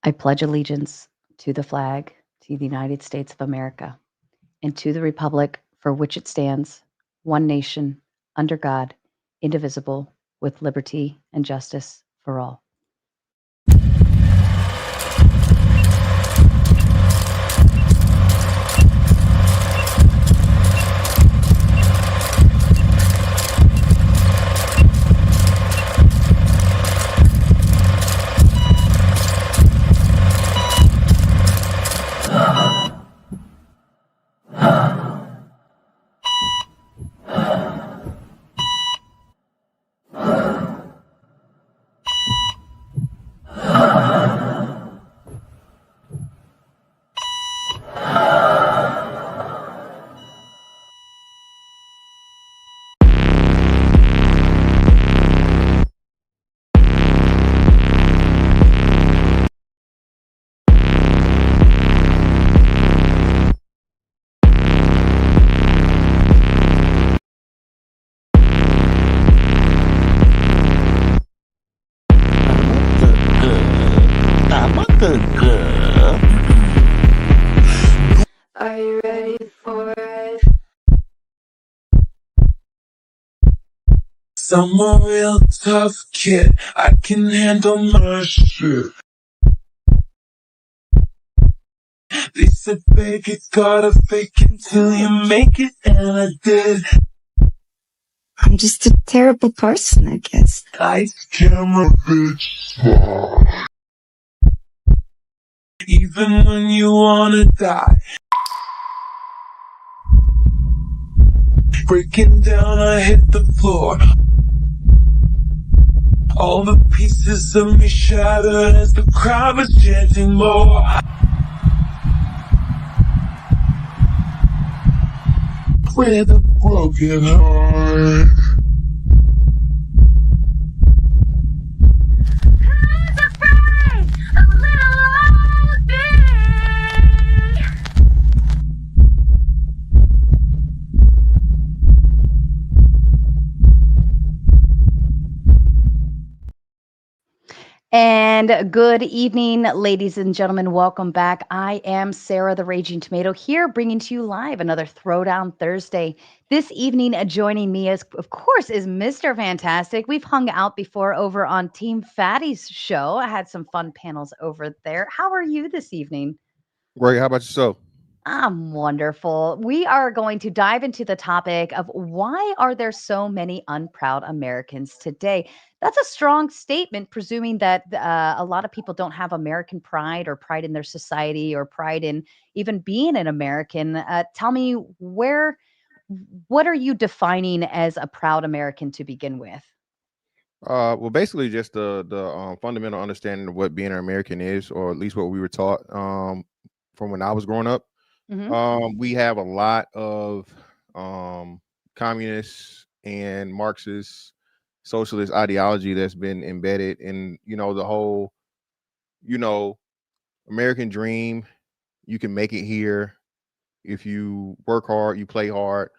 I pledge allegiance to the flag, to the United States of America, and to the republic for which it stands, one nation, under God, indivisible, with liberty and justice for all. I'm a good girl. Are you ready for it? I'm a real tough kid. I can handle my shit. They said fake it, gotta fake it till you make it, and I did. I'm just a terrible person, I guess. Lights, camera, bitch. Even when you wanna die. Breaking down, I hit the floor. All the pieces of me shattered as the crowd was chanting more. With a broken heart. Who's afraid of little old me? And good evening, ladies and gentlemen. Welcome back. I am Sarah the Raging Tomato here, bringing to you live another Throwdown Thursday. This evening, joining me, of course, is Mr. Fantastic. We've hung out before over on Team Fatty's show. I had some fun panels over there. How are you this evening? Great. How about yourself? I'm wonderful. We are going to dive into the topic of why are there so many unproud Americans today? That's a strong statement, presuming that a lot of people don't have American pride or pride in their society or pride in even being an American. Tell me what are you defining as a proud American to begin with? Well, basically, just the fundamental understanding of what being an American is, or at least what we were taught from when I was growing up. Hmm. We have a lot of um, communist and Marxist socialist ideology that's been embedded in, the whole, you know, American dream. You can make it here if you work hard, you play hard.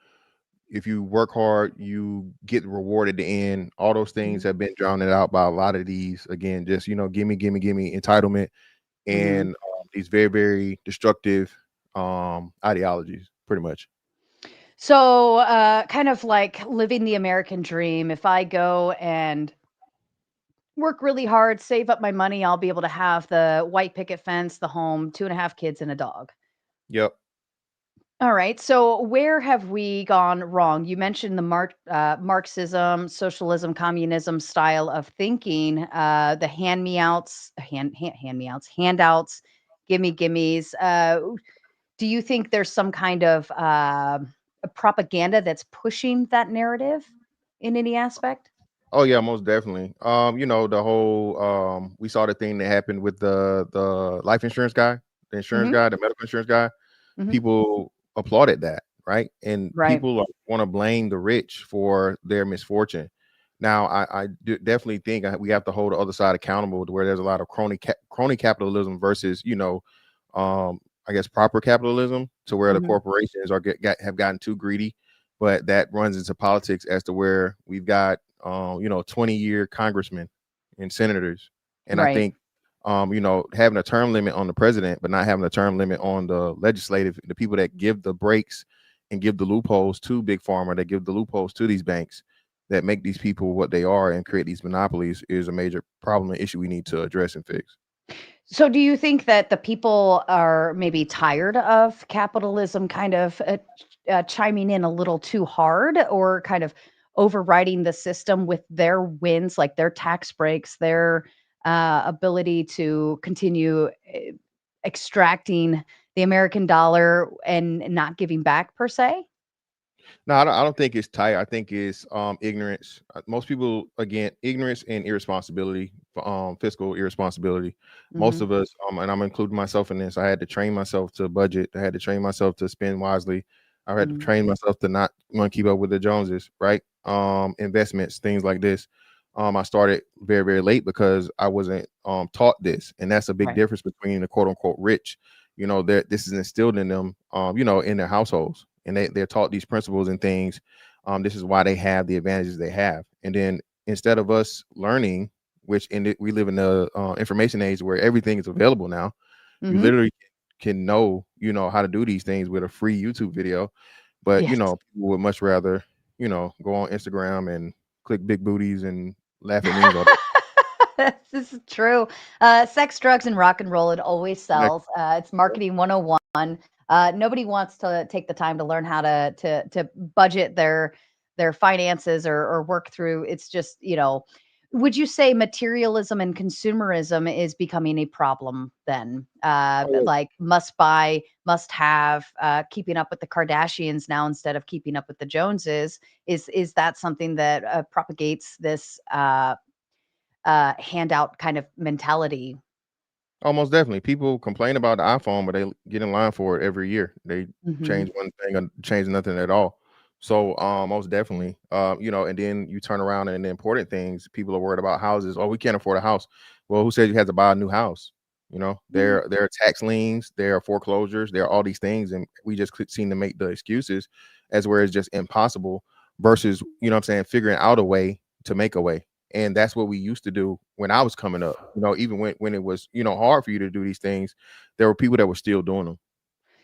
If you work hard, you get rewarded at the end. All those things Hmm. have been drowned out by a lot of these. Again, just gimme, gimme, gimme, entitlement, Hmm. and these very, very destructive ideologies, pretty much. So, kind of like living the American dream. If I go and work really hard, save up my money, I'll be able to have the white picket fence, the home, 2.5 kids, and a dog. Yep. All right. So where have we gone wrong? You mentioned the Marxism, socialism, communism style of thinking, the handouts, gimmes. Do you think there's some kind of a propaganda that's pushing that narrative in any aspect? Oh yeah, most definitely. The whole we saw the thing that happened with the life insurance guy, the insurance Hmm. guy, the medical insurance guy. Hmm. People applauded that, right? And Right. people want to blame the rich for their misfortune. Now, I definitely think we have to hold the other side accountable to where there's a lot of crony capitalism versus, I guess proper capitalism, to where the Hmm. corporations have gotten too greedy, but that runs into politics as to where we've got 20-year congressmen and senators, and I Right. think having a term limit on the president, but not having a term limit on the legislative, the people that give the breaks and give the loopholes to big pharma, that give the loopholes to these banks, that make these people what they are and create these monopolies, is a major problem and issue we need to address and fix. So do you think that the people are maybe tired of capitalism kind of chiming in a little too hard, or kind of overriding the system with their wins, like their tax breaks, their ability to continue extracting the American dollar and not giving back per se? No, I don't think it's tight. I think it's ignorance. Most people, again, ignorance and irresponsibility, fiscal irresponsibility. Most Hmm. of us, and I'm including myself in this. I had to train myself to budget. I had to train myself to spend wisely. I had to Hmm. train myself to not want to keep up with the Joneses, right? Investments, things like this. I started very, very late because I wasn't taught this, and that's a big Right. difference between the quote unquote rich. That this is instilled in them, in their households, and they're taught these principles and things. This is why they have the advantages they have. And then instead of us learning, which we live in the information age where everything is available now. You Hmm. literally can know, how to do these things with a free YouTube video. But Yes. people would much rather, go on Instagram and click big booties and laugh at memes all day. This is true. Sex, drugs, and rock and roll, it always Like, sells. It's marketing 101. Nobody wants to take the time to learn how to budget their finances, or work through. It's just, would you say materialism and consumerism is becoming a problem then? oh, Like must buy, must have, keeping up with the Kardashians now instead of keeping up with the Joneses. Is that something that propagates this handout kind of mentality? almost definitely. People complain about the iPhone, but they get in line for it every year. They Mhm. change one thing and change nothing at all. So, most definitely, and then you turn around and the important things, people are worried about houses. Oh, we can't afford a house. Well, who said you had to buy a new house? Mm. There are tax liens, there are foreclosures, there are all these things, and we just seem to make the excuses as where it's just impossible versus, what I'm saying, figuring out a way to make a way. And that's what we used to do when I was coming up. Even when it was, hard for you to do these things, there were people that were still doing them.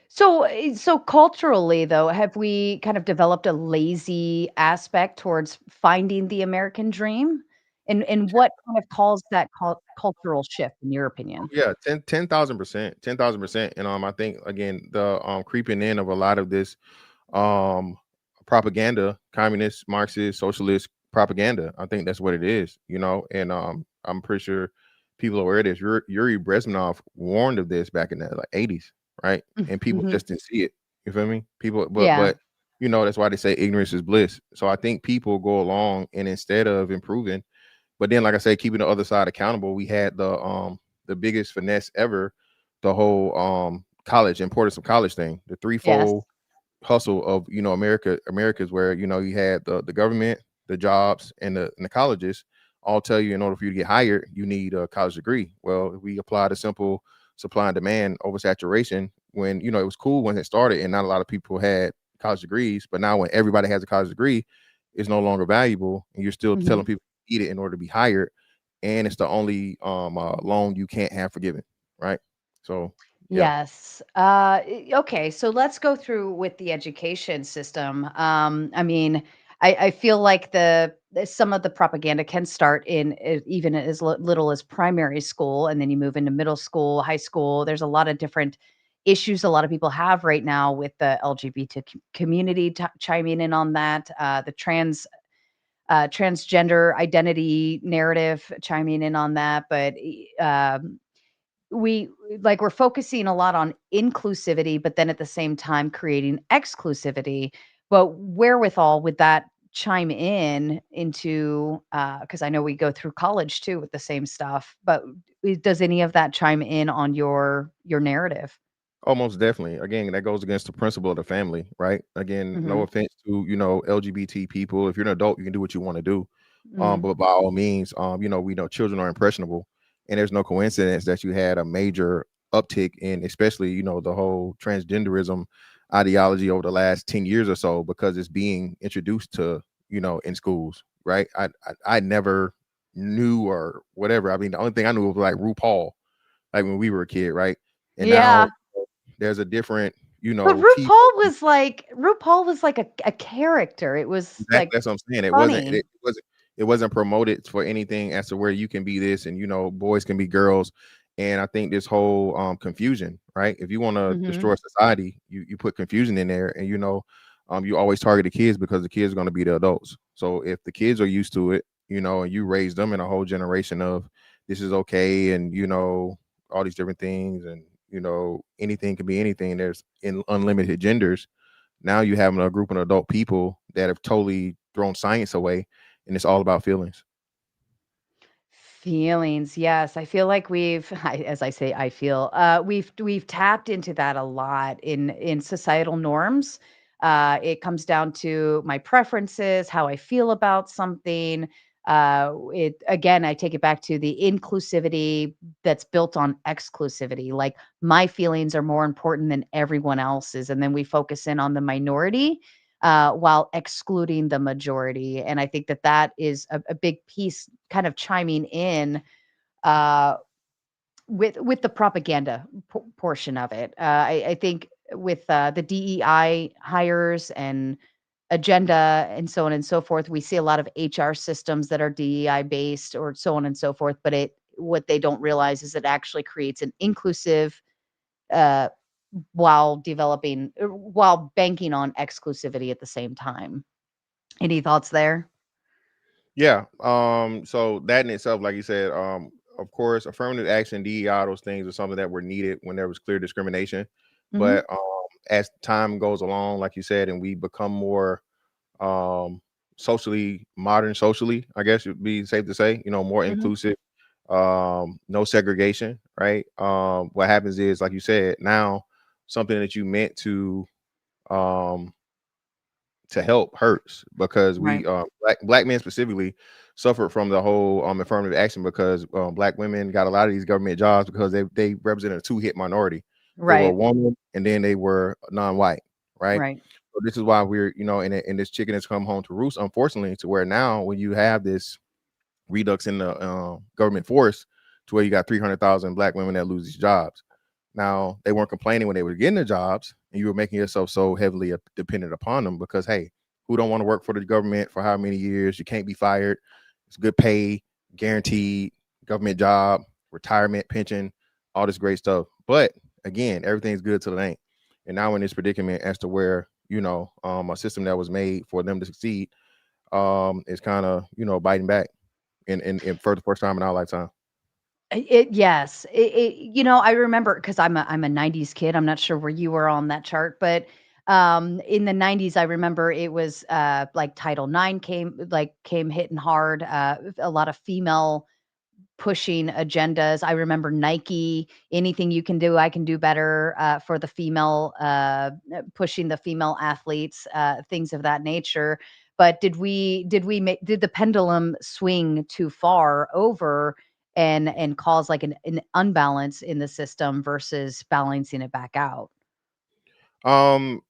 So culturally though, have we kind of developed a lazy aspect towards finding the American dream? And what kind of caused that cultural shift in your Oh, opinion? yeah, 10,000%, 10,000%. And I think again the creeping in of a lot of this um propaganda, communist, Marxist, socialist propaganda. I think that's what it is, and I'm pretty sure people are aware of this. Yuri Brezhnev warned of this back in the like 80s, right? And people Mhm. just didn't see it. You feel me? People, but Yeah. that's why they say ignorance is bliss. So I think people go along and instead of improving, but then like I say, keeping the other side accountable, we had the biggest finesse ever, the whole college importance of college thing, the Yes. threefold hustle of America's where you had the government, the jobs, and the colleges all tell you in order for you to get hired you need a college degree. Well, if we apply the simple supply and demand oversaturation, when it was cool when it started and not a lot of people had college degrees, but now when everybody has a college degree, it's no longer valuable and you're still Mhm. telling people you need it in order to be hired, and it's the only loan you can't have forgiven, right? So yeah. Yes. Okay, so let's go through with the education system. I mean, I feel like some of the propaganda can start in even as little as primary school, and then you move into middle school, high school. There's a lot of different issues a lot of people have right now with the LGBT community chiming in on that. The transgender identity narrative chiming in on that, but we like we're focusing a lot on inclusivity, but then at the same time creating exclusivity. But wherewithal would that chime in into, because I know we go through college too with the same stuff, but does any of that chime in on your narrative? Oh, most definitely. Again, that goes against the principle of the family, right? Again, no Hmm. offense to, LGBT people. If you're an adult, you can do what you want to do. Hmm. But by all means, we know children are impressionable. And there's no coincidence that you had a major uptick in, especially, the whole transgenderism ideology over the last 10 years or so, because it's being introduced to, in schools, right? I never knew or whatever. I mean, the only thing I knew was like RuPaul. like when we were a kid, right? And now Yeah. there's a different, But TV. RuPaul was like a character. It was, Exactly, like, that's what I'm saying. It wasn't funny. it wasn't it wasn't promoted for anything as to where you can be this and boys can be girls. And I think this whole confusion, right? If you want to Mhm. destroy society, you put confusion in there, and you always target the kids because the kids are going to be the adults. So if the kids are used to it, and you raise them in a whole generation of this is okay, and all these different things, and anything can be anything. There's in unlimited genders. Now you have a group of adult people that have totally thrown science away, and it's all about feelings. Feelings, yes. I feel like as I say, I feel, we've tapped into that a lot in societal norms. It comes down to my preferences, how I feel about something. It again, I take it back to the inclusivity that's built on exclusivity. Like my feelings are more important than everyone else's, and then we focus in on the minority while excluding the majority. And I think that that is a big piece, kind of chiming in uh, with the propaganda portion of it. I think with the DEI hires and agenda and so on and so forth, we see a lot of HR systems that are DEI based or so on and so forth. But what they don't realize is it actually creates an inclusive uh, while banking on exclusivity at the same time. Any thoughts there? Yeah. So that in itself, like you said, of course, affirmative action, DEI, those things are something that were needed when there was clear discrimination. Mhm. But as time goes along, like you said, and we become more um socially modern, socially, I guess it would be safe to say, more Mhm. inclusive, no segregation, right? What happens is, like you said, now something that you meant um to help hurts because Right. we black men specifically suffered from the whole affirmative action because black women got a lot of these government jobs because they represented a two-hit minority. They were a Right. woman and then they were non-white, right? Right. So this is why we're and this chicken has come home to roost, unfortunately, to where now when you have this redux in the government force to where you got 300,000 black women that lose these jobs. Now they weren't complaining when they were getting the jobs, and you were making yourself so heavily dependent upon them because hey, who don't want to work for the government for how many years? You can't be fired. It's good pay, guaranteed government job, retirement, pension, all this great stuff. But again, everything's good till it ain't. And now in this predicament as to where a system that was made for them to succeed is kind of biting back in for the first time in our lifetime. It yes. I remember because 'cause I'm a '90s kid. I'm not sure where you were on that chart, but, in the '90s, I remember it was, like, Title IX came hitting hard, a lot of female pushing agendas. I remember Nike, anything you can do, I can do better, for the female, pushing the female athletes, things of that nature. But did the pendulum swing too far over and cause like an unbalance in the system versus balancing it back out? Um,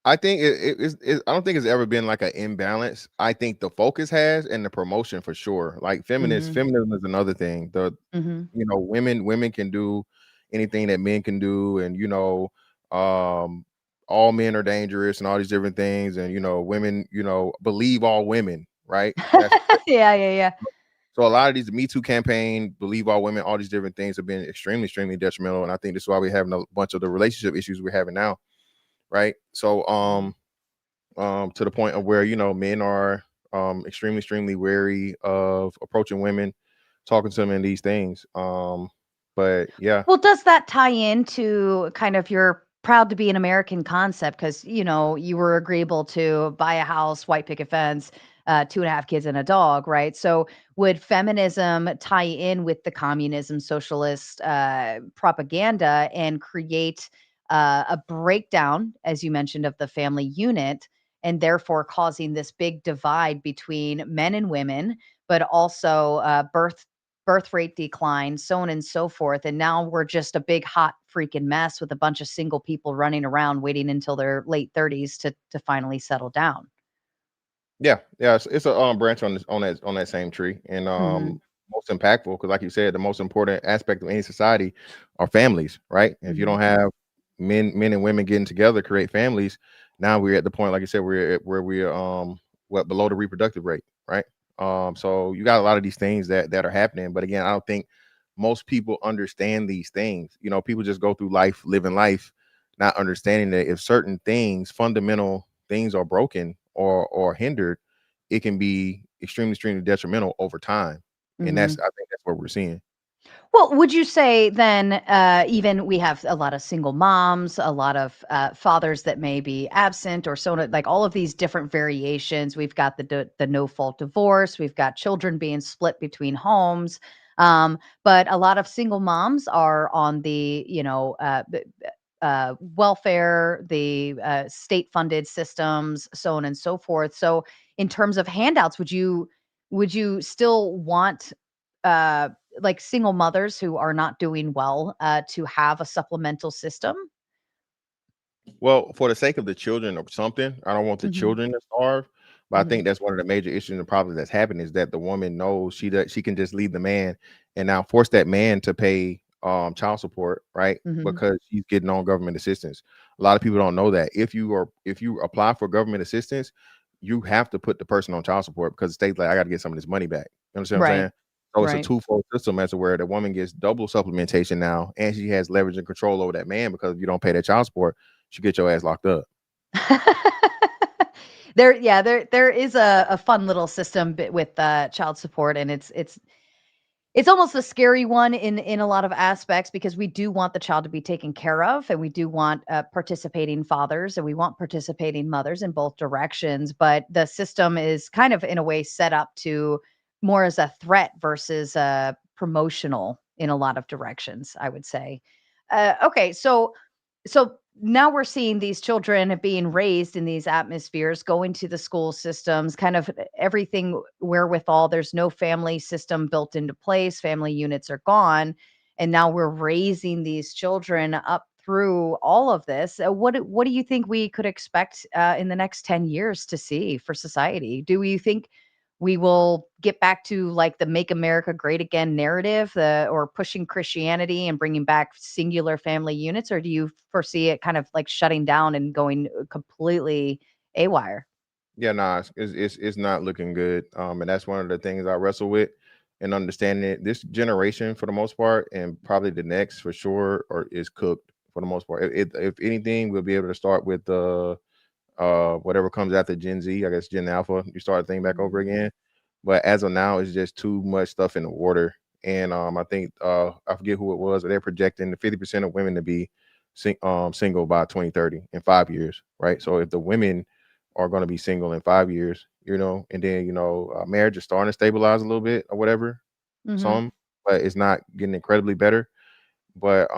I think I don't think it's ever been like an imbalance. I think the focus has and the promotion for sure. Like Mhm. feminism is another thing. Mhm. Women can do anything that men can do, and um, all men are dangerous and all these different things, and women, believe all women, right? Yeah, yeah, yeah. So a lot of these Me Too campaign, believe all women, all these different things have been extremely, extremely detrimental. And I think this is why we're having a bunch of the relationship issues we're having now, right? So Mhm. to the point of where men are extremely, extremely wary of approaching women, talking to them in these things. But yeah. Well, does that tie into kind of your proud to be an American concept? Because, you were agreeable to buy a house, white picket fence, 2.5 kids and a dog, right? So would feminism tie in with the communism socialist propaganda and create a breakdown, as you mentioned, of the family unit, and therefore causing this big divide between men and women, but also birth rate decline, so on and so forth. And now we're just a big hot freaking mess with a bunch of single people running around waiting until their late 30s to finally settle down. Yeah, yeah, it's a branch on that same tree, and Mhm. most impactful because, like you said, the most important aspect of any society are families, right? And if you Mhm. don't have men and women getting together, create families, now we're at the point, like you said, we're at where we're what below the reproductive rate, right? So you got a lot of these things that are happening, but again, I don't think most people understand these things. You know, people just go through life, living life, not understanding that if certain things, fundamental things, are broken or hindered, it can be extremely detrimental over time. And Mhm. I think that's what we're seeing. Well, would you say then, even we have a lot of single moms, a lot of fathers that may be absent, or so like all of these different variations. We've got the no fault divorce. We've got children being split between homes. But a lot of single moms are on the welfare, the state funded systems, so on and so forth. So, in terms of handouts, would you still want uh like single mothers who are not doing well to have a supplemental system? Well, for the sake of the children or something, I don't want the Hmm. children to starve. But I Hmm. think that's one of the major issues and problems that's happening is that the woman knows she can just leave the man and now force that man to pay child support, right? Hmm. Because she's getting on government assistance. A lot of people don't know that. If you apply for government assistance, you have to put the person on child support because the state's like, I gotta get some of this money back. You understand what I'm Right. saying? So it's a Right. twofold system as to where the woman gets double supplementation now and she has leverage and control over that man because if you don't pay that child support should get your ass locked up. There is a fun little system with child support, and it's almost a scary one in a lot of aspects because we do want the child to be taken care of, and we do want participating fathers, and we want participating mothers in both directions. But the system is kind of in a way set up to more as a threat versus promotional in a lot of directions, I would say. Okay, so now we're seeing these children being raised in these atmospheres, going to the school systems, kind of everything wherewithal. There's no family system built into place. Family units are gone. And now we're raising these children up through all of this. What do you think we could expect in the next 10 years to see for society? Do you think we will get back to like the make America great again narrative, or pushing Christianity and bringing back singular family units? Or do you foresee it kind of like shutting down and going completely awire? Yeah, nah, it's not looking good. And that's one of the things I wrestle with and understanding it. This generation, for the most part, and probably the next for sure, or is cooked for the most part. If anything, we'll be able to start with the whatever comes after Gen Z, I guess Gen Alpha. You start the thing back over Mhm. again. But as of now, it's just too much stuff in the water. And I think I forget who it was, but they're projecting the 50% of women to be single by 2030 in 5 years, right? So if the women are going to be single in 5 years, and then marriage is starting to stabilize a little bit or whatever, Mhm. some, but it's not getting incredibly better. But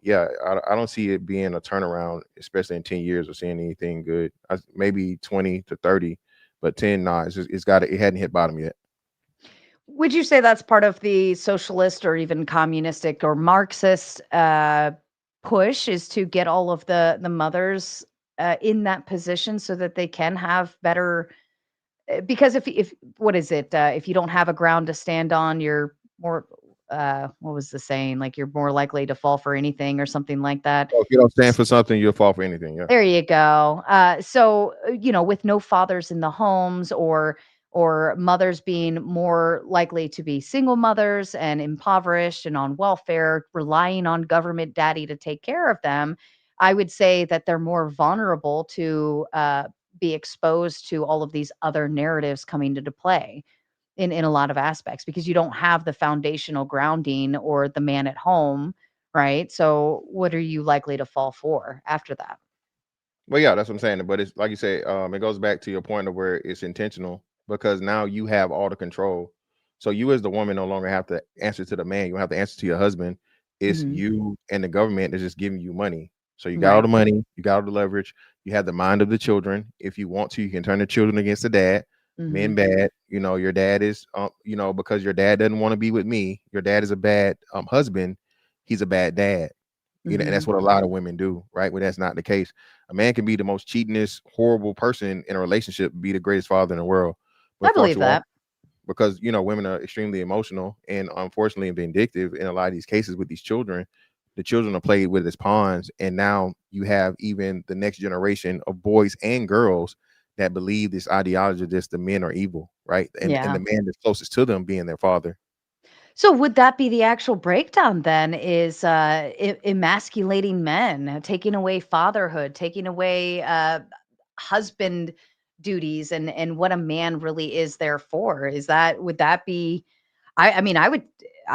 yeah, I don't see it being a turnaround, especially in 10 years or seeing anything good. Maybe 20 to 30, but 10, nah, it hadn't hit bottom yet. Would you say that's part of the socialist or even communistic or Marxist push, is to get all of the mothers in that position so that they can have better. Because if what is it? If you don't have a ground to stand on, you're more. What was the saying? Like you're more likely to fall for anything or something like that. So if you don't stand for something, you'll fall for anything. Yeah. There you go. So, with no fathers in the homes, or mothers being more likely to be single mothers and impoverished and on welfare, relying on government daddy to take care of them, I would say that they're more vulnerable to be exposed to all of these other narratives coming into play in a lot of aspects, because you don't have the foundational grounding or the man at home, right? So, what are you likely to fall for after that? Well, yeah, that's what I'm saying. But it's like you say, it goes back to your point of where it's intentional because now you have all the control. So you as the woman no longer have to answer to the man. You don't have to answer to your husband. It's Mhm. you and the government that's just giving you money. So you got all Right. the money, you got all the leverage, you have the mind of the children. If you want to, you can turn the children against the dad. Men Mhm. bad. Your dad is because your dad doesn't want to be with me. Your dad is a bad husband. He's a bad dad. And that's Mhm. what a lot of women do, right? When that's not the case. A man can be the most cheatingest, horrible person in a relationship, be the greatest father in the world. I But for believe to walk, that. because women are extremely emotional and unfortunately vindictive in a lot of these cases with these children. The children are played with as pawns, and now you have even the next generation of boys and girls that believe this ideology that the men are evil, right? And the Yeah. man that's closest to them being their father. So would that be the actual breakdown then is emasculating men, taking away fatherhood, taking away husband duties and what a man really is there for? Is that would that be I mean I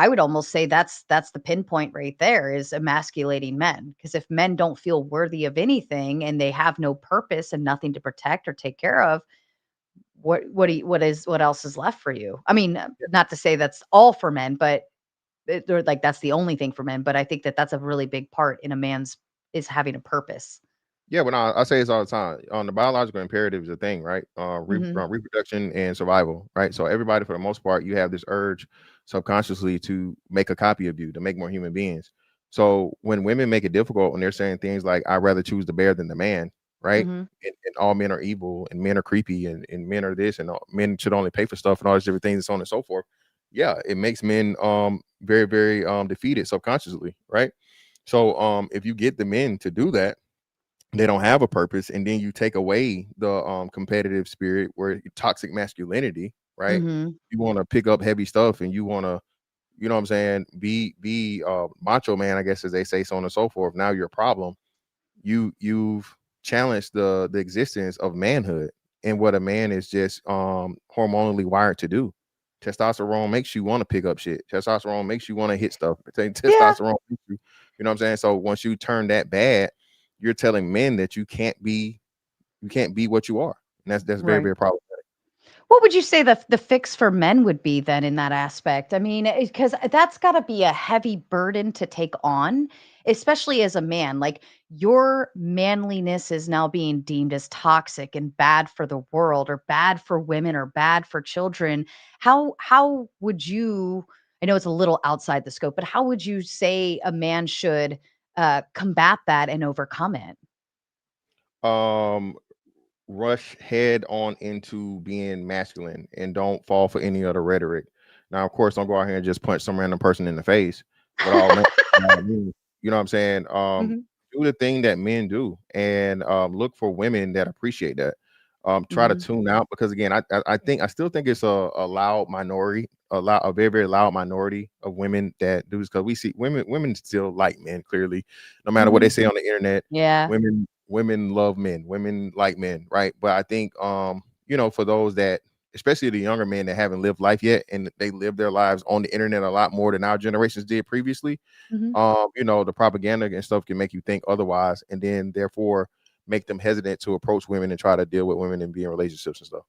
would almost say that's the pinpoint right there is emasculating men because if men don't feel worthy of anything and they have no purpose and nothing to protect or take care of, what else is left for you? I mean, not to say that's all for men, but or like that's the only thing for men, but I think that that's a really big part in a man's is having a purpose. Yeah, but I say this all the time. On the biological imperative is a thing, right? Mhm. Reproduction and survival, right? So everybody, for the most part, you have this urge subconsciously to make a copy of you, to make more human beings. So when women make it difficult, when they're saying things like "I'd rather choose the bear than the man," right? Mhm. And all men are evil, and men are creepy, and men are this, and men should only pay for stuff, and all these different things, and so on and so forth. Yeah, it makes men very very defeated subconsciously, right? So if you get the men to do that, they don't have a purpose, and then you take away the competitive spirit where toxic masculinity, right? Mhm. You want to pick up heavy stuff, and you want to, what I'm saying, be macho man, I guess, as they say, so on and so forth. Now you're a problem. You've challenged the existence of manhood and what a man is just hormonally wired to do. Testosterone makes you want to pick up shit. Testosterone makes you want to hit stuff. Yeah, Testosterone makes you, what I'm saying? So once you turn that bad, you're telling men that you can't be what you are. And that's very, right. very problematic. What would you say the fix for men would be then in that aspect? I mean, because that's got to be a heavy burden to take on, especially as a man. Like your manliness is now being deemed as toxic and bad for the world, or bad for women, or bad for children. How would you? I know it's a little outside the scope, but how would you say a man should combat that and overcome it? Um Rush head on into being masculine and don't fall for any other rhetoric. Now, of course, don't go out here and just punch some random person in the face. But all men, you know what I'm saying? Mhm, Do the thing that men do, and look for women that appreciate that. Try to mhm, tune out, because again, I still think it's a loud minority, a very very loud minority of women that do this, because we see women still like men, clearly, no matter what they mhm. say on the internet. Yeah. Women love men, women like men, right? But I think for those that, especially the younger men that haven't lived life yet, and they live their lives on the internet a lot more than our generations did previously, Mhm. the propaganda and stuff can make you think otherwise, and then therefore make them hesitant to approach women and try to deal with women and be in relationships and stuff.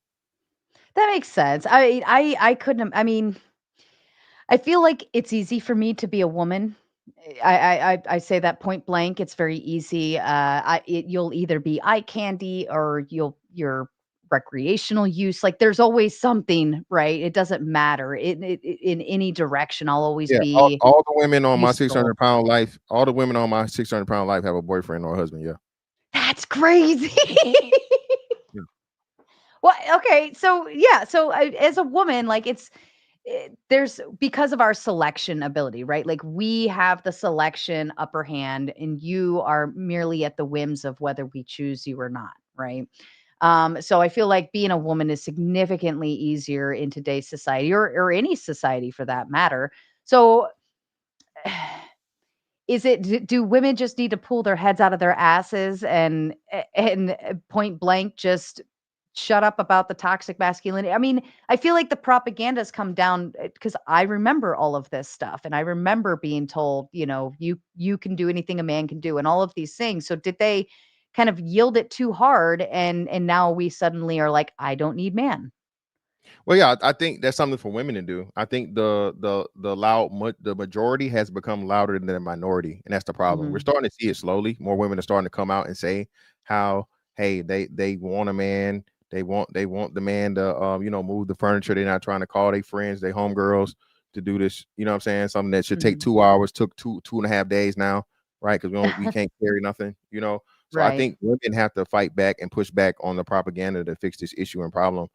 That makes sense. I couldn't I mean, I feel like it's easy for me to be a woman. I say that point blank. It's very easy. You'll either be eye candy or you're recreational use. Like there's always something, right? It doesn't matter. In any direction, I'll always Yeah, all, be all the women on my useful. 600-pound life, all the women on my 600-pound life have a boyfriend or a husband. Yeah. That's crazy. Yeah. Well, okay, so yeah, so as a woman, like there's because of our selection ability, right? Like we have the selection upper hand, and you are merely at the whims of whether we choose you or not, right? So I feel like being a woman is significantly easier in today's society, or any society for that matter. So is it do women just need to pull their heads out of their asses and point blank just shut up about the toxic masculinity? I mean, I feel like the propaganda has come down because I remember all of this stuff and I remember being told, you can do anything a man can do and all of these things. So did they kind of yield it too hard and now we suddenly are like, I don't need man. Well, yeah, I think that's something for women to do. I think the majority has become louder than the minority, and that's the problem. We're Mhm. starting to see it slowly. More women are starting to come out and say how, hey, they want a man. They want the man to move the furniture. They're not trying to call their friends, their homegirls to do this. You know what I'm saying? Something that should take Mhm. 2 hours took two and a half days now, right? Because we can't carry nothing. So I Right. think women have to fight back and push back on the propaganda to fix this issue and problem.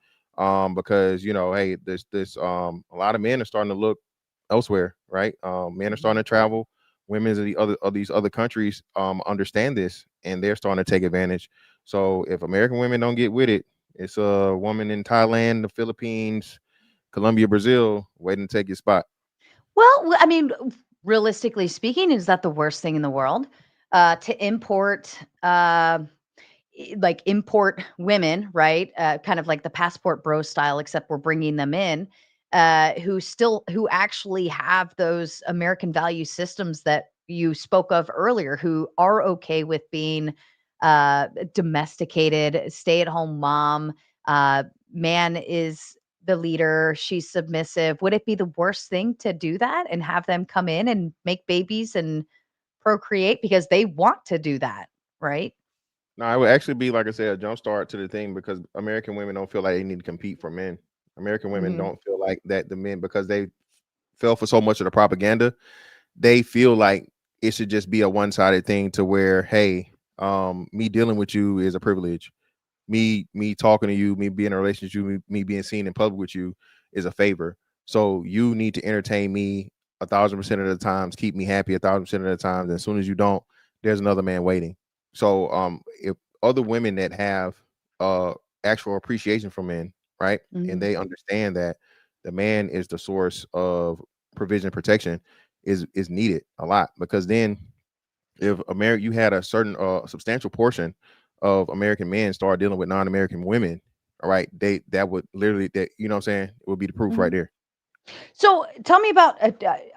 because hey, this a lot of men are starting to look elsewhere, right? Men are Mhm. starting to travel. Women of the other of these other countries understand this, and they're starting to take advantage. So if American women don't get with it, it's a woman in Thailand, the Philippines, Colombia, Brazil waiting to take your spot. Well, I mean, realistically speaking, is that the worst thing in the world? To import, like import women, right? Kind of like the passport bro style, except we're bringing them in, who actually have those American value systems that you spoke of earlier, who are okay with being domesticated, stay at home mom. Uh, Man is the leader, she's submissive. Would it be the worst thing to do that and have them come in and make babies and procreate because they want to do that, right? No, it would actually be, like I said, a jump start to the thing because American women don't feel like they need to compete for men. American women Mhm. don't feel like that the men, because they fell for so much of the propaganda, they feel like it should just be a one-sided thing to where, hey, me dealing with you is a privilege. Me talking to you, me being in a relationship, me being seen in public with you is a favor. So you need to entertain me 1,000% of the times, keep me happy 1,000% of the times. And as soon as you don't, there's another man waiting. So if other women that have uh actual appreciation for men, right, and Mhm. they understand that the man is the source of provision and protection is needed a lot, because then if America, you had a certain substantial portion of American men start dealing with non-American women, all right, that would literally, that what I'm saying, it would be the proof right Mhm. there. So tell me about,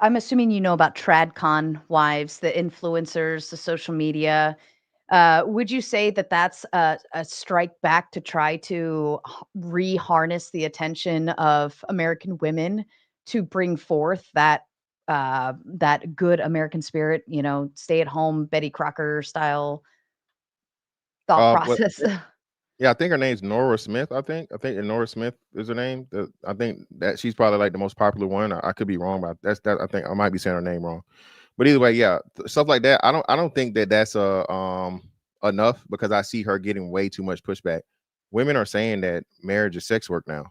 I'm assuming you know about TradCon wives, the influencers, the social media. Would you say that that's a strike back to try to re-harness the attention of American women to bring forth that good American spirit, stay at home, Betty Crocker style thought But process? yeah, I think her name's Nora Smith. I think Nora Smith is her name. I think that she's probably like the most popular one. I could be wrong, but that's that. I think I might be saying her name wrong. But either way, yeah, stuff like that. I don't think that that's enough, because I see her getting way too much pushback. Women are saying that marriage is sex work now,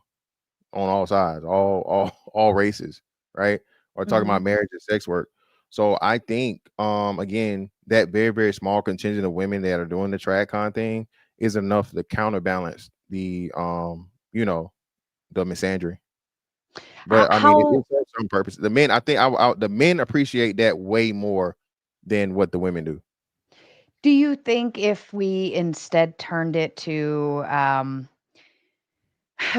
on all sides, all races, right? Or talking about Mhm. marriage and sex work. So I think again, that very, very small contingent of women that are doing the track con thing is enough to counterbalance the misandry. But I mean, How it serves some purpose. The men, I think, the men appreciate that way more than what the women do. do you think if we instead turned it to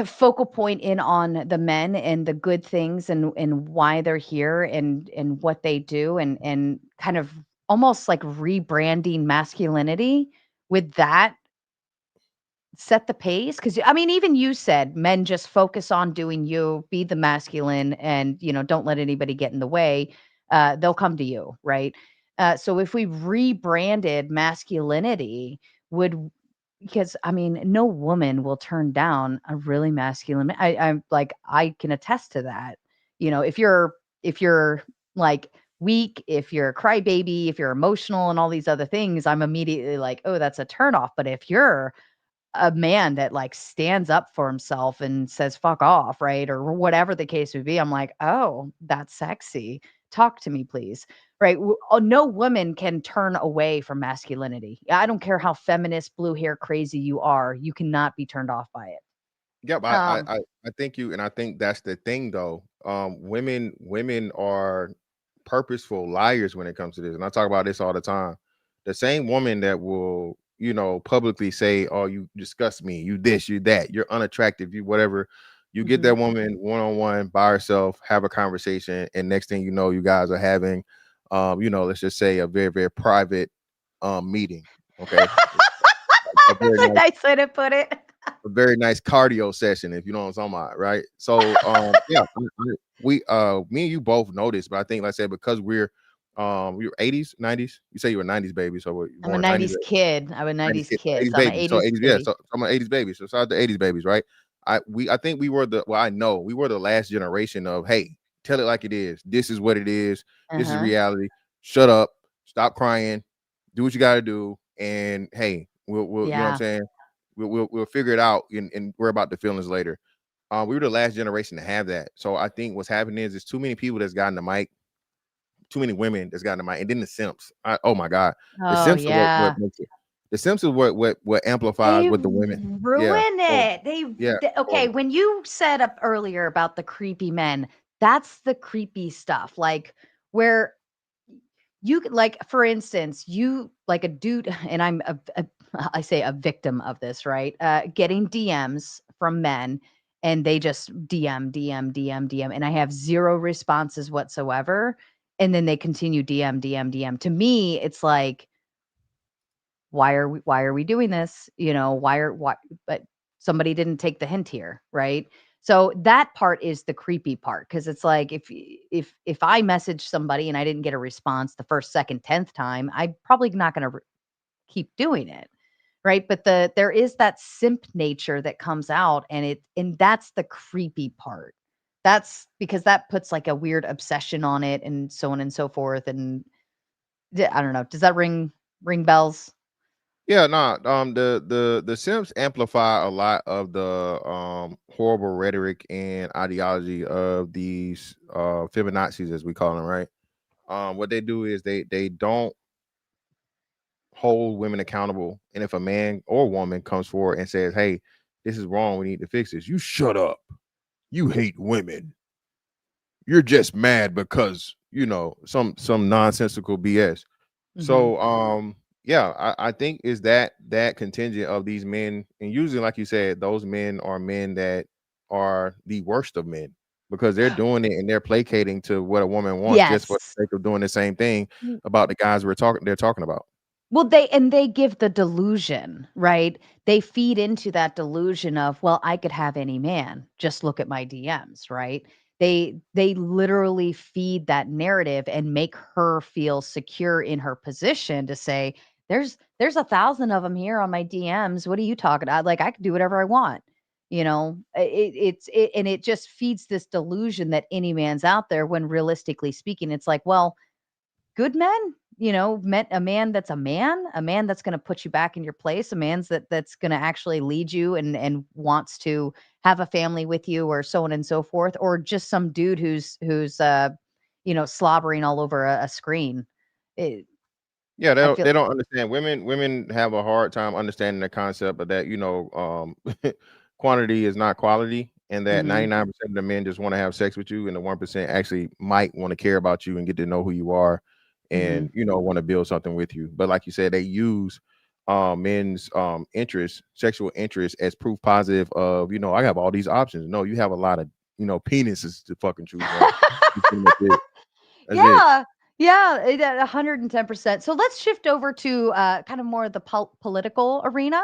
focal point in on the men and the good things and why they're here and what they do and kind of almost like rebranding masculinity, would that set the pace? Because I mean, even you said men just focus on doing you, be the masculine, and don't let anybody get in the way. They'll come to you, right? So if we rebranded masculinity, would because I mean, no woman will turn down a really masculine. I'm like, I can attest to that. If you're like weak, if you're a crybaby, if you're emotional, and all these other things, I'm immediately like, oh, that's a turnoff. But if you're a man that, like, stands up for himself and says, "Fuck off," right? Or whatever the case would be, I'm like, "Oh, that's sexy. Talk to me, please." Right? No woman can turn away from masculinity. I don't care how feminist, blue hair crazy you are, you cannot be turned off by it. Yep, Um, I think you, and I think that's the thing though. Women are purposeful liars when it comes to this, and I talk about this all the time. The same woman that will, publicly say, "Oh, you disgust me, you this, you that, you're unattractive, you whatever." You get mhm. that woman one on one by herself, have a conversation, and next thing you know, you guys are having, let's just say a very, very private meeting. Okay, a very That's a nice nice way to put it. a very nice cardio session, if you know what I'm talking about, right? So yeah, me and you both know this, but I think, like I said, because we were 80s, 90s. You say you were 90s baby, so you I'm a born in 90s. 90s kid. I'm a 90s 90s kid, so kid, 80s so I'm an baby. So 80s 80s, yeah. baby. So I'm an 80s baby. So shout out to 80s babies, right? I think we were I know we were the last generation of, hey, tell it like it is. This is what it is. This is Uh-huh. reality. Shut up. Stop crying. Do what you got to do. And hey, we'll you know what I'm Yeah. saying. We'll figure it out and worry about the feelings later. We were the last generation to have that. So I think what's happening is there's too many people that's gotten the mic, too many women that's gotten the mic, and then the simps. Oh my god, the Oh simps are what yeah. makes it. The simps is what amplifies They what the women. Yeah. ruin So it. yeah. Okay, So when you said up earlier about the creepy men, that's the creepy stuff. Like where like for instance, you like a dude and I say a victim of this, right? Getting DMs from men and they just DM and I have zero responses whatsoever and then they continue DM. To me, it's like why are we doing this? Why but somebody didn't take the hint here, right? So that part is the creepy part because it's like if I message somebody and I didn't get a response the first, second, 10th time, I'm probably not going to keep doing it. Right. But there is that simp nature that comes out and that's the creepy part. That's because that puts like a weird obsession on it and so on and so forth. And I don't know. Does that ring bells? yeah, no, the simps amplify a lot of the horrible rhetoric and ideology of these feminazis, as we call them, right? What they do is they don't hold women accountable, and if a man or woman comes forward and says, "Hey, this is wrong, we need to fix this," you shut up. You hate women. You're just mad because some nonsensical BS. Mhm. So yeah, I think is that contingent of these men, and usually, like you said, those men are men that are the worst of men because they're doing it and they're placating to what a woman wants just for Yes. the sake of doing the same thing Mm. about the guys they're talking about. Well, they give the delusion, right? They feed into that delusion of, well, I could have any man. Just look at my DMs, right? They literally feed that narrative and make her feel secure in her position to say, there's 1,000 of them here on my DMs. What are you talking about? Like I can do whatever I want. And it just feeds this delusion that any man's out there when realistically speaking, it's like, well, good men, met a man that's going to put you back in your place, a man's that's going to actually lead you and wants to have a family with you or so on and so forth, or just some dude who's slobbering all over a screen. It, Yeah, I feel they don't understand. Women have a hard time understanding the concept of that, quantity is not quality, and that mhm, 99% of the men just want to have sex with you, and the 1% actually might want to care about you and get to know who you are, and mhm. want to build something with you. But like you said, they use men's interest, sexual interest, as proof positive of I have all these options. No, you have a lot of penises to fucking choose from. That's pretty much it. That's it. Yeah. Yeah, 110%. So let's shift over to kind of more of the political arena.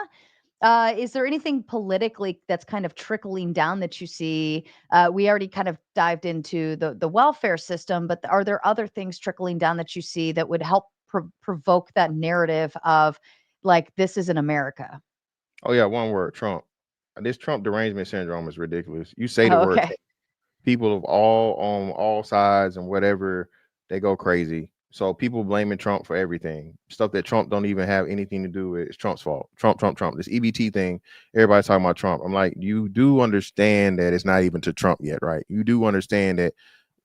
Is there anything politically that's kind of trickling down that you see? We already kind of dived into the welfare system, but are there other things trickling down that you see that would help provoke that narrative of like this is in America? Oh yeah, one word, Trump. This Trump derangement syndrome is ridiculous. You say the Oh, word okay. Trump, people of all on all sides and whatever, they go crazy. So people blaming Trump for everything. Stuff that Trump don't even have anything to do with. It's Trump's fault. Trump. This EBT thing, everybody's talking about Trump. I'm like, you do understand that it's not even to Trump yet, right? You do understand that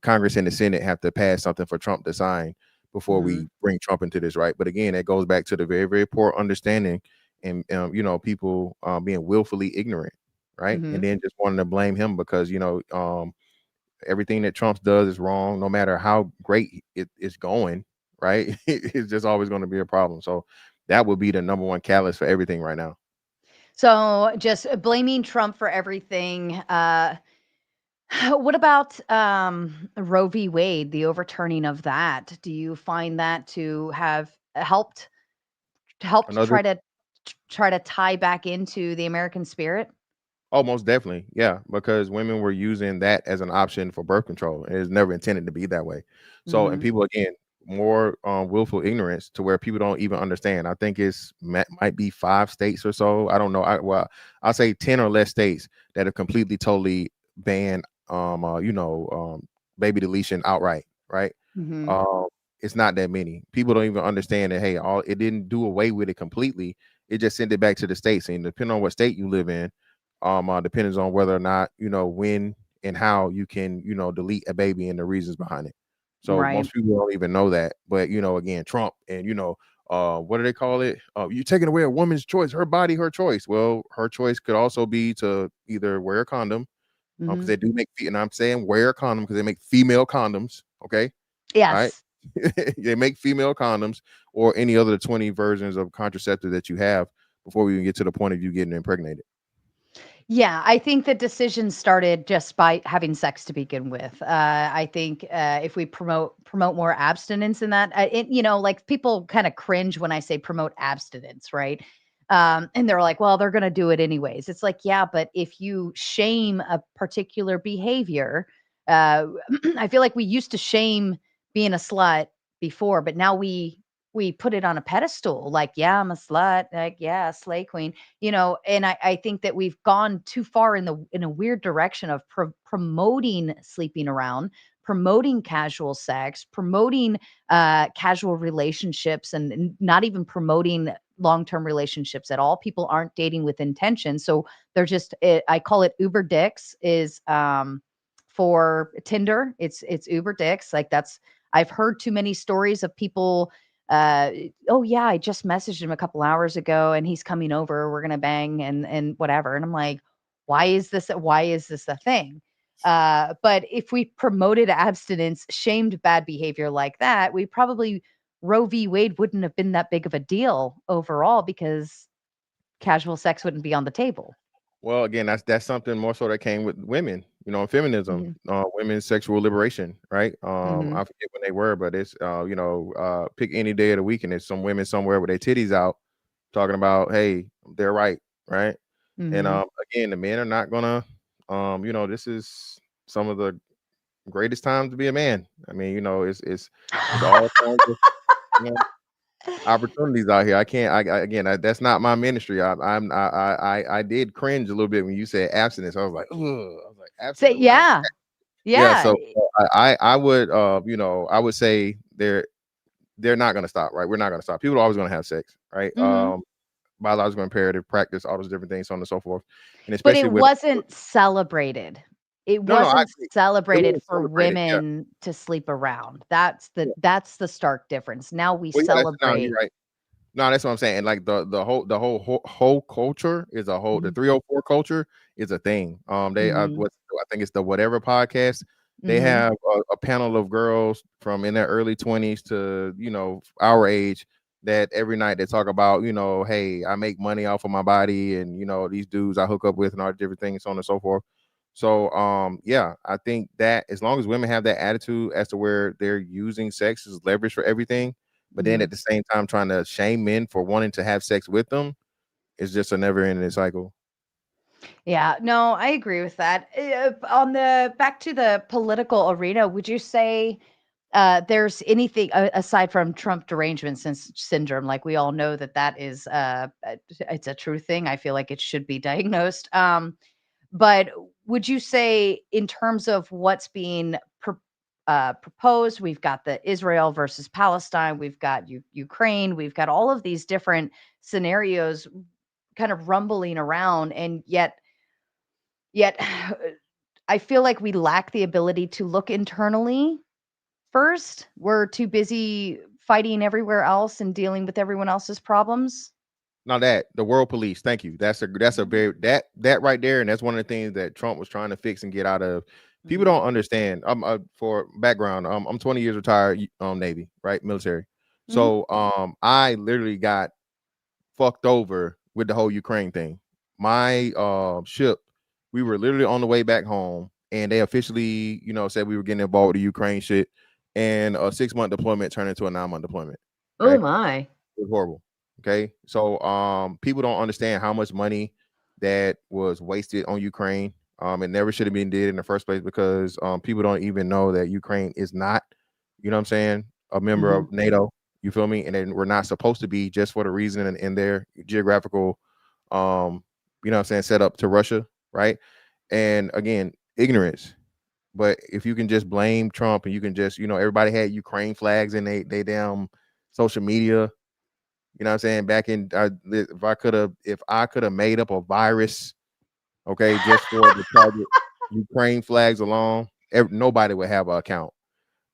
Congress and the Senate have to pass something for Trump to sign before Hmm. we bring Trump into this, right? But again, it goes back to the very, very poor understanding and people being willfully ignorant, right? And Hmm. then just wanting to blame him because everything that Trump does is wrong, no matter how great it's going, right? It's just always going to be a problem. So that would be the number one catalyst for everything right now. So just blaming Trump for everything. What about Roe v. Wade, the overturning of that? Do you find that to have helped Another try to tie back into the American spirit? Oh, most definitely. Yeah, because women were using that as an option for birth control. And it's never intended to be that way. So, and Mhm, people again, more willful ignorance to where people don't even understand. I think might be 5 states or so. I don't know. I'll say 10 or less states that have completely totally banned baby deletion outright, right? mhm. Um it's not that many. People don't even understand that hey, all it didn't do away with it completely. It just sent it back to the states. And depending on what state you live in, depends on whether or not, when and how you can, delete a baby and the reasons behind it. So Right. most people don't even know that. But again, Trump and what do they call it? You're taking away a woman's choice, her body, her choice. Well, her choice could also be to either wear a condom, because Mhm. they do make, and I'm saying wear a condom because they make female condoms. Okay, all right. Yes. They make female condoms or any other 20 versions of contraceptive that you have before we even get to the point of you getting impregnated. Yeah, I think the decision started just by having sex to begin with. I think if we promote more abstinence in that, like people kind of cringe when I say promote abstinence, right? And they're like, well, they're going to do it anyways. It's like, yeah, but if you shame a particular behavior, uh, I feel like we used to shame being a slut before, but now we put it on a pedestal. Like, yeah, I'm a slut. Like, yeah, slay queen, and I think that we've gone too far in a weird direction of promoting sleeping around, promoting casual sex, promoting casual relationships, and not even promoting long-term relationships at all. People aren't dating with intention, so they're just I call it Uber dicks. Is for Tinder, it's Uber dicks. Like, that's, I've heard too many stories of people, uh oh yeah, I just messaged him a couple hours ago and he's coming over, we're gonna bang and whatever. And I'm like, why is this a thing? But if we promoted abstinence, shamed bad behavior like that, we probably, Roe v. Wade wouldn't have been that big of a deal overall, because casual sex wouldn't be on the table. Well, again, that's something more so that came with women, feminism, Hmm. women's sexual liberation, right? Hmm. I forget when they were, but it's pick any day of the week, and there's some women somewhere with their titties out talking about, hey, they're right, right? And Hmm. again, the men are not gonna, this is some of the greatest times to be a man. I mean, it's all kinds of, you know, opportunities out here. I can't. Again, that's not my ministry. I did cringe a little bit when you said abstinence. I was like, ugh. I was like, So abstinence. What? yeah, Yeah. yeah. So I would, I would say they're not gonna stop. Right. We're not gonna stop. People are always gonna have sex. Right. Hmm. Biological imperative, practice, all those different things, so on and so forth, and But especially it with wasn't celebrated. It no, I wasn't agree. It celebrated wasn't for celebrated. Yeah. women to sleep around. That's the stark difference. Now we Well, yeah. That's no. You're celebrate. right. No, that's what I'm saying. And like the whole culture is a whole, the Mhm, 304 culture is a thing. They mhm, what I think it's the Whatever podcast. They mhm, have a panel of girls from in their early 20s to our age, that every night they talk about, hey, I make money off of my body, and these dudes I hook up with and all different things, so on and so forth. So yeah, I think that as long as women have that attitude as to where they're using sex as leverage for everything, but then mhm. at the same time trying to shame men for wanting to have sex with them, is just a never ending cycle. Yeah, no, I agree with that. On the back to the political arena, would you say there's anything aside from Trump derangement syndrome? Like, we all know that is it's a true thing. I feel like it should be diagnosed. But would you say, in terms of what's being proposed, we've got the Israel versus Palestine, we've got Ukraine, we've got all of these different scenarios kind of rumbling around, and yet I feel like we lack the ability to look internally first. We're too busy fighting everywhere else and dealing with everyone else's problems. Now that the world police, thank you. That's a very that right there, and that's one of the things that Trump was trying to fix and get out of. People Mhm, don't understand. For background, I'm 20 years retired, Navy, right, military. mhm, So I literally got fucked over with the whole Ukraine thing. My ship, we were literally on the way back home, and they officially, said we were getting involved with the Ukraine shit, and a 6-month deployment turned into a 9-month deployment. oh Okay, my. it was horrible. Okay, so people don't understand how much money that was wasted on Ukraine. It never should have been did in the first place, because people don't even know that Ukraine is not, what I'm saying, a member Mhm, of NATO. You feel me? And then we're not supposed to be, just for the reason in their geographical, what I'm saying, set up to Russia, right? And again, ignorance. But if you can just blame Trump, and you can just, everybody had Ukraine flags in they damn social media. You know what I'm saying? Back in, if I could have made up a virus okay, just for the target Ukraine flags alone, nobody would have an account.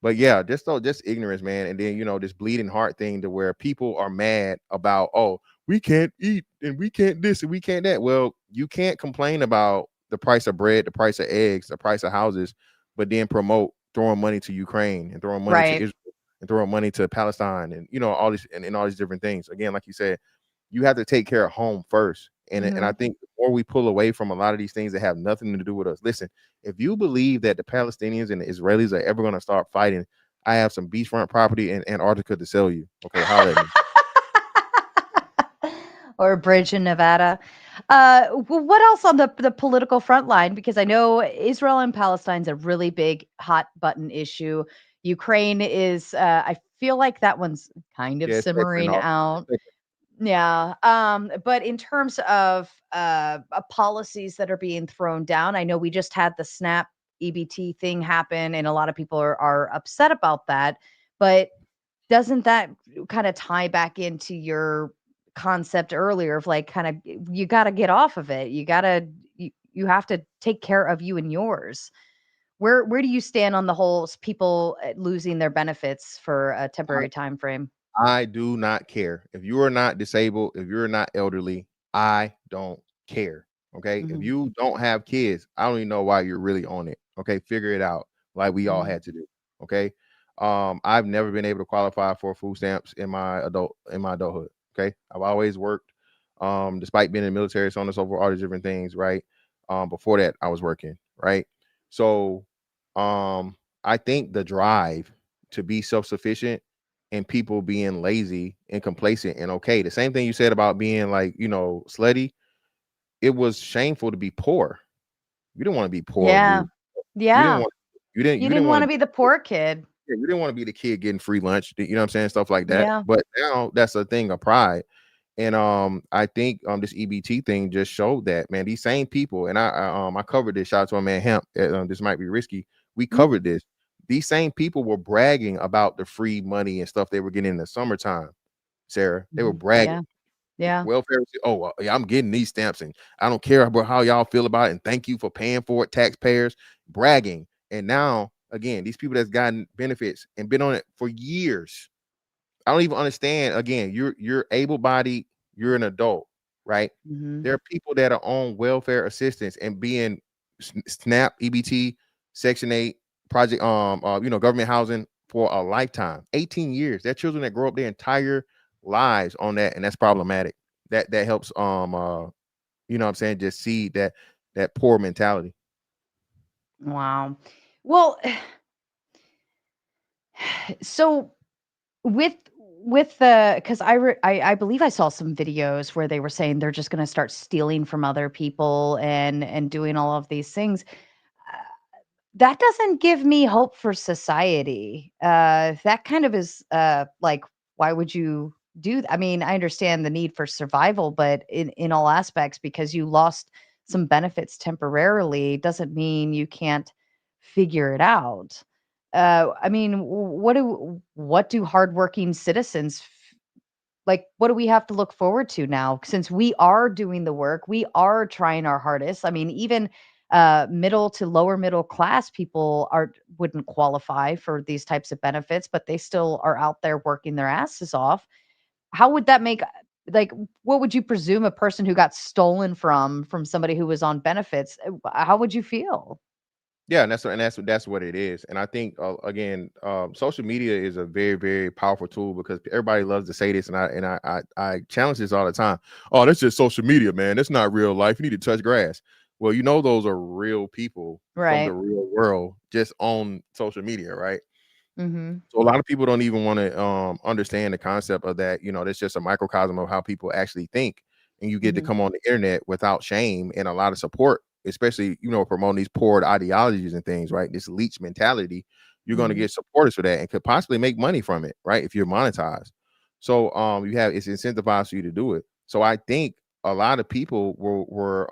But yeah, just ignorance, man. And then this bleeding heart thing to where people are mad about, oh, we can't eat and we can't this and we can't that. Well, you can't complain about the price of bread, the price of eggs, the price of houses, but then promote throwing money to Ukraine and throwing money to Right. Israel and throwing money to Palestine and all these and all these different things. Again, like you said, you have to take care of home first. And I Mhm. think the more we pull away from a lot of these things that have nothing to do with us, listen, if you believe that the Palestinians and the Israelis are ever going to start fighting, I have some beachfront property in Antarctica to sell you. Okay, holla at me. Or a bridge in Nevada. What else on the political front line? Because I know Israel and Palestine's a really big hot button issue. Ukraine is, I feel like that one's kind of Yeah, it's sacred and simmering all. out. Yeah. But in terms of policies that are being thrown down, I know we just had the SNAP EBT thing happen, and a lot of people are upset about that. But doesn't that kind of tie back into your concept earlier of like kind of you got to get off of it. You have to take care of you and yours. Where do you stand on the whole people losing their benefits for a temporary time frame? I do not care. If you are not disabled, if you're not elderly, I don't care. Okay. If Mhm. you don't have kids, I don't even know why you're really on it. Okay. Figure it out like we all Mhm. had to do. Okay. I've never been able to qualify for food stamps in my adulthood. Okay. I've always worked, despite being in the military, so on and so forth, all these different things, right? Before that, I was working, right? So I think the drive to be self-sufficient and people being lazy and complacent and okay. The same thing you said about being like, slutty. It was shameful to be poor. You didn't want to be poor when Yeah. you didn't Yeah. want You you didn't didn't want want to to be the poor kid. you didn't want to be the kid getting free lunch. You know what I'm saying? Stuff like that. Yeah. But now that's a thing of pride. And I think this EBT thing just showed that, man. These same people, and I covered this. Shout out to my man Hemp. This might be risky. We Mhm. covered this. These same people were bragging about the free money and stuff they were getting in the summertime. Sarah, they were Mhm. bragging. Yeah. Yeah. Welfare. Oh, well, yeah, I'm getting these stamps, and I don't care about how y'all feel about it. And thank you for paying for it, taxpayers. Bragging, and now again, these people that's gotten benefits and been on it for years. I don't even understand. Again, you're able-bodied, you're an adult, right? Mhm. There are people that are on welfare assistance and being SNAP, EBT, Section 8, project, government housing for a lifetime, 18 years. They're children that grow up their entire lives on that, and that's problematic. That helps, what I'm saying, just see that poor mentality. Wow. Well, so with the because I believe I saw some videos where they were saying they're just going to start stealing from other people and doing all of these things. That doesn't give me hope for society. That kind of is, like, why would you do I mean, I understand the need for survival, but in all aspects, because you lost some benefits temporarily doesn't mean you can't figure it out. I mean, what do hardworking citizens like, what do we have to look forward to now since we are doing the work, we are trying our hardest? I mean, even middle to lower middle class people are wouldn't qualify for these types of benefits, but they still are out there working their asses off. How would that make like what would you presume a person who got stolen from somebody who was on benefits? How would you feel? Yeah, and that's what it is. And I think again, social media is a very very powerful tool because everybody loves to say this, and I challenge this all the time. Oh, that's just social media, man. That's not real life. You need to touch grass. Well, those are real people from the Right. real world just on social media, right? Mhm. So a lot of people don't even want to understand the concept of that. That's just a microcosm of how people actually think. And you get to Mhm. come on the internet without shame and a lot of support, especially, promoting these poor ideologies and things, right? This leech mentality. You're going to Mhm. get supporters for that and could possibly make money from it, right? If you're monetized. So it's incentivized for you to do it. So I think a lot of people were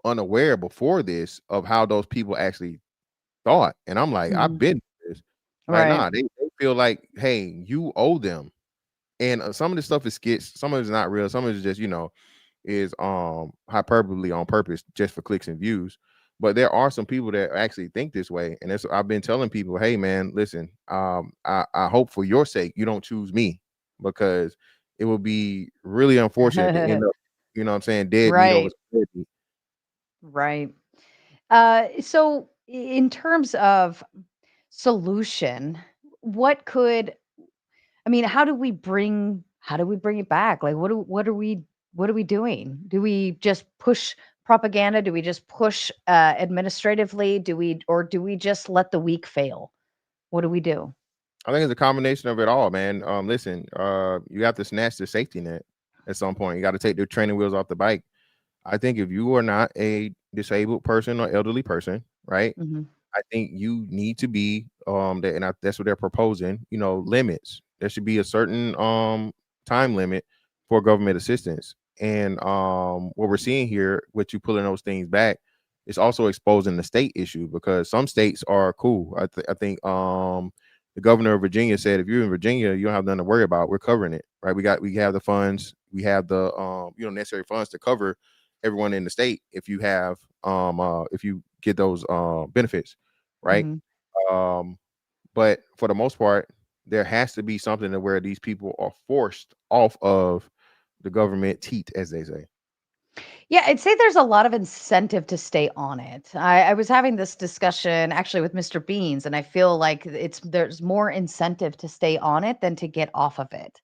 unaware before this of how those people actually thought. And I'm like, I've Mhm. been through this. Like, Right. nah, they feel like, hey, you owe them. And some of this stuff is skits, some of it's not real, some of it's just, is hyperbole on purpose just for clicks and views. But there are some people that actually think this way, and that's I've been telling people, hey man, listen, I hope for your sake you don't choose me, because it will be really unfortunate to end up, you know what I'm saying, dead meat over Right, spare meat. right. So in terms of solution, what could I mean, how do we bring it back? Like what are we doing? Do we just push propaganda? Do we just push administratively? Do we just let the weak fail? What do we do? I think it's a combination of it all, man. Listen, you have to snatch the safety net at some point. You got to take the training wheels off the bike. I think if you are not a disabled person or elderly person, right? Mhm. I think you need to be that's what they're proposing, limits. There should be a certain time limit for government assistance. And what we're seeing here, with you pulling those things back, is also exposing the state issue, because some states are cool. I think the governor of Virginia said, if you're in Virginia, you don't have nothing to worry about. We're covering it, right? We have the funds, we have the necessary funds to cover everyone in the state if you get those benefits, right? Mhm. Um, but for the most part, there has to be something to where these people are forced off of the government teat, as they say. Yeah, I'd say there's a lot of incentive to stay on it. I was having this discussion actually with Mr. Beans, and I feel like there's more incentive to stay on it than to get off of it.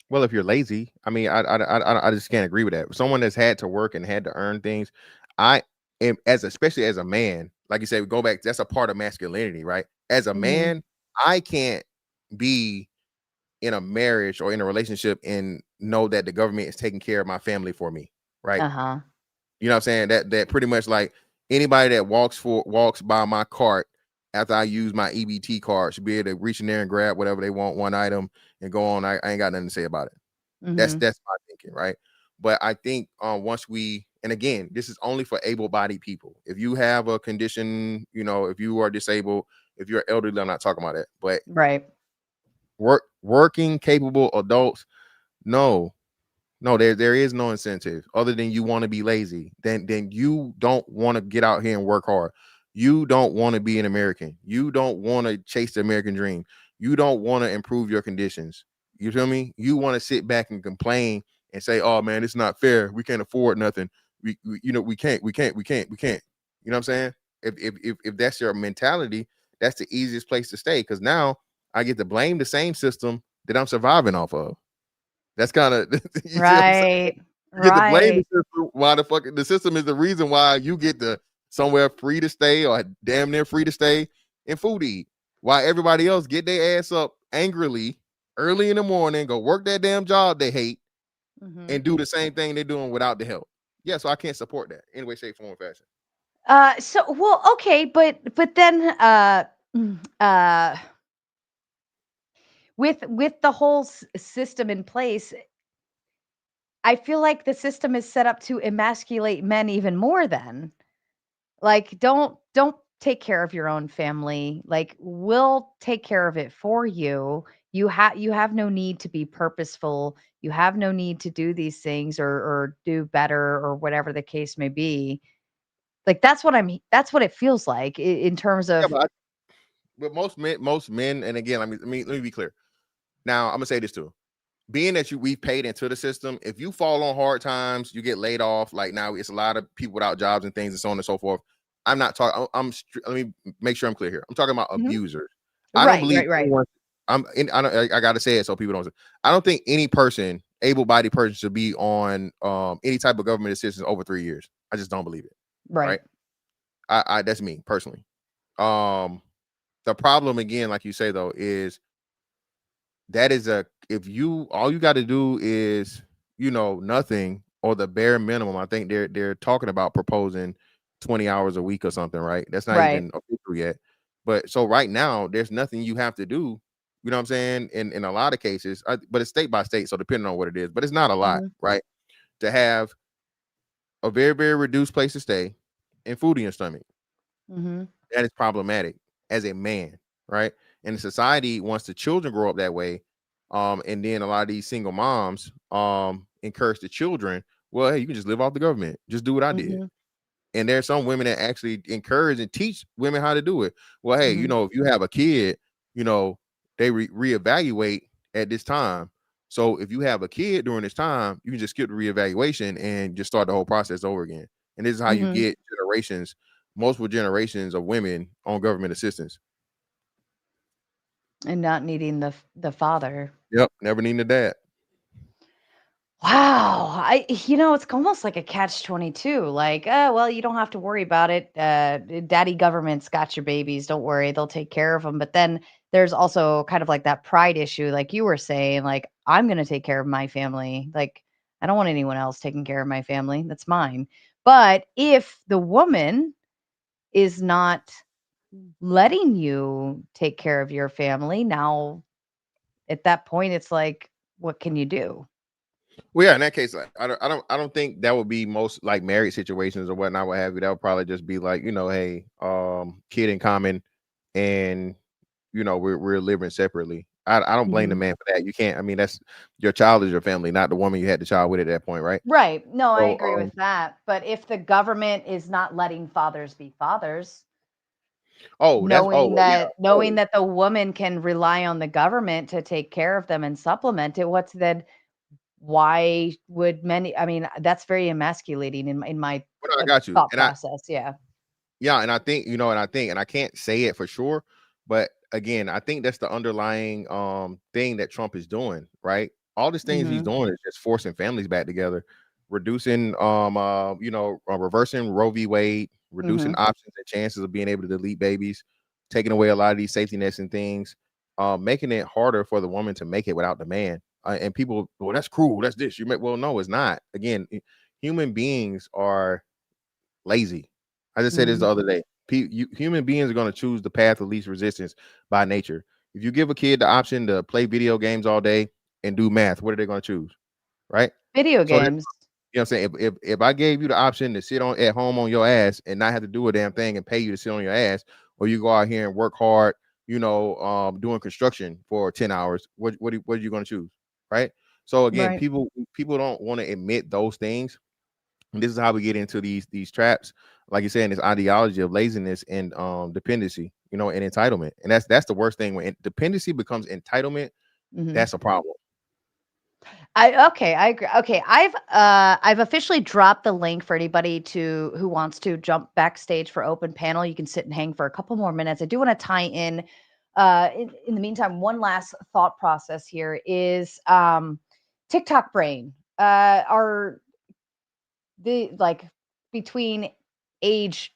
Well, if you're lazy, I mean, I just can't agree with that. Someone that's had to work and had to earn things, I am, especially as a man, like you say, we go back. That's a part of masculinity, right? As a Mhm. man, I can't be in a marriage or in a relationship and know that the government is taking care of my family for me, right? Uh-huh. You know what I'm saying? That pretty much, like, anybody that walks by my cart after I use my EBT card should be able to reach in there and grab whatever they want, one item, and go on. I ain't got nothing to say about it. Mhm. That's my thinking, right? But I think once we, and again, this is only for able-bodied people. If you have a condition, if you are disabled, if you're elderly, I'm not talking about that. But Right. working capable adults, no, no, there is no incentive other than you want to be lazy. Then you don't want to get out here and work hard. You don't want to be an American. You don't want to chase the American dream. You don't want to improve your conditions. You feel me? You want to sit back and complain and say, "Oh man, it's not fair. We can't afford nothing. We can't. You know what I'm saying? If that's your mentality, that's the easiest place to stay, because now I get to blame the same system that I'm surviving off of. That's kind of you see what I'm saying? Right. You get to blame the Right. system. Why the system is the reason why you get to somewhere free to stay, or damn near free to stay, and food to eat. Why everybody else get their ass up angrily early in the morning, go work that damn job they hate, Mhm. and do the same thing they're doing without the help. Yeah, so I can't support that in any way, shape, form, or fashion. So well, okay, but then mm, uh with the whole system in place, I feel like the system is set up to emasculate men even more then. Like don't take care of your own family. Like we'll take care of it for you. You have no need to be purposeful. You have no need to do these things or do better or whatever the case may be. Like that's what it feels like in terms Yeah, of but most men, and again, let me be clear. Now I'm gonna say this too. Being that we've paid into the system, if you fall on hard times, you get laid off. Like now, it's a lot of people without jobs and things and so on and so forth. I'm not talking. Let me make sure I'm clear here. I'm talking about Mhm. abusers. I don't Right, believe right, right. anyone. I got to say it so people don't. I don't think any person, able-bodied person, should be on any type of government assistance over 3 years. I just don't believe it. Right. Right. I that's me personally. Um, the problem, again, like you say though, is that is a if you all you got to do is nothing or the bare minimum. I think they're talking about proposing 20 hours a week or something, right? That's not Right. even official yet. But so right now there's nothing you have to do, you know what I'm saying, in a lot of cases. But it's state by state, so depending on what it is, but it's not a lot, Mhm. right? To have a very, very reduced place to stay and food in your stomach, Mhm. that is problematic as a man, right? And society wants the children grow up that way. And then a lot of these single moms, encourage the children, well, hey, you can just live off the government, just do what I did. Mhm. And there's some women that actually encourage and teach women how to do it. Well, hey, Mhm. if you have a kid, you know, they reevaluate at this time. So if you have a kid during this time, you can just skip the reevaluation and just start the whole process over again. And this is how you Mhm. get generations, multiple generations of women on government assistance. And not needing the father. Yep, never needing a dad. Wow. It's almost like a catch-22. Like, well, you don't have to worry about it. Daddy government's got your babies. Don't worry. They'll take care of them. But then there's also kind of like that pride issue, like you were saying, like, I'm going to take care of my family. Like, I don't want anyone else taking care of my family. That's mine. But if the woman is not letting you take care of your family, now at that point, it's like, what can you do? Well, yeah, in that case, I don't think that would be most like married situations or whatnot, what have you. That would probably just be like, hey, kid in common, and we're living separately. I don't blame the Mhm. man for that. You can't. I mean, that's your child is your family, not the woman you had the child with at that point, right? Right. No, I So, agree with that. But if the government is not letting fathers be fathers, knowing well, yeah, that knowing oh, that the woman can rely on the government to take care of them and supplement it, what's then why would many I mean, that's very emasculating in my well, no, I got you, thought process. Yeah. yeah, and I think, and I can't say it for sure, but again, I think that's the underlying thing that Trump is doing, right? All these things he's Mhm. doing is just forcing families back together, reducing reversing Roe v. Wade, reducing Mhm. options and chances of being able to delete babies, taking away a lot of these safety nets and things, making it harder for the woman to make it without the man. And people, well, that's cruel. That's this. Well, no, it's not. Again, human beings are lazy. I just said this the Mhm. other day. Human beings are going to choose the path of least resistance by nature. If you give a kid the option to play video games all day and do math, what are they going to choose? Right? Video So games. what I'm saying? If I gave you the option to sit on at home on your ass and not have to do a damn thing and pay you to sit on your ass, or you go out here and work hard, doing construction for 10 hours, what are you going to choose? Right? So again, Right. people don't want to admit those things, and this is how we get into these traps, like you said, in this ideology of laziness and dependency, and entitlement. And that's the worst thing. When dependency becomes entitlement, Mhm. that's a problem. I agree. Okay, I've officially dropped the link for anybody to who wants to jump backstage for open panel. You can sit and hang for a couple more minutes. I do want to tie in the meantime, one last thought process here is TikTok brain. Are the like between age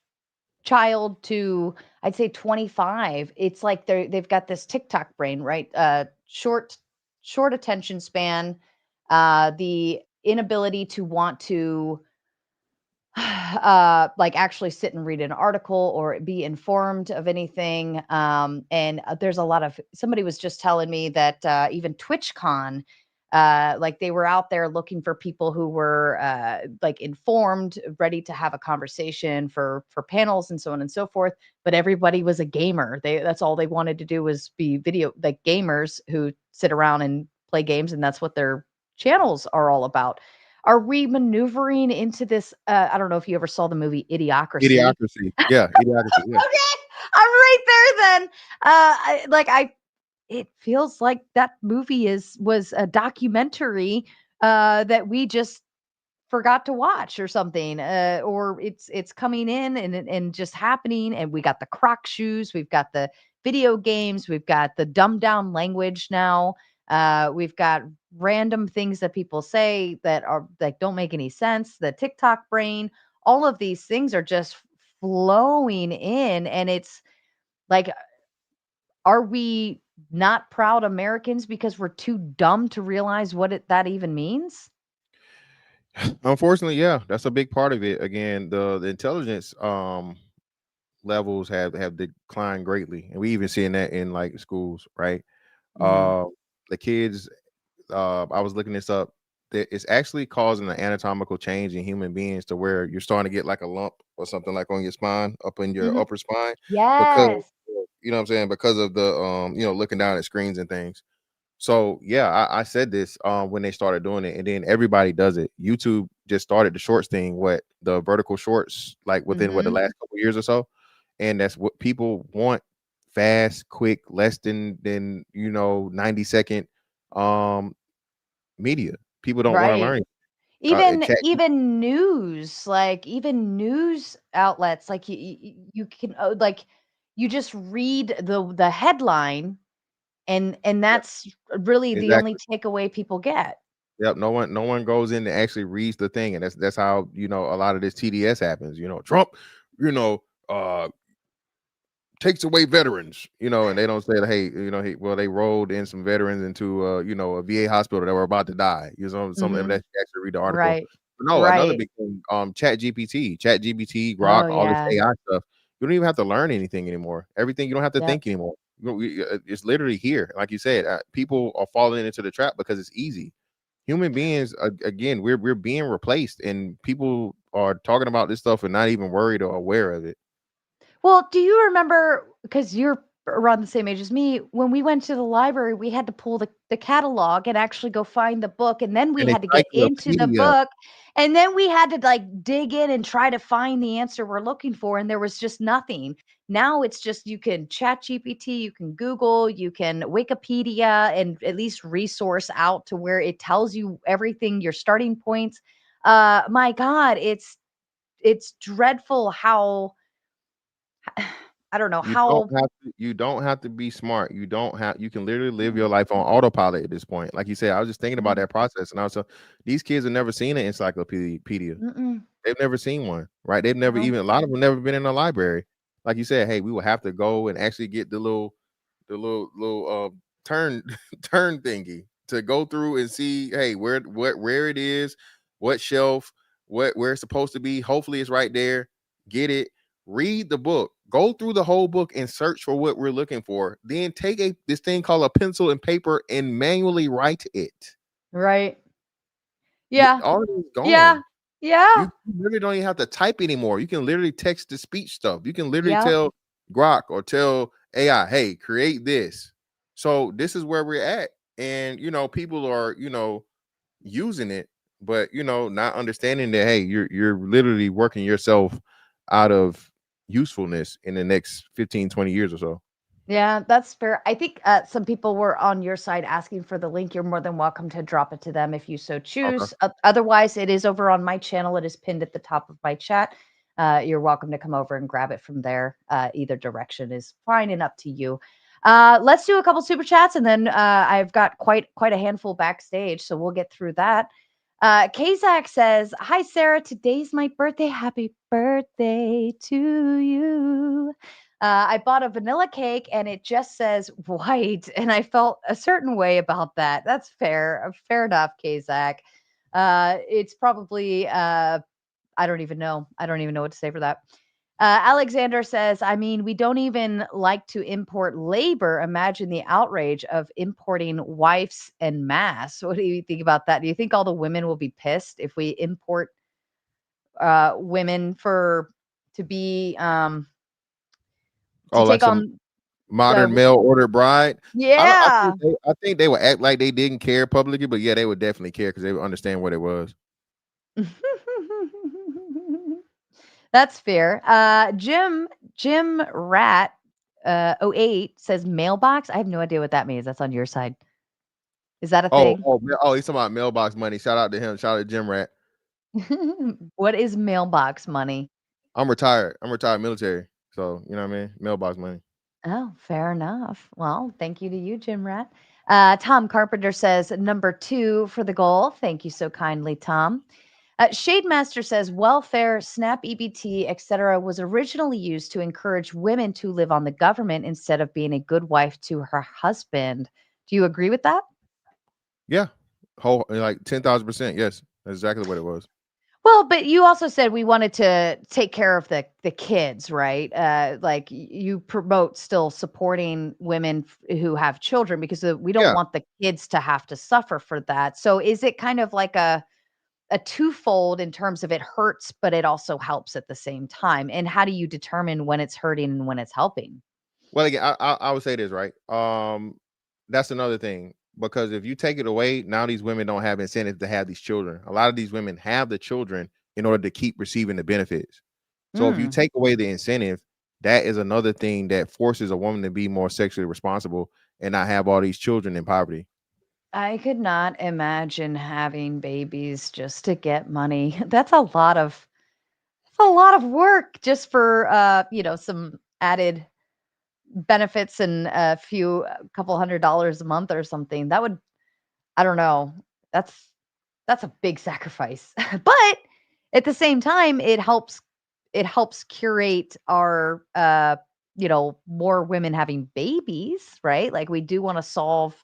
child to I'd say 25, it's like they've got this TikTok brain, right? Short attention span, the inability to want to like actually sit and read an article or be informed of anything. And there's a lot of somebody was just telling me that even TwitchCon, like they were out there looking for people who were like informed, ready to have a conversation for panels and so on and so forth. But everybody was a gamer. That's all they wanted to do was be video like gamers who sit around and play games, and that's what their channels are all about. Are we maneuvering into this? I don't know if you ever saw the movie Idiocracy. Idiocracy. Yeah, idiocracy. Yeah. Okay, I'm right there then. It feels like that movie was a documentary that we just forgot to watch or something, or it's coming in and just happening. And we got the Croc shoes, we've got the video games, we've got the dumbed down language now. We've got random things that people say that are like don't make any sense. The TikTok brain, all of these things are just flowing in, and it's like, are we not proud Americans because we're too dumb to realize what that even means? Unfortunately, yeah, that's a big part of it. Again, the intelligence levels have declined greatly, and we even seeing that in like schools, right? Hmm. Uh, the kids, I was looking this up. That it's actually causing an anatomical change in human beings to where you're starting to get like a lump or something like on your spine, up in your Hmm. upper spine, because Yes. you know what I'm saying, because of the looking down at screens and things. So yeah, I said this when they started doing it, and then everybody does it. YouTube just started the shorts thing, what the vertical shorts, like within what the Mhm. last couple years or so, and that's what people want: fast, quick, less than 90-second um media. People don't want to Right. learn. Even Chat. even news, like, even news outlets, like, you can, like, you just read the headline, and Yep, that's really the only exactly. takeaway people get. Yep. No one goes in and actually reads the thing, and that's how a lot of this TDS happens. Trump, you know, uh takes away veterans, and they don't say that, hey, well, they rolled in some veterans into a VA hospital that were about to die. Some of them Mhm. that you actually read the article. Right. But no, another Right. big thing, Chat GPT, Grok, Oh, all this yeah. AI stuff. You don't even have to learn anything anymore. Everything, you don't have to Yep. think anymore. It's literally here. Like you said, people are falling into the trap because it's easy. Human beings, again, we're being replaced, and people are talking about this stuff and not even worried or aware of it. Well, do you remember, because you're around the same age as me, when we went to the library, we had to pull the catalog and actually go find the book, and then we An had to get into the encyclopedia. book, and then we had to, like, dig in and try to find the answer we're looking for, and there was just nothing. Now it's just you can chat GPT, you can Google, you can Wikipedia, and at least resource out to where it tells you everything, your starting points. My God, it's dreadful how I don't know You don't how. have to be smart. You can literally live your life on autopilot at this point. Like you said, I was just thinking about Mhm. that process, and I was these kids have never seen an encyclopedia. Mm-mm. They've never seen one, right? They've never No. even, a lot of them never been in a library. Like you said, hey, we will have to go and actually get the little turn turn thingy to go through and see, hey, where it is, what shelf, where it's supposed to be. Hopefully it's right there. Get it, read the book, go through the whole book and search for what we're looking for. Then take this thing called a pencil and paper and manually write it. Right. Yeah. All of it is Yeah. gone. Yeah. You literally don't even have to type anymore. You can literally text to speech stuff. You can literally Yep. tell Grok or tell AI, hey, create this. So this is where we're at. And people are, using it, but not understanding that, hey, you're literally working yourself out of usefulness in the next 15-20 years or so. Yeah, that's fair. I think some people were on your side asking for the link. You're more than welcome to drop it to them if you so Okay. choose. Otherwise, it is over on my channel. It is pinned at the top of my chat. You're welcome to come over and grab it from there. Either direction is fine and up to you. Let's do a couple super chats, and then I've got quite a handful backstage, so we'll get through that. Kazak says, "Hi Sarah, today's my birthday. Happy birthday to you." I bought a vanilla cake and it just says white, and I felt a certain way about that. That's fair. Fair enough, Kazak. It's probably I don't even know. I don't even know what to say for that. Alexander says, I mean, we don't even like to import labor. Imagine the outrage of importing wives en masse. What do you think about that? Do you think all the women will be pissed if we import women for to be to Oh, like take some on modern the mail order bride. I yeah. think they would act like they didn't care publicly, but yeah, they would definitely care because they would understand what it was. That's fair. Jim Rat '08 says mailbox. I have no idea what that means. That's on your side. Is that a thing? He's talking about mailbox money. Shout out to him. Shout out to Jim Rat. What is mailbox money? I'm retired. I'm retired military. So you know what I mean? Mailbox money. Oh, fair enough. Well, thank you to you, Jim Rat. Tom Carpenter says number 2 for the goal. Thank you so kindly, Tom. Shade Master says welfare, SNAP, EBT, etc., was originally used to encourage women to live on the government instead of being a good wife to her husband. Do you agree with that? Yeah. Whole like 10,000%. Yes. That's exactly what it was. Well, but you also said we wanted to take care of the kids, right? Like you promote still supporting women who have children because we don't Yeah. want the kids to have to suffer for that. So is it kind of like a twofold in terms of it hurts, but it also helps at the same time? And how do you determine when it's hurting and when it's helping? Well, again, I would say this, right? That's another thing. because if you take it away, now these women don't have incentive to have these children. A lot of these women have the children in order to keep receiving the benefits. So if you Mm. take away the incentive, that is another thing that forces a woman to be more sexually responsible and not have all these children in poverty. I could not imagine having babies just to get money. That's a lot of work just for some added benefits and a couple $100 a month or something. That would I don't know. That's that's a big sacrifice. But at the same time, it helps curate our more women having babies, right? Like we do want to solve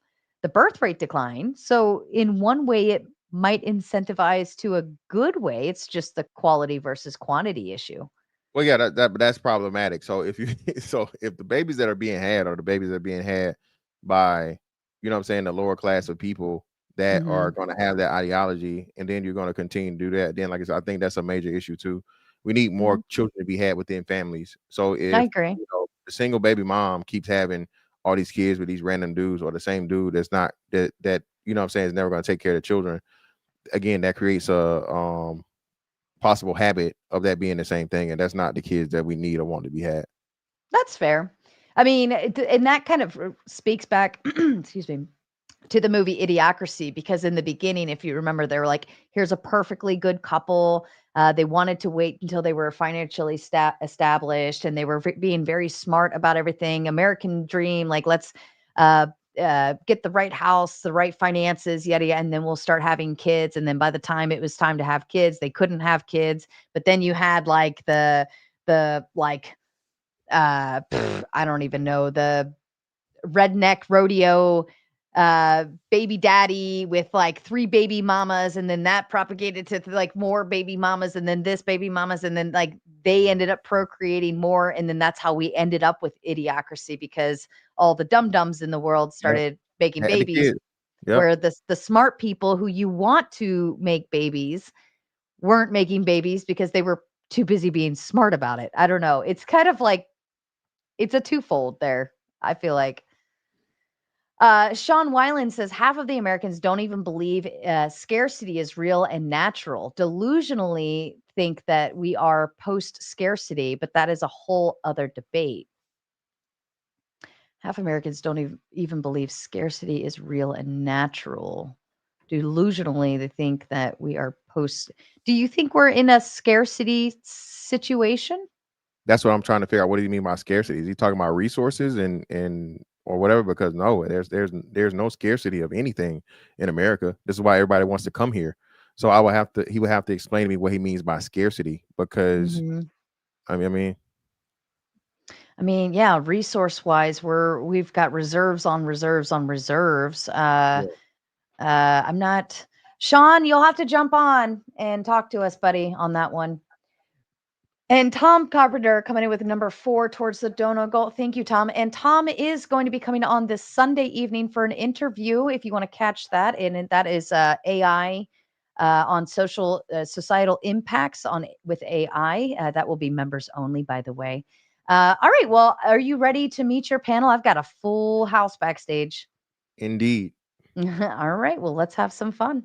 the birth rate decline. So in one way it might incentivize to a good way. It's just the quality versus quantity issue. Well, yeah, that's problematic. So if you so if the babies that are being had are the babies that are being had by, what I'm saying, the lower class of people that are Mhm. going to have that ideology, and then you're going to continue to do that, then like I said, I think that's a major issue too. We need more Mm, children to be had within families. So I if agree. the single baby mom keeps having all these kids with these random dudes or the same dude that's not that what I'm saying is never going to take care of the children, again, that creates a possible habit of that being the same thing, and that's not the kids that we need or want to be had. That's fair. I mean, and that kind of speaks back, excuse me, to the movie Idiocracy, because in the beginning, if you remember, they were like, here's a perfectly good couple. They wanted to wait until they were financially established, and they were being very smart about everything. American dream, like uh, get the right house, the right finances, yada yada, and then we'll start having kids. And then by the time it was time to have kids, they couldn't have kids. But then you had like the like I don't even know, the redneck rodeo baby daddy with like three baby mamas, and then that propagated to like more baby mamas, and then this baby mamas, and then like they ended up procreating more, and then that's how we ended up with idiocracy, because all the dum dums in the world Yep. started making Had the babies, kids. Yep. where the smart people who you want to make babies weren't making babies because they were too busy being smart about it. I don't know, it's kind of like it's a twofold there, I feel like. Sean Weiland says half of the Americans don't even believe scarcity is real and natural. Delusionally think that we are post scarcity, but that is a whole other debate. Half Americans don't even believe scarcity is real and natural. Delusionally, they think that we are post. Do you think we're in a scarcity situation? That's what I'm trying to figure out. What do you mean by scarcity? Is he talking about resources and or whatever? Because no, there's no scarcity of anything in America. This is why everybody wants to come here. So he would have to explain to me what he means by scarcity, because Mhm. I mean, I mean, yeah, resource wise, we've got reserves on reserves on reserves. yeah. I'm not Sean, you'll have to jump on and talk to us, buddy, on that one. And Tom Carpenter coming in with number 4 towards the donut goal. Thank you, Tom. And Tom is going to be coming on this Sunday evening for an interview if you want to catch that. And that is AI on societal impacts on with AI. That will be members only, by the way. All right. Well, are you ready to meet your panel? I've got a full house backstage. Indeed. All right. Well, let's have some fun.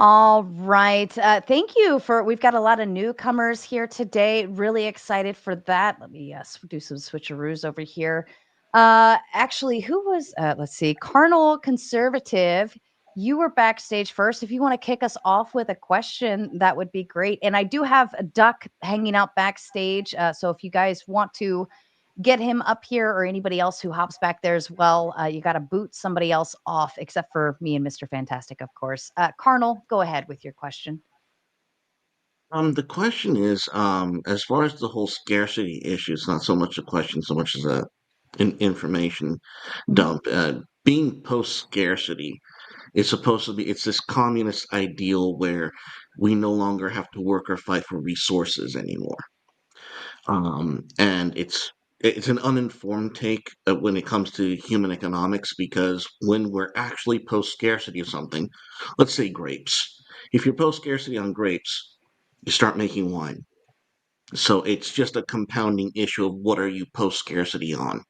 All right. Thank you for. We've got a lot of newcomers here today. Really excited for that. Let me do some switcheroos over here. Actually, who was? Let's see. Carnal Conservative. you were backstage first. If you want to kick us off with a question, that would be great. And I do have a duck hanging out backstage. So if you guys want to get him up here or anybody else who hops back there as well, you got to boot somebody else off, except for me and Mr. Fantastic, of course. Carnal, go ahead with your question. The question is, as far as the whole scarcity issue, it's not so much a question, so much as an information Mhm. dump. Being post scarcity is supposed to be, it's this communist ideal where we no longer have to work or fight for resources anymore. And it's an uninformed take when it comes to human economics, because when we're actually post scarcity of something, let's say grapes. If you're post scarcity on grapes, you start making wine. So it's just a compounding issue of what are you post scarcity on.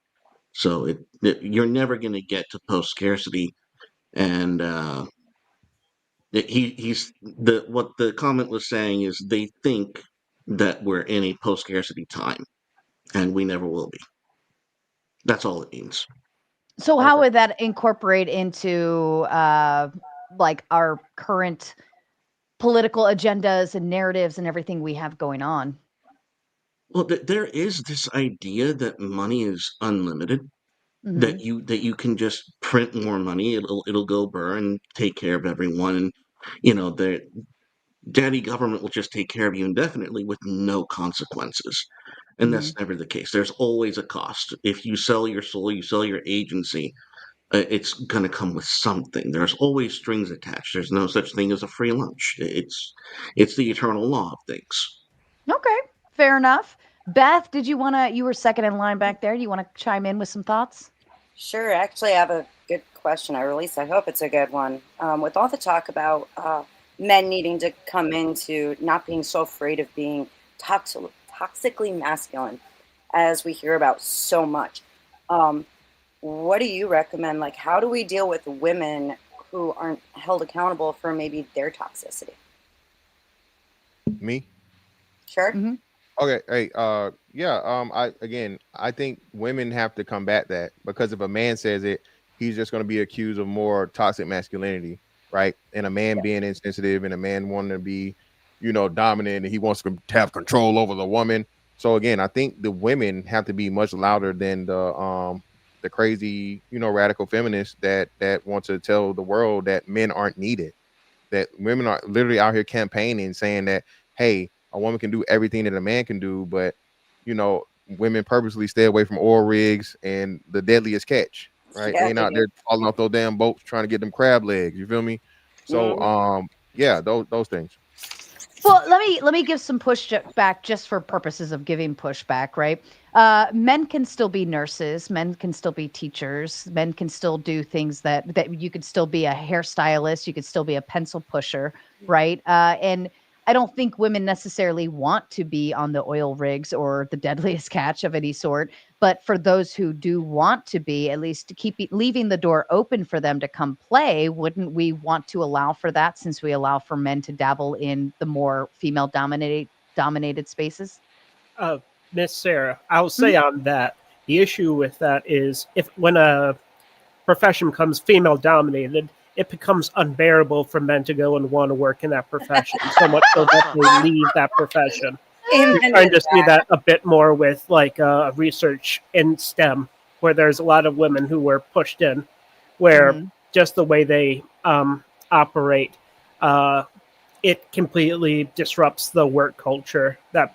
So you're never going to get to post scarcity, and he's the what the comment was saying is they think that we're in a post scarcity time, and we never will be. That's all it means. So how Okay. would that incorporate into like our current political agendas and narratives and everything we have going on? Well, there is this idea that money is unlimited, Hmm. that you can just print more money, it'll go burr and take care of everyone, and you know the daddy government will just take care of you indefinitely with no consequences. And Hmm. that's never the case. There's always a cost. If you sell your soul, you sell your agency, it's going to come with something. There's always strings attached. There's no such thing as a free lunch. It's the eternal law of things. Okay, fair enough. Beth, did you want to? You were second in line back there. Do you want to chime in with some thoughts? Sure. Actually, I have a good question, or at least I hope it's a good one. With all the talk about men needing to come into not being so afraid of being toxically masculine, as we hear about so much, um, what do you recommend? Like, how do we deal with women who aren't held accountable for maybe their toxicity? Me? Sure. Hmm. Okay, hey, yeah, I think women have to combat that, because if a man says it, he's just going to be accused of more toxic masculinity, right? And a man Yeah. being insensitive, and a man wanting to be, dominant, and he wants to have control over the woman. So again, I think the women have to be much louder than the crazy, radical feminists that want to tell the world that men aren't needed, that women are literally out here campaigning saying that, hey, a woman can do everything that a man can do, but women purposely stay away from oil rigs and the deadliest catch, right? They Yeah, ain't they out do. there falling off those damn boats trying to get them crab legs. You feel me? So Mhm. yeah, those things. Well, let me give some pushback just for purposes of giving pushback, right? Men can still be nurses, men can still be teachers, men can still do things that you could still be a hairstylist, you could still be a pencil pusher, right? And I don't think women necessarily want to be on the oil rigs or the deadliest catch of any sort. But for those who do want to be, at least to leaving the door open for them to come play, wouldn't we want to allow for that since we allow for men to dabble in the more female dominated spaces? Uh, Miss Sarah, I'll Mhm. say on that, the issue with that is if when a profession becomes female dominated, it becomes unbearable for men to go and want to work in that profession, so much so that they leave that profession. You're Amen starting to to see that. that a bit more with like research in STEM, where there's a lot of women who were pushed in, where Mhm. just the way they operate, uh, it completely disrupts the work culture that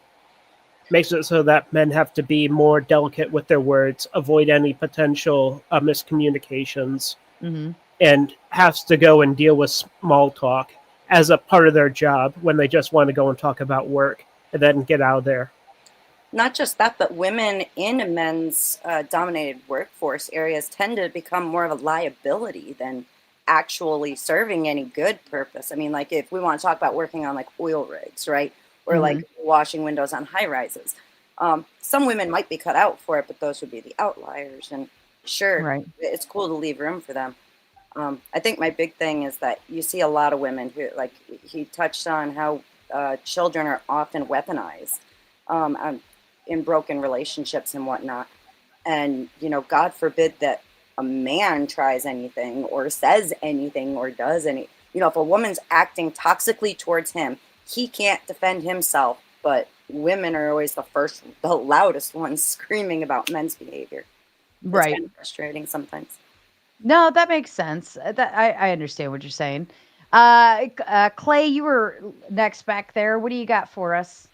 makes it so that men have to be more delicate with their words, avoid any potential miscommunications, Mhm. and has to go and deal with small talk as a part of their job when they just want to go and talk about work and then get out of there. Not just that, but women in men's dominated workforce areas tend to become more of a liability than actually serving any good purpose. I mean, like if we want to talk about working on like oil rigs, right? Or like Mhm. washing windows on high rises. Some women might be cut out for it, but those would be the outliers. And sure, Right. it's cool to leave room for them. I think my big thing is that you see a lot of women who, like, he touched on how children are often weaponized um, in broken relationships and whatnot. And, God forbid that a man tries anything or says anything or does any, if a woman's acting toxically towards him, he can't defend himself. But women are always the loudest ones screaming about men's behavior. It's Right. kind of frustrating sometimes. No, that makes sense. That I understand what you're saying. Clay, you were next back there. What do you got for us?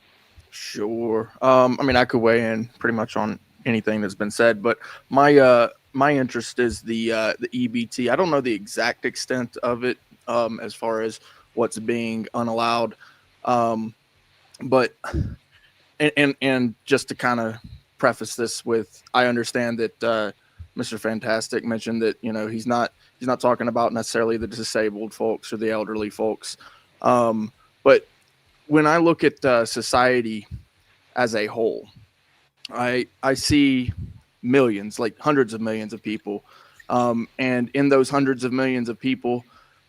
Sure. I mean, I could weigh in pretty much on anything that's been said, but my interest is the EBT. I don't know the exact extent of it as far as what's being unallowed, um, but and just to kind of preface this with, I understand that Mr. Fantastic mentioned that he's not talking about necessarily the disabled folks or the elderly folks, but when I look at society as a whole, I see millions, like hundreds of millions of people, and in those hundreds of millions of people,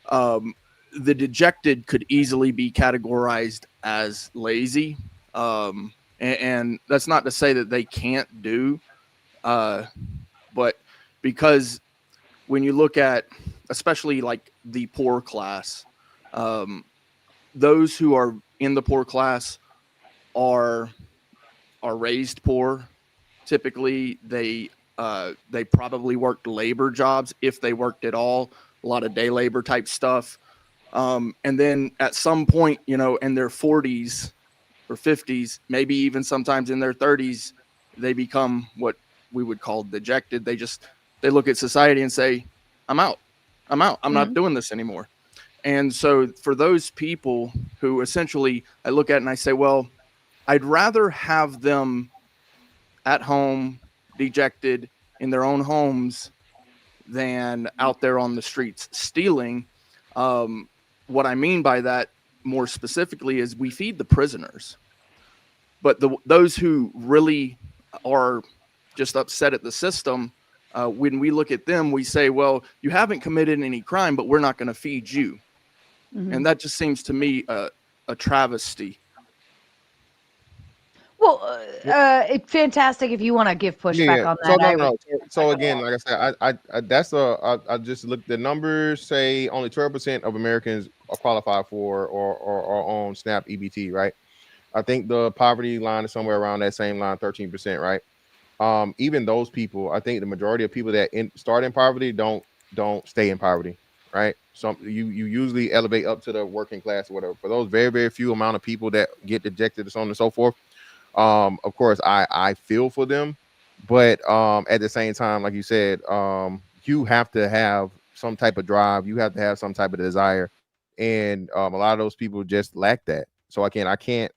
um, the dejected could easily be categorized as lazy, and that's not to say that they can't do, uh, but because when you look at, especially like the poor class, um, those who are in the poor class are raised poor. Typically, they probably worked labor jobs if they worked at all, a lot of day labor type stuff. And then at some point, in their 40s or 50s, maybe even sometimes in their 30s, they become what we would call dejected. They look at society and say, "I'm out. I'm out. I'm not Mhm. doing this anymore." And so for those people who essentially I look at and I say, well, I'd rather have them at home, dejected in their own homes, than out there on the streets stealing. Um, what I mean by that more specifically is we feed the prisoners, but those who really are just upset at the system, when we look at them, we say, well, you haven't committed any crime, but we're not going to feed you. Mhm. And that just seems to me a travesty. Well, it's fantastic if you wanna give pushback Yeah. on So that. no, I no, would no. So again, like I said, I that's I just looked. The numbers say only 12% of Americans are qualified for or on SNAP EBT, right? I think the poverty line is somewhere around that same line, 13%, right? Even those people, I think the majority of people that start in poverty don't stay in poverty, right? Some you usually elevate up to the working class or whatever. For those very very few amount of people that get dejected and so on and so forth, of course I feel for them, but at the same time, like you said, you have to have some type of drive, you have to have some type of desire, and a lot of those people just lack that. So again, I can't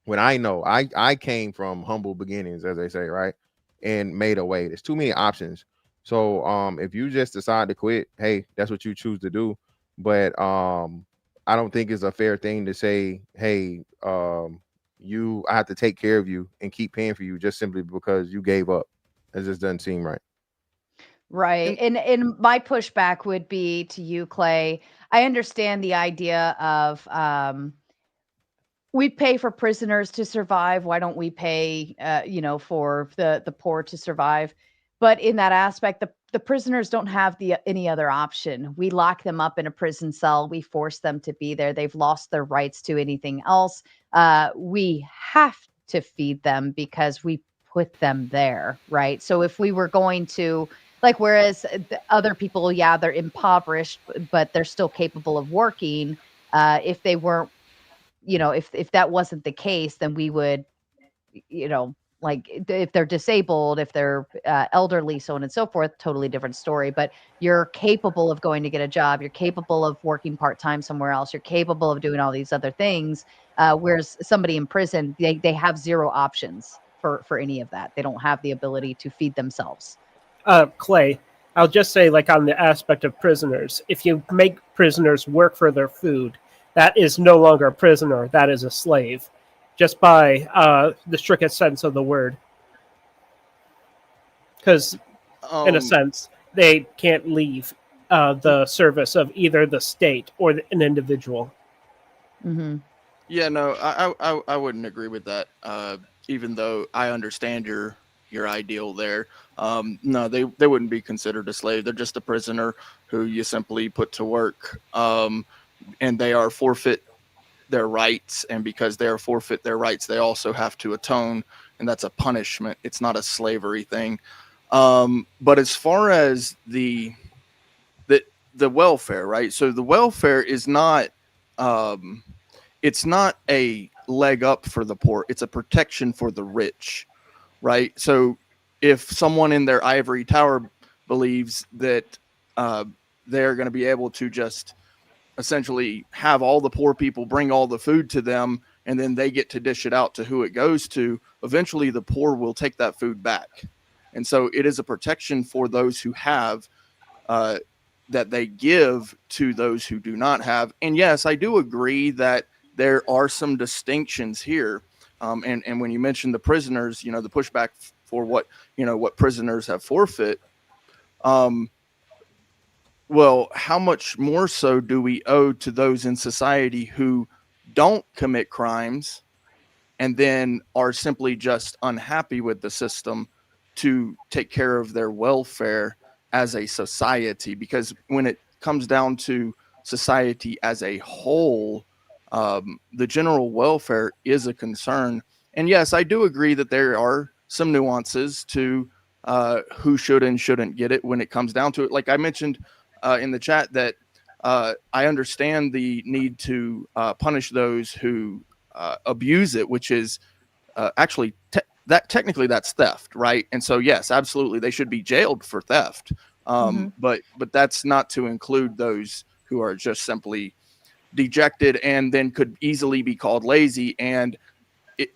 when I know I came from humble beginnings, as they say, right, and made a way. There's too many options. So if you just decide to quit, hey, that's what you choose to do. But I don't think it's a fair thing to say, hey, I have to take care of you and keep paying for you just simply because you gave up. It just doesn't seem right. right, And and my pushback would be to you, Clay. I understand the idea of, we pay for prisoners to survive. Why don't we pay, for the poor to survive? But in that aspect, the prisoners don't have any other option. We lock them up in a prison cell. We force them to be there. They've lost their rights to anything else. We have to feed them because we put them there, right? So if we were going to, like, whereas the other people, yeah, they're impoverished, but they're still capable of working. If they weren't, if that wasn't the case, then we would, like, if they're disabled, if they're elderly, so on and so forth, totally different story. But you're capable of going to get a job. You're capable of working part time somewhere else. You're capable of doing all these other things. Whereas somebody in prison, they have zero options for any of that. They don't have the ability to feed themselves. Clay, I'll just say, like, on the aspect of prisoners, if you make prisoners work for their food, that is no longer a prisoner, that is a slave, just by the strictest sense of the word. Because, in a um, sense, they can't leave the service of either the state or an individual. Hmm. yeah, no, I wouldn't agree with that. Even though I understand your ideal there. No, they wouldn't be considered a slave. They're just a prisoner who you simply put to work, and they are forfeit their rights. And because they are forfeit their rights, they also have to atone, and that's a punishment. It's not a slavery thing. But as far as the welfare, right? So the welfare is not it's not a leg up for the poor. It's a protection for the rich, right? So if someone in their ivory tower believes that they're going to be able to just essentially have all the poor people bring all the food to them and then they get to dish it out to who it goes to, eventually the poor will take that food back. And so it is a protection for those who have, uh, that they give to those who do not have. And yes, I do agree that there are some distinctions here. And when you mentioned the prisoners, the pushback for what prisoners have forfeit. Um, well, how much more so do we owe to those in society who don't commit crimes and then are simply just unhappy with the system to take care of their welfare as a society? Because when it comes down to society as a whole, the general welfare is a concern. And yes, I do agree that there are some nuances to who should and shouldn't get it when it comes down to it. Like I mentioned in the chat, that I understand the need to punish those who abuse it, which is actually that technically that's theft, right? And so yes, absolutely, they should be jailed for theft. But that's not to include those who are just simply dejected and then could easily be called lazy. And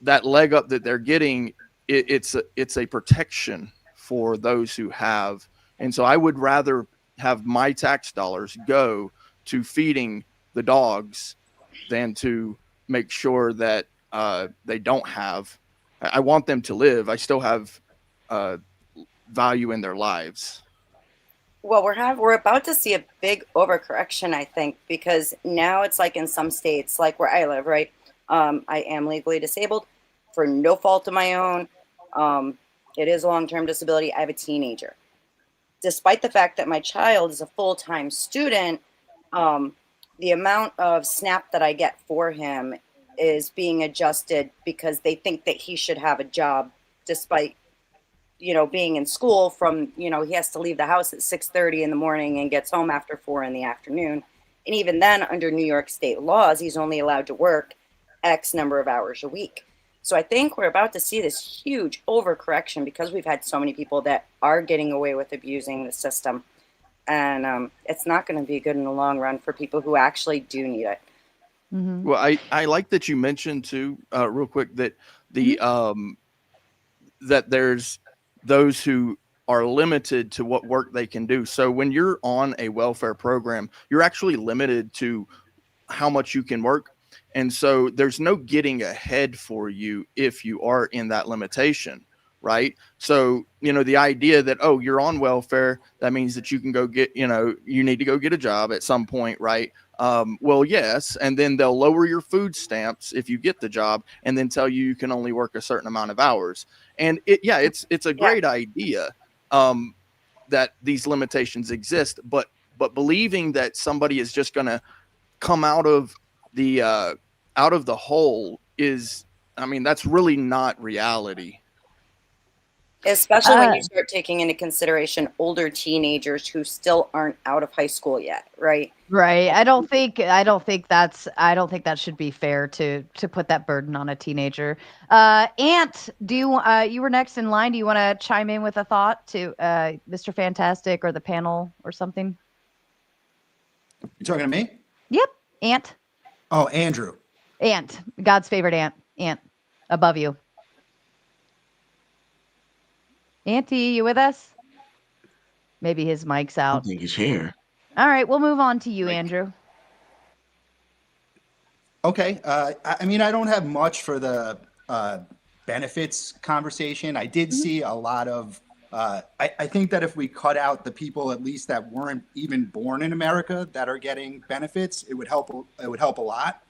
that leg up that they're getting, it's a protection for those who have. And so I would rather have my tax dollars go to feeding the dogs than to make sure that they don't have. I want them to live. I still have value in their lives. Well, we're about to see a big overcorrection, I think, because now it's like in some states, like where I live, right? I am legally disabled for no fault of my own. It is a long-term disability. I have a teenager. Despite the fact that my child is a full-time student, the amount of SNAP that I get for him is being adjusted because they think that he should have a job despite being in school from, he has to leave the house at 6:30 in the morning and gets home after 4 in the afternoon. And even then, under New York state laws, he's only allowed to work X number of hours a week. So I think we're about to see this huge overcorrection because we've had so many people that are getting away with abusing the system. And it's not going to be good in the long run for people who actually do need it. Well, I like that you mentioned too, real quick, that that there's those who are limited to what work they can do. So when you're on a welfare program, you're actually limited to how much you can work. And so there's no getting ahead for you if you are in that limitation, right? So, the idea that, oh, you're on welfare, that means that you can go get, you need to go get a job at some point, right? Well, yes. And then they'll lower your food stamps if you get the job and then tell you can only work a certain amount of hours. And it's a great idea that these limitations exist, but believing that somebody is just going to come out of the hole is, that's really not reality. Especially when you start taking into consideration older teenagers who still aren't out of high school yet, right? Right. I don't think that should be fair to put that burden on a teenager. Ant, do you you were next in line. Do you want to chime in with a thought to Mr. Fantastic or the panel or something? You talking to me? Yep. Ant. Oh, Andrew. Ant. God's favorite ant. Ant. Above you. Auntie, you with us? Maybe his mic's I out. don't think he's here. All right, we'll move on to you, Andrew. Okay. I don't have much for the benefits conversation. I did see a lot of. I think that if we cut out the people, at least that weren't even born in America, that are getting benefits, it would help. It would help a lot.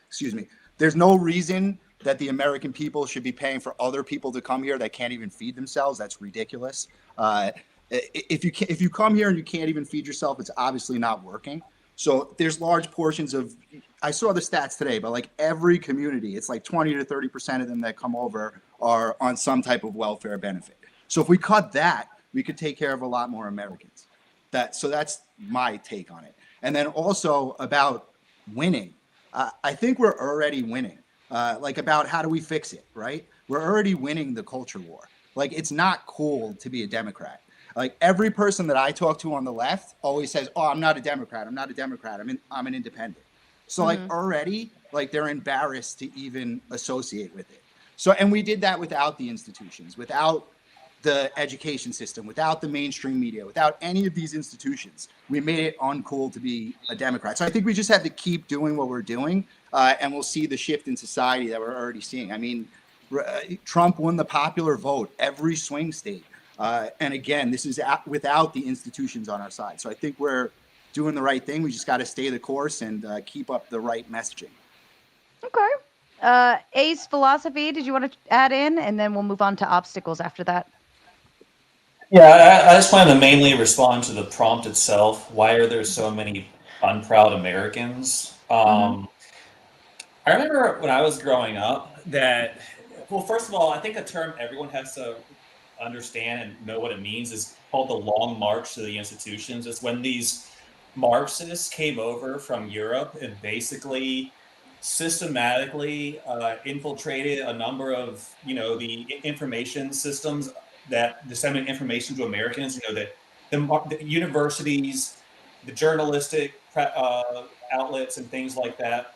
Excuse me. There's no reason that the American people should be paying for other people to come here that can't even feed themselves. That's ridiculous. If you come here and you can't even feed yourself, it's obviously not working. So there's large portions of, I saw the stats today, but like every community, it's like 20 to 30% of them that come over are on some type of welfare benefit. So if we cut that, we could take care of a lot more Americans. So that's my take on it. And then also about winning. I think we're already winning. Like about how do we fix it, right? We're already winning the culture war. Like it's not cool to be a Democrat. Like every person that I talk to on the left always says, "Oh, I'm not a Democrat. I'm not a Democrat. I'm an independent." So like already, like they're embarrassed to even associate with it. So and we did that without the institutions, without the education system, without the mainstream media, without any of these institutions. We made it uncool to be a Democrat. So I think we just have to keep doing what we're doing, and we'll see the shift in society that we're already seeing. I mean, Trump won the popular vote every swing state. And again, this is without the institutions on our side. So I think we're doing the right thing. We just got to stay the course and keep up the right messaging. Okay. Ace Philosophy, did you want to add in? And then we'll move on to obstacles after that. Yeah, I just wanted to mainly respond to the prompt itself. Why are there so many unproud Americans? I remember when I was growing up that, well, first of all, I think a term everyone has to understand and know what it means is called the Long March to the Institutions. It's when these Marxists came over from Europe and basically systematically infiltrated a number of, the information systems that disseminate information to Americans. The universities, the journalistic outlets, and things like that.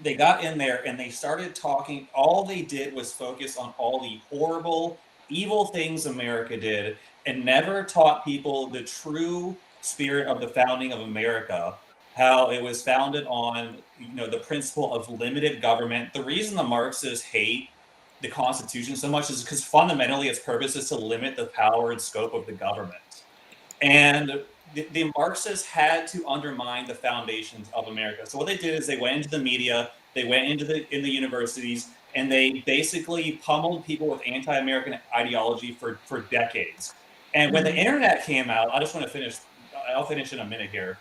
They got in there and they started talking. All they did was focus on all the horrible, evil things America did, and never taught people the true spirit of the founding of America. How it was founded on, the principle of limited government. The reason the Marxists hate the Constitution so much is because fundamentally its purpose is to limit the power and scope of the government. And the Marxists had to undermine the foundations of America. So what they did is they went into the media, they went in the universities, and they basically pummeled people with anti-American ideology for decades. And when the internet came out, I just want to finish. I'll finish in a minute here.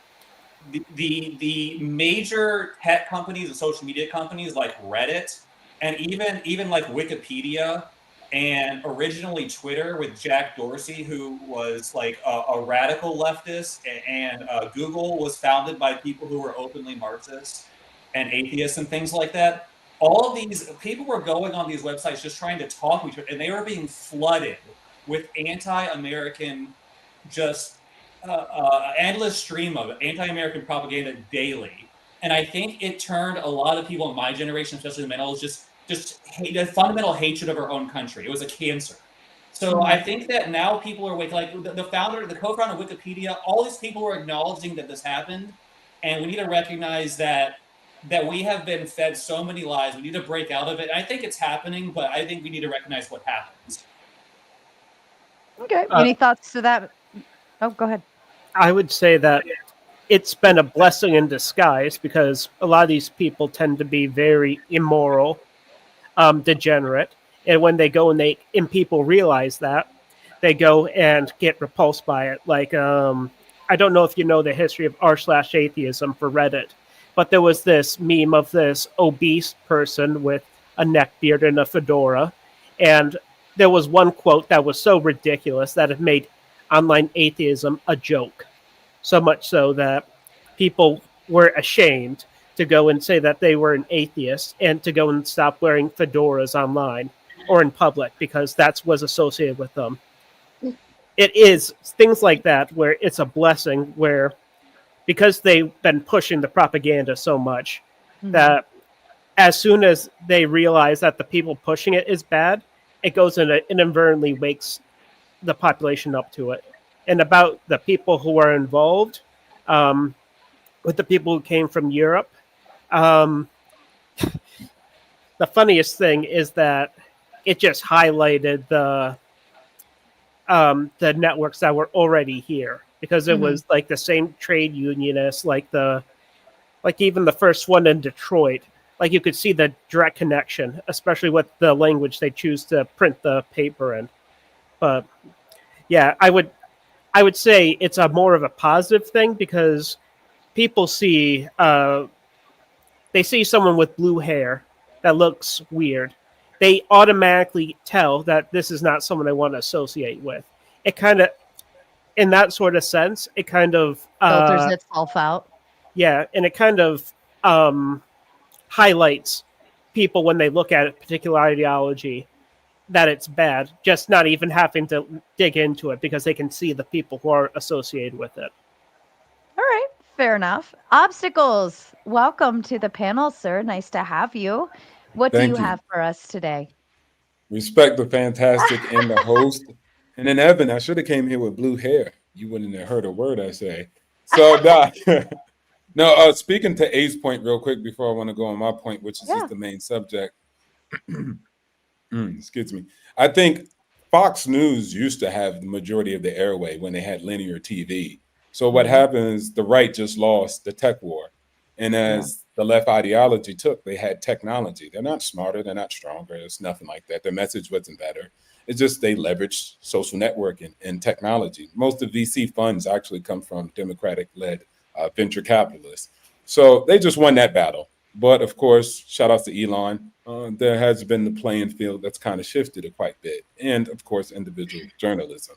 The major tech companies and social media companies like Reddit and even like Wikipedia and originally Twitter with Jack Dorsey, who was like a radical leftist, and Google was founded by people who were openly Marxists and atheists and things like that. All of these people were going on these websites just trying to talk to each other, and they were being flooded with anti-American, just endless stream of anti-American propaganda daily. And I think it turned a lot of people in my generation, especially the millennials, just hate, a fundamental hatred of our own country. It was a cancer. So I think that now people are waking, like the co-founder of Wikipedia, all these people are acknowledging that this happened, and we need to recognize that we have been fed so many lies. We need to break out of it. And I think it's happening, but I think we need to recognize what happens. Okay. Any thoughts to that? Oh, go ahead. I would say that it's been a blessing in disguise because a lot of these people tend to be very immoral, degenerate, and when they go and people realize that, they go and get repulsed by it. Like, I don't know if you know the history of r/atheism for Reddit, but there was this meme of this obese person with a neck beard and a fedora, and there was one quote that was so ridiculous that it made online atheism a joke. So much so that people were ashamed to go and say that they were an atheist and to go and stop wearing fedoras online or in public because that was associated with them. It is things like that where it's a blessing where because they've been pushing the propaganda so much that as soon as they realize that the people pushing it is bad, it goes and it inadvertently wakes the population up to it. And about the people who are involved, with the people who came from Europe, the funniest thing is that it just highlighted the networks that were already here because it was like the same trade unionists, like even the first one in Detroit Like you could see the direct connection, especially with the language they choose to print the paper in. But yeah, I would say it's a more of a positive thing because people see they see someone with blue hair that looks weird. They automatically tell that this is not someone they want to associate with. It kind of, in that sort of sense, it kind of Filters itself out. yeah, and it kind of um, highlights people when they look at a particular ideology that it's bad, just not even having to dig into it because they can see the people who are associated with it. All right, fair enough. Obstacles. Welcome to the panel, sir. Nice to have you. What do you Thank you. have for us today? Respect the fantastic and the host. And then Evan, I should have came here with blue hair. You wouldn't have heard a word I say. So Doc, no, speaking to A's point real quick before I want to go on my point, which is Yeah. just the main subject. Excuse me. I think Fox News used to have the majority of the airway when they had linear TV. So what Mhm. happens, the right just lost the tech war. And Yeah. as the left ideology took, they had technology. They're not smarter, they're not stronger. It's nothing like that. Their message wasn't better. It's just they leveraged social networking and technology. Most of VC funds actually come from Democratic led venture capitalists. So they just won that battle. But of course, shout out to Elon. There has been the playing field that's kind of shifted a quite bit, and of course, individual journalism.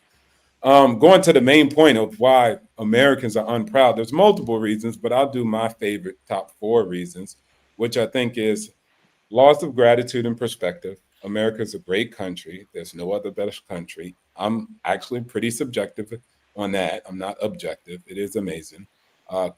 Going to the main point of why Americans are unproud, there's multiple reasons, but I'll do my favorite top four reasons, which I think is loss of gratitude and perspective. America's a great country. There's no other better country. I'm actually pretty subjective on that. I'm not objective. It is amazing.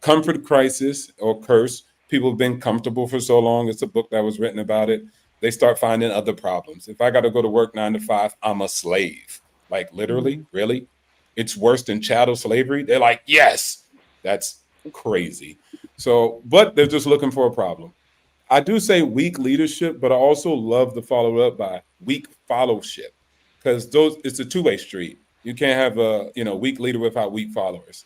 Comfort crisis or curse. People have been comfortable for so long. It's a book that was written about it. They start finding other problems. If I got to go to work 9 to 5, I'm a slave. Like literally, Mhm. really? It's worse than chattel slavery. They're like, yes, that's crazy. So, but they're just looking for a problem. I do say weak leadership, but I also love to follow it up by weak fellowship because those it's a two-way street. You can't have a weak leader without weak followers,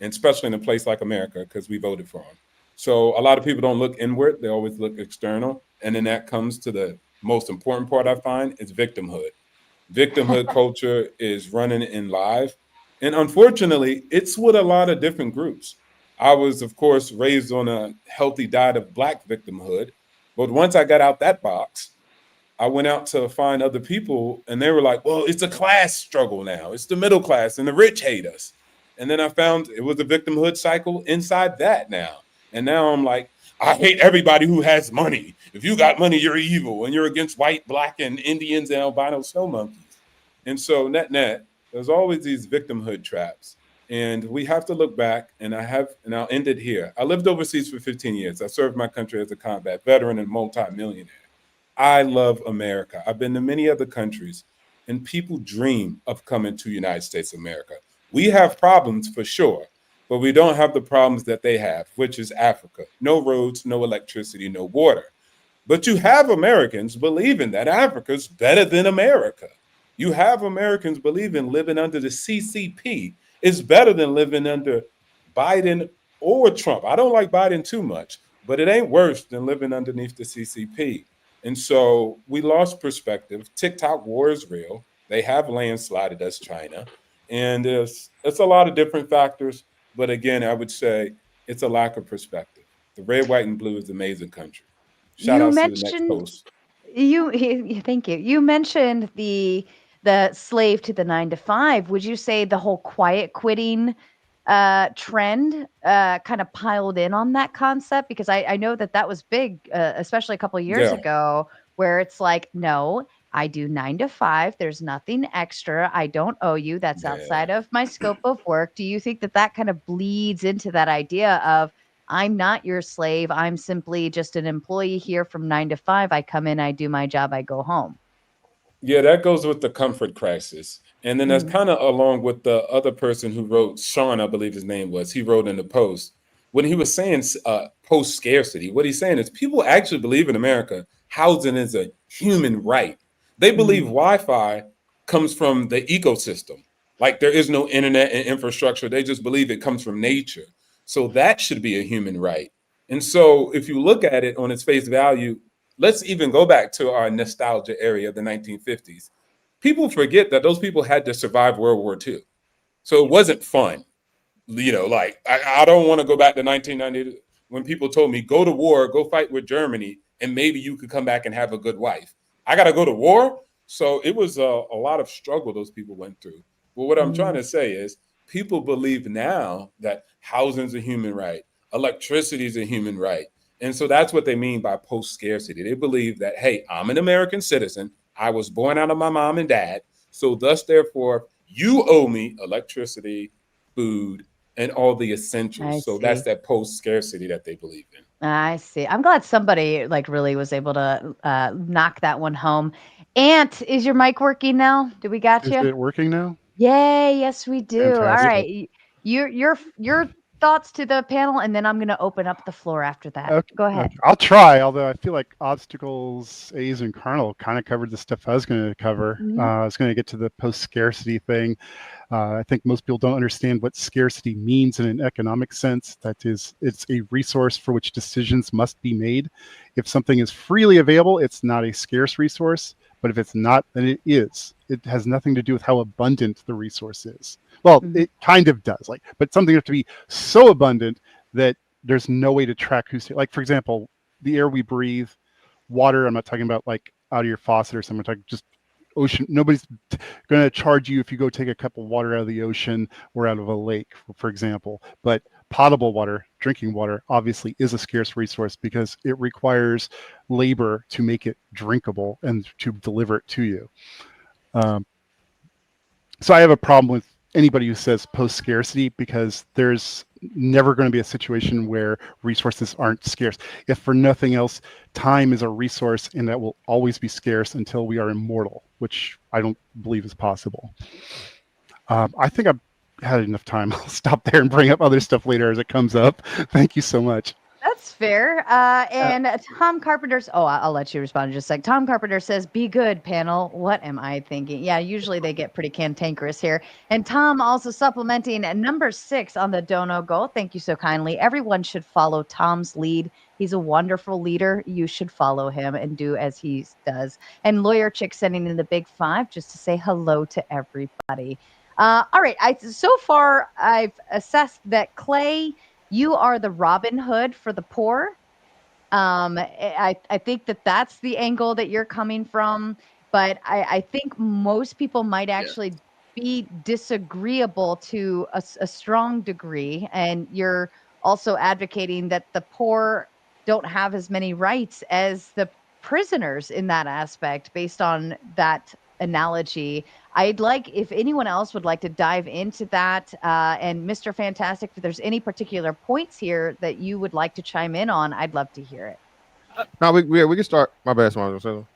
and especially in a place like America because we voted for them. So a lot of people don't look inward; they always look external, and then that comes to the most important part I find is victimhood. Victimhood culture is running in live. And unfortunately, it's with a lot of different groups. I was, of course, raised on a healthy diet of Black victimhood. But once I got out that box, I went out to find other people, and they were like, well, it's a class struggle now. It's the middle class, and the rich hate us. And then I found it was a victimhood cycle inside that now. And now I'm like, I hate everybody who has money. If you got money, you're evil, and you're against white, black, and Indians and albino snow monkeys. And so, net, there's always these victimhood traps. And we have to look back, and I'll end it here. I lived overseas for 15 years. I served my country as a combat veteran and multimillionaire. I love America. I've been to many other countries, and people dream of coming to United States of America. We have problems for sure, but we don't have the problems that they have, which is Africa. No roads, no electricity, no water. But you have Americans believing that Africa's better than America. You have Americans believing living under the CCP is better than living under Biden or Trump. I don't like Biden too much, but it ain't worse than living underneath the CCP. And so we lost perspective. TikTok war is real. They have landslided us, China. And it's a lot of different factors. But again, I would say it's a lack of perspective. The red, white, and blue is an amazing country. Shout You outs to the next mentioned host. thank you. You mentioned the slave to the 9 to 5. Would you say the whole quiet quitting trend kind of piled in on that concept? Because I know that that was big, especially a couple of years Yeah, ago, where it's like, no, I do 9 to 5. There's nothing extra. I don't owe you. That's yeah. outside of my scope of work. Do you think that that kind of bleeds into that idea of I'm not your slave. I'm simply just an employee here from 9 to 5. I come in, I do my job, I go home. Yeah, that goes with the comfort crisis. And then that's Mhm. kind of along with the other person who wrote, Sean, I believe his name was, he wrote in the post, when he was saying post scarcity, what he's saying is people actually believe in America, housing is a human right. They believe Mhm. Wi Fi comes from the ecosystem. Like there is no internet and infrastructure. They just believe it comes from nature. So that should be a human right. And so if you look at it on its face value, let's even go back to our nostalgia area of the 1950s. People forget that those people had to survive World War II. So it wasn't fun. Like I don't want to go back to 1990 when people told me, go to war, go fight with Germany, and maybe you could come back and have a good wife. I got to go to war. So it was a lot of struggle those people went through. But what I'm trying Mm. to say is people believe now that housing's a human right, electricity is a human right. And so that's what they mean by post scarcity. They believe that, hey, I'm an American citizen. I was born out of my mom and dad. So thus, therefore, you owe me electricity, food, and all the essentials. I So that's see. that post scarcity that they believe in. I see. I'm glad somebody like really was able to knock that one home. Ant, is your mic working now? Do we got Is you? it working now? Yay! Yes, we do. All Fantastic. right, your thoughts to the panel, and then I'm going to open up the floor after that. Okay, Go okay. ahead. I'll try, although I feel like obstacles, A's, and Carnal kind of covered the stuff I was going to cover. Mhm. I was going to get to the post scarcity thing. I think most people don't understand what scarcity means in an economic sense. That is, it's a resource for which decisions must be made. If something is freely available, it's not a scarce resource. But if it's not, then it is. It has nothing to do with how abundant the resource is. Well, Mhm. it kind of does. But something has to be so abundant that there's no way to track who's like, for example, the air we breathe, water. I'm not talking about like out of your faucet or something. I'm talking just ocean. Nobody's going to charge you if you go take a cup of water out of the ocean or out of a lake, for example. But potable water, drinking water, obviously is a scarce resource because it requires labor to make it drinkable and to deliver it to you. So I have a problem with anybody who says post scarcity because there's never going to be a situation where resources aren't scarce. If for nothing else, time is a resource and that will always be scarce until we are immortal, which I don't believe is possible. I think I've had enough time. I'll stop there and bring up other stuff later as it comes up. Thank you so much. That's fair. And Tom Carpenter's. Oh, I'll let you respond in just a sec. Tom Carpenter says, "Be good, panel." What am I thinking? Yeah, usually they get pretty cantankerous here. And Tom also supplementing at number 6 on the Dono Go. Thank you so kindly. Everyone should follow Tom's lead. He's a wonderful leader. You should follow him and do as he does. And Lawyer Chick sending in the big 5 just to say hello to everybody. All right. So far I've assessed that Clay, you are the Robin Hood for the poor. I think that that's the angle that you're coming from, but I think most people might Yes. actually be disagreeable to a strong degree, and you're also advocating that the poor don't have as many rights as the prisoners in that aspect based on that analogy. I'd like if anyone else would like to dive into that, and Mr. Fantastic, if there's any particular points here that you would like to chime in on, I'd love to hear it. No, we can start. My bad, Swan. So,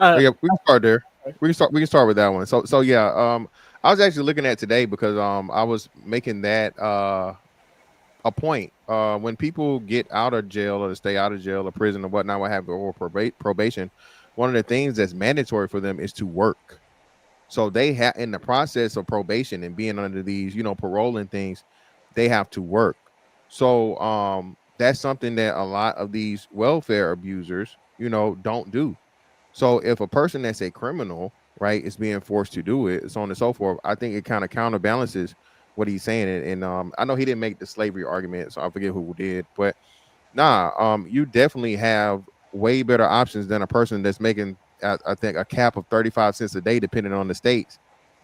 yeah, we can start there. We can start with that one. So yeah, I was actually looking at today because I was making that a point. When people get out of jail or stay out of jail or prison or whatnot, what have you, or probation, one of the things that's mandatory for them is to work. So they have in the process of probation and being under these, parole and things, they have to work. So that's something that a lot of these welfare abusers, don't do. So if a person that's a criminal, right, is being forced to do it, so on and so forth, I think it kind of counterbalances what he's saying. And I know he didn't make the slavery argument, so I forget who did, but nah, you definitely have way better options than a person that's making, I think, a cap of 35 cents a day, depending on the states,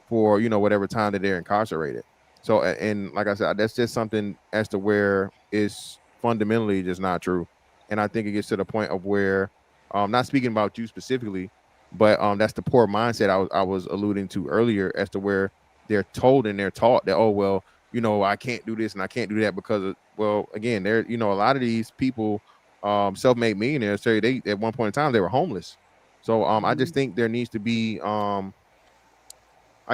for whatever time that they're incarcerated. So, and like I said, that's just something as to where it's fundamentally just not true. And I think it gets to the point of where, not speaking about you specifically, but that's the poor mindset I was alluding to earlier, as to where they're told and they're taught that, oh well, I can't do this and I can't do that because of, well, again, there, a lot of these people, self-made millionaires, say they at one point in time they were homeless. So I just think there needs to be, I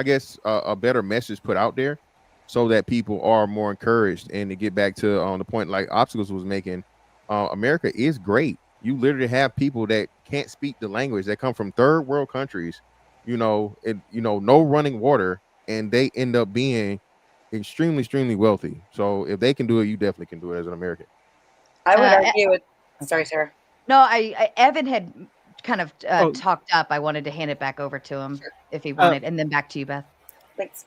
guess, a better message put out there so that people are more encouraged. And to get back to the point like Obstacles was making, America is great. You literally have people that can't speak the language, that come from third world countries, no running water, and they end up being extremely, extremely wealthy. So if they can do it, you definitely can do it as an American. I would Uh, argue with. Sorry, Sarah. no, Evan had kind of Oh. talked up. I wanted to hand it back over to him Sure. if he wanted, and then back to you, Beth. Thanks.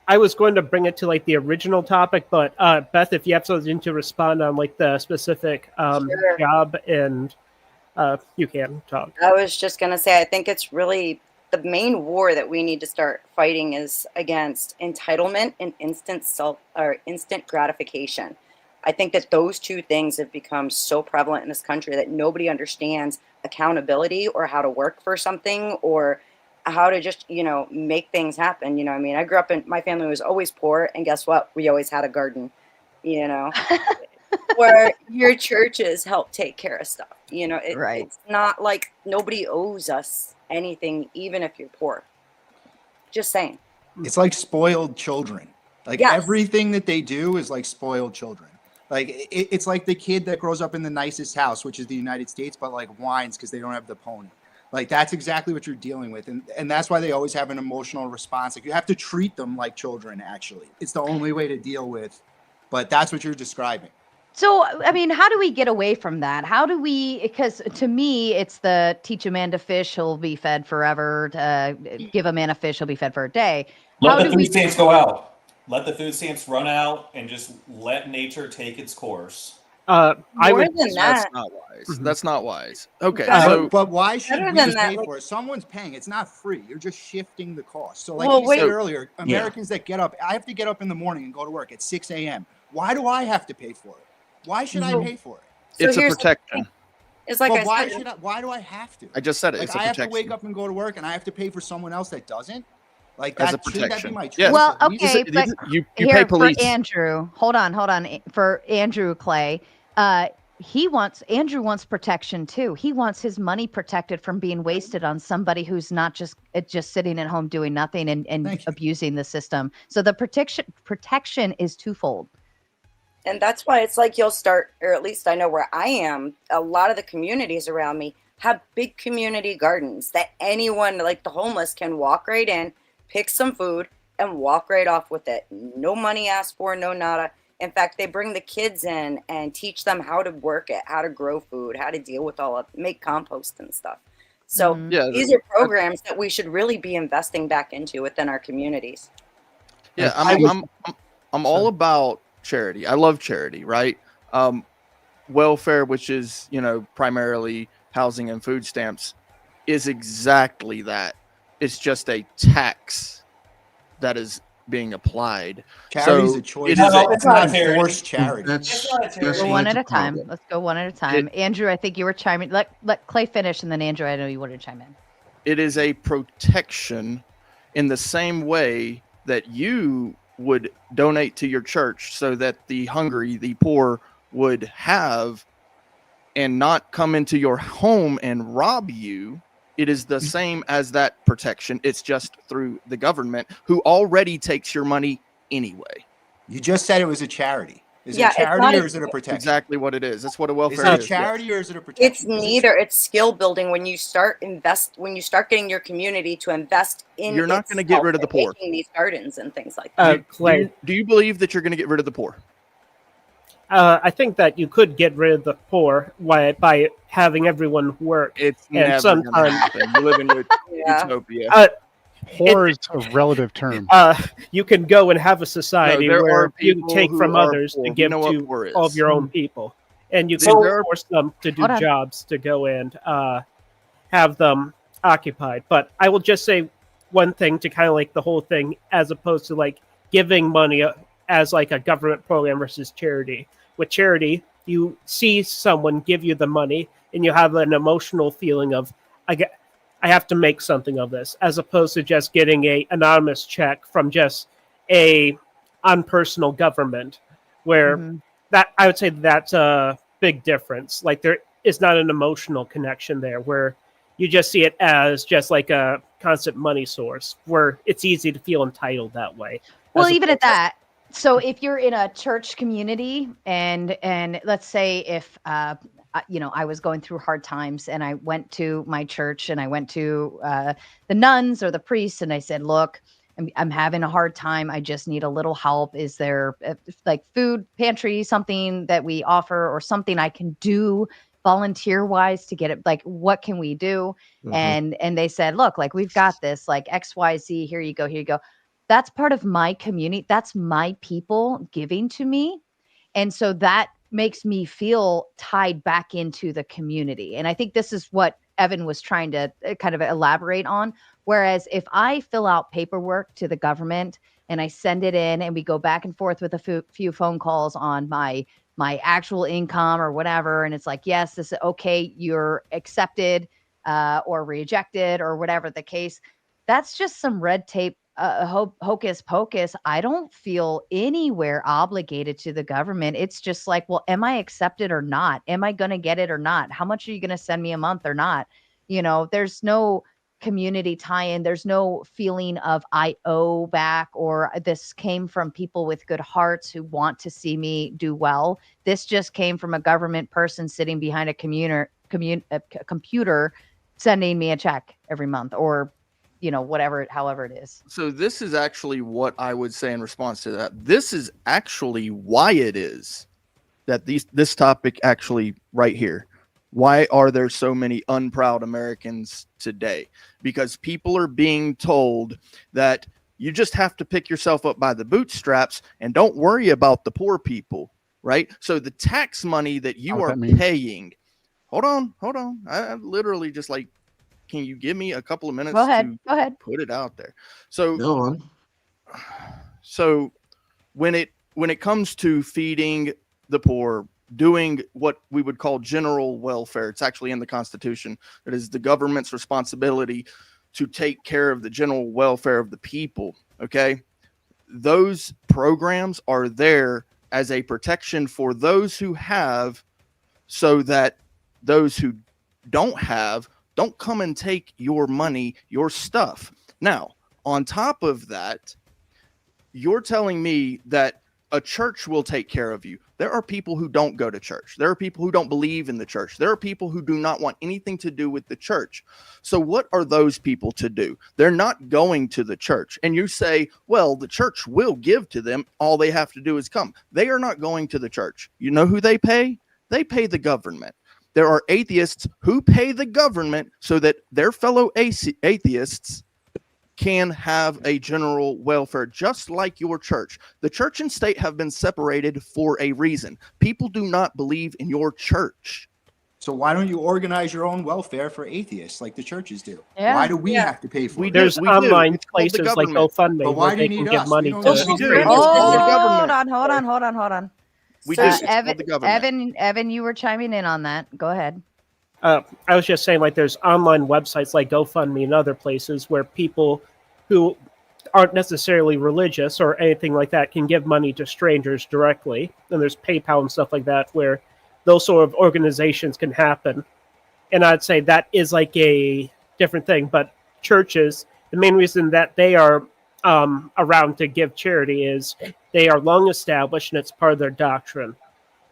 I was going to bring it to like the original topic, but Beth, if you have something to respond on like the specific Sure. job, and you can talk. I was just going to say, I think it's really the main war that we need to start fighting is against entitlement and instant gratification. I think that those two things have become so prevalent in this country that nobody understands accountability or how to work for something or how to just, make things happen. I mean, I grew up my family was always poor, and guess what? We always had a garden, you know. Where your churches help take care of stuff. Right. It's not like nobody owes us anything, even if you're poor. Just saying. It's like spoiled children. Like Yes. everything that they do is like spoiled children. Like it's like the kid that grows up in the nicest house, which is the United States, but like whines because they don't have the pony. Like that's exactly what you're dealing with. And that's why they always have an emotional response. Like you have to treat them like children, actually. It's the only way to deal with, but that's what you're describing. So, I mean, how do we get away from that? How do we, because to me, it's the teach a man to fish, he'll be fed forever. Give a man a fish, he'll be fed for a day. Let How the do food we, stamps go out. Let the food stamps run out and just let nature take its course. I More would. than That's that, not wise. Mhm. That's not wise. Okay, Better- so But why should better we than just that, pay like- for it? Someone's paying. It's not free. You're just shifting the cost. So like Well, you said wait. earlier, Americans that get up, I have to get up in the morning and go to work at 6 a.m. Why do I have to pay for it? Why should I pay for it? So it's a here's the protection. it's like But I why said. why do I have to? I just said it. Like It's a I have to protection. wake up and go to work and I have to pay for someone else that doesn't? Like As that a shouldn't that be protection. my choice? Yes. well, at least? okay, but You here pay police. for Andrew, hold on. For Andrew Clay, Andrew wants protection too. He wants his money protected from being wasted on somebody who's not just sitting at home doing nothing and Thank you. abusing the system. So the protection is twofold. And that's why it's like you'll start, or at least I know where I am, a lot of the communities around me have big community gardens that anyone, like the homeless, can walk right in, pick some food, and walk right off with it. No money asked for, no nada. In fact, they bring the kids in and teach them how to work it, how to grow food, how to deal with all of make compost and stuff. So Mhm. Yeah, these are programs that we should really be investing back into within our communities. Yeah, I was- I'm all about charity. I love charity, right? Welfare, which is primarily housing and food stamps, is exactly that. It's just a tax that is being applied. Charity's So a choice. it is No, It's not not a charity. forced charity. It's That's not a charity. that's Go why one it's at a a time. problem. Let's go one at a time. Andrew, I think you were chiming. Let Clay finish, and then Andrew, I know you wanted to chime in. It is a protection in the same way that you would donate to your church so that the hungry, the poor would have and not come into your home and rob you. It is the same as that protection. It's just through the government who already takes your money anyway. You just said it was a charity. Is Yeah, it it's a charity not or a- is it a protection? Exactly what it is. That's what a Is welfare it a is. charity or is it a protection? It's 'Cause neither. It's skill building when you start getting your community to invest in. You're not gonna get itself rid of the and poor. making these gardens and things like that. Clay, Do you believe that you're going to get rid of the poor? I think that you could get rid of the poor by having everyone work. It's And never going to sometimes- happen. You live in Yeah. utopia. Poor is a relative term. You can go and have a society No, there where are you people take who from are others poor. to We give know what to poor is. all of your own people, and you can So- force them to do Hold on. jobs to go and have them occupied. But I will just say one thing to kind of like the whole thing, as opposed to like giving money as like a government program versus charity. With charity, you see someone give you the money, and you have an emotional feeling of I have to make something of this, as opposed to just getting a anonymous check from just a unpersonal government, where Mhm. that I would say that's a big difference. Like there is not an emotional connection there, where you just see it as just like a constant money source, where it's easy to feel entitled that way. Well, As even at opposed to- that. So if you're in a church community and let's say if I was going through hard times and I went to my church and I went to the nuns or the priests and I said, look, I'm having a hard time. I just need a little help. Is there like food pantry, something that we offer or something I can do volunteer wise to get it? Like, what can we do? And they said, look, like we've got this, like XYZ, here you go, here you go. That's part of my community. That's my people giving to me. And so that makes me feel tied back into the community. And I think this is what Evan was trying to kind of elaborate on. Whereas if I fill out paperwork to the government and I send it in and we go back and forth with a few phone calls on my actual income or whatever, and it's like, yes, this is okay, you're accepted or rejected or whatever the case, that's just some red tape, hocus pocus. I don't feel anywhere obligated to the government. It's just like, well, am I accepted or not? Am I going to get it or not? How much are you going to send me a month or not? There's no community tie-in. There's no feeling of I owe back, or this came from people with good hearts who want to see me do well. This just came from a government person sitting behind a computer sending me a check every month, or however it is. So this is actually what I would say in response to that. This is actually why it is that this topic actually right here. Why are there so many unproud Americans today? Because people are being told that you just have to pick yourself up by the bootstraps and don't worry about the poor people, right? So the tax money that you are paying, hold on. I literally just like, can you give me a couple of minutes Go ahead. Put it out there? So go on. So when it comes to feeding the poor, doing what we would call general welfare, it's actually in the Constitution. It is the government's responsibility to take care of the general welfare of the people. Okay. Those programs are there as a protection for those who have, so that those who don't have don't come and take your money, your stuff. Now, on top of that, you're telling me that a church will take care of you. There are people who don't go to church. There are people who don't believe in the church. There are people who do not want anything to do with the church. So what are those people to do? They're not going to the church. And you say, well, the church will give to them. All they have to do is come. They are not going to the church. You know who they pay? They pay the government. There are atheists who pay the government so that their fellow atheists can have a general welfare, just like your church. The church and state have been separated for a reason. People do not believe in your church. So why don't you organize your own welfare for atheists like the churches do? Yeah. Why do we have to pay for it? There's online places like GoFundMe But why where do you they can need give us? money We to don't need you. Hold on. We So, do. It's called the government. Evan, you were chiming in on that. Go ahead. I was just saying, like, there's online websites like GoFundMe and other places where people who aren't necessarily religious or anything like that can give money to strangers directly. And there's PayPal and stuff like that where those sort of organizations can happen. And I'd say that is like a different thing. But churches, the main reason that they are around to give charity is they are long established and it's part of their doctrine.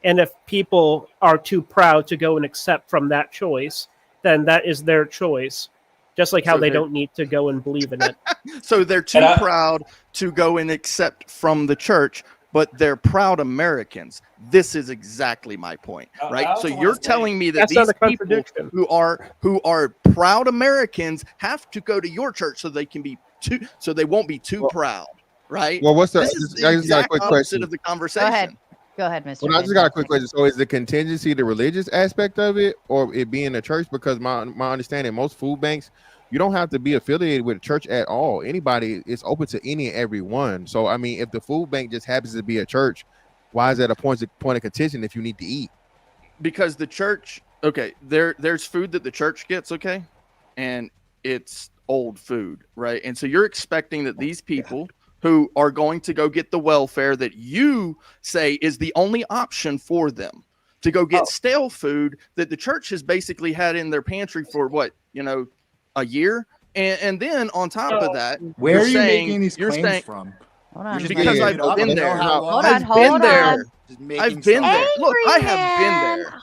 And if people are too proud to go and accept from that choice, then that is their choice. Just like how they don't need to go and believe in it. So they're too proud to go and accept from the church, but they're proud Americans. This is exactly my point, right? So you're telling me that these people who are proud Americans have to go to your church so they can be so they won't be too proud, right? Well, what's the? This is I the just got a exact quick opposite question. of the conversation. Go ahead, Mr. Well, I just got a quick question. So, is the contingency the religious aspect of it, or it being a church? Because my understanding, most food banks, you don't have to be affiliated with a church at all. Anybody is open to any and every one. So, I mean, if the food bank just happens to be a church, why is that a point of contention if you need to eat? Because the church, okay, there's food that the church gets, okay, and it's old food, right? And so you're expecting that these people who are going to go get the welfare that you say is the only option for them to go get stale food that the church has basically had in their pantry for a year. And then on top of that, where are you making these claims from? Hold on. Because I've been there. Hold on. I've been there. Look, I have been there.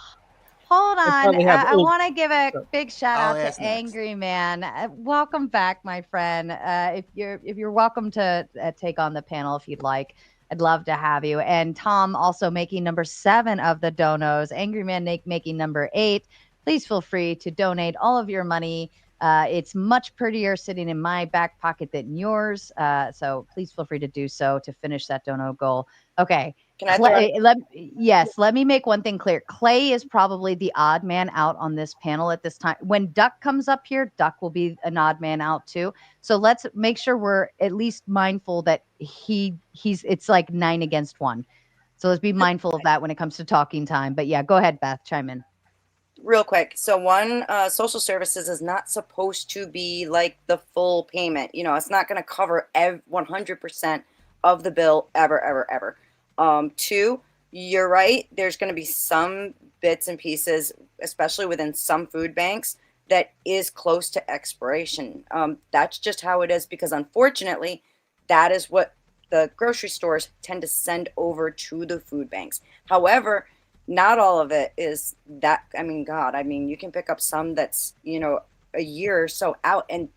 Hold I on. probably have I old. want to give a so- big shout I'll out to ask next. Angry Man. Welcome back, my friend. If you're welcome to take on the panel if you'd like. I'd love to have you. And Tom also making number 7 of the donos. Angry Man making number 8. Please feel free to donate all of your money. It's much prettier sitting in my back pocket than yours. So please feel free to do so to finish that dono goal. Okay. Can I throw in- Let me make one thing clear. Clay is probably the odd man out on this panel at this time. When Duck comes up here, Duck will be an odd man out too. So let's make sure we're at least mindful that it's like 9 against 1. So let's be mindful of that when it comes to talking time. But yeah, go ahead, Beth, chime in. real quick? So one, social services is not supposed to be like the full payment. You know, it's not going to cover 100% of the bill ever. 2, you're right. There's going to be some bits and pieces, especially within some food banks, that is close to expiration. That's just how it is because unfortunately, that is what the grocery stores tend to send over to the food banks. However, not all of it is that. I mean, God, you can pick up some that's, a year or so out, and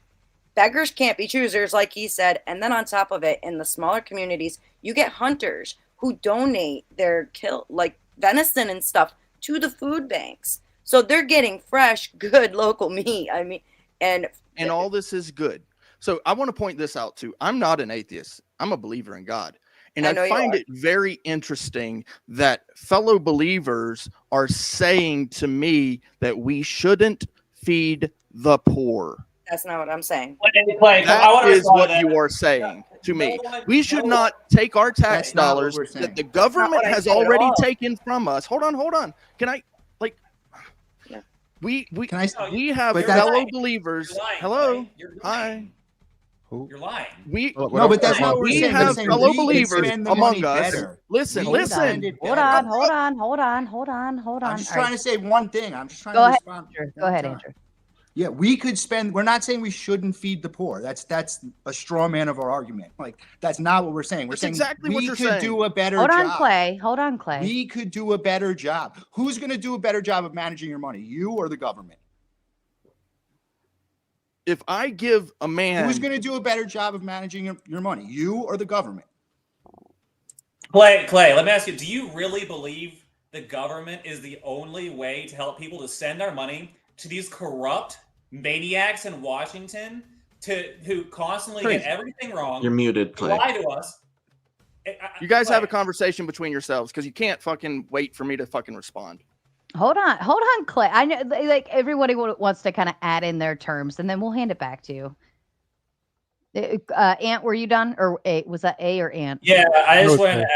beggars can't be choosers, like he said. And then on top of it, in the smaller communities, you get hunters who donate their kill, like venison and stuff, to the food banks. So they're getting fresh, good local meat. And all this is good. So I want to point this out too. I'm not an atheist. I'm a believer in God. And I know I you find are. it very interesting that fellow believers are saying to me that we shouldn't feed the poor. That's not what I'm saying. Clay, I That want to is respond to what that. you are saying to me. No one- We should no not take our tax That's not what dollars we're that saying. the That's not government what I has said at already all. taken from us. Hold on. Can I Yeah. we Can I? No, we have But fellow that's- believers. You're lying, Hello. Clay. You're Hi. lying. Who? You're lying. We No, but that's not what we're we saying. We're have saying fellow we could believers spend the among money us. better. Listen, We could listen. spend it Hold better. on. Hold on. I'm just All trying right. to say one thing. I'm just trying Go to ahead, respond. Andrew. Go one ahead, time. Andrew. Yeah, we could spend. We're not saying we shouldn't feed the poor. That's a straw man of our argument. Like that's not what we're saying. We're That's saying exactly what we you're could saying. do a better Hold job. on, Clay. We could do a better job. Who's going to do a better job of managing your money, you or the government? If I give a man Who's going to do a better job of managing your money, you or the government? Clay, let me ask you, do you really believe the government is the only way to help people to send our money to these corrupt maniacs in Washington who constantly Crazy. get everything wrong, You're muted, Clay. lie to us? you guys have a Clay, conversation between yourselves because you can't fucking wait for me to fucking respond. Hold on, Clay. I know, like everybody wants to kind of add in their terms, and then we'll hand it back to you. Ant, were you done, or was that A or Ant? Yeah, I just No, want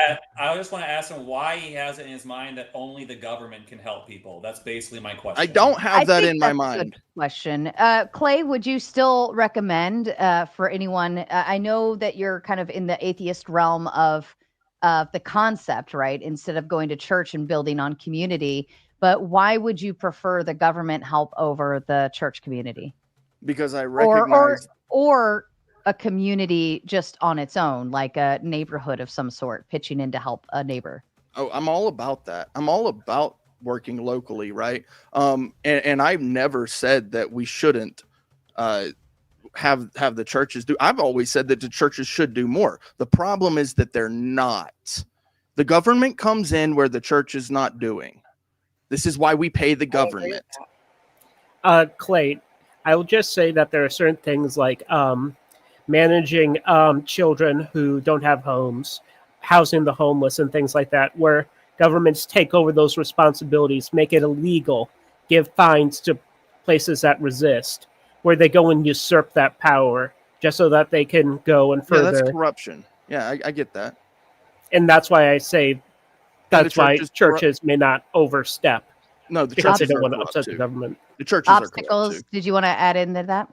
Clay. to ask him why he has it in his mind that only the government can help people. That's basically my question. I don't have that think in my that's a good mind. question. Clay, would you still recommend for anyone? I know that you're kind of in the atheist realm of the concept, right? Instead of going to church and building on community, but why would you prefer the government help over the church community, Because I recognize or a community just on its own, like a neighborhood of some sort, pitching in to help a neighbor? I'm all about that. I'm all about working locally, right? And I've never said that we shouldn't have the churches do. I've always said that the churches should do more. The problem is that they're not. The government comes in where the church is not doing. This is why we pay the government. Clay, I will just say that there are certain things like managing children who don't have homes, housing the homeless, and things like that, where governments take over those responsibilities, make it illegal, give fines to places that resist, where they go and usurp that power just so that they can go and Yeah, further. that's corruption. Yeah, I get that. And that's why I say that's why churches churches may not overstep No, the because they churches don't are want to corrupt upset too. the government. The churches are corrupt Obstacles. too. Did you want to add into that?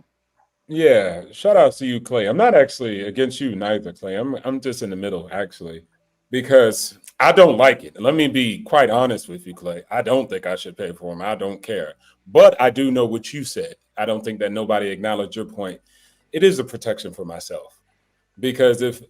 Yeah, shout out to you, Clay. I'm not actually against you neither, Clay. I'm just in the middle, actually, because I don't like it. Let me be quite honest with you, Clay. I don't think I should pay for them. I don't care. But I do know what you said. I don't think that nobody acknowledged your point. It is a protection for myself. Because if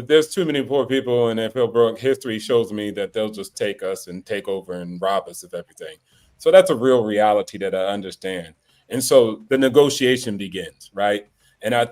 there's too many poor people and if history shows me that they'll just take us and take over and rob us of everything. So that's a real reality that I understand. And so the negotiation begins, right? And I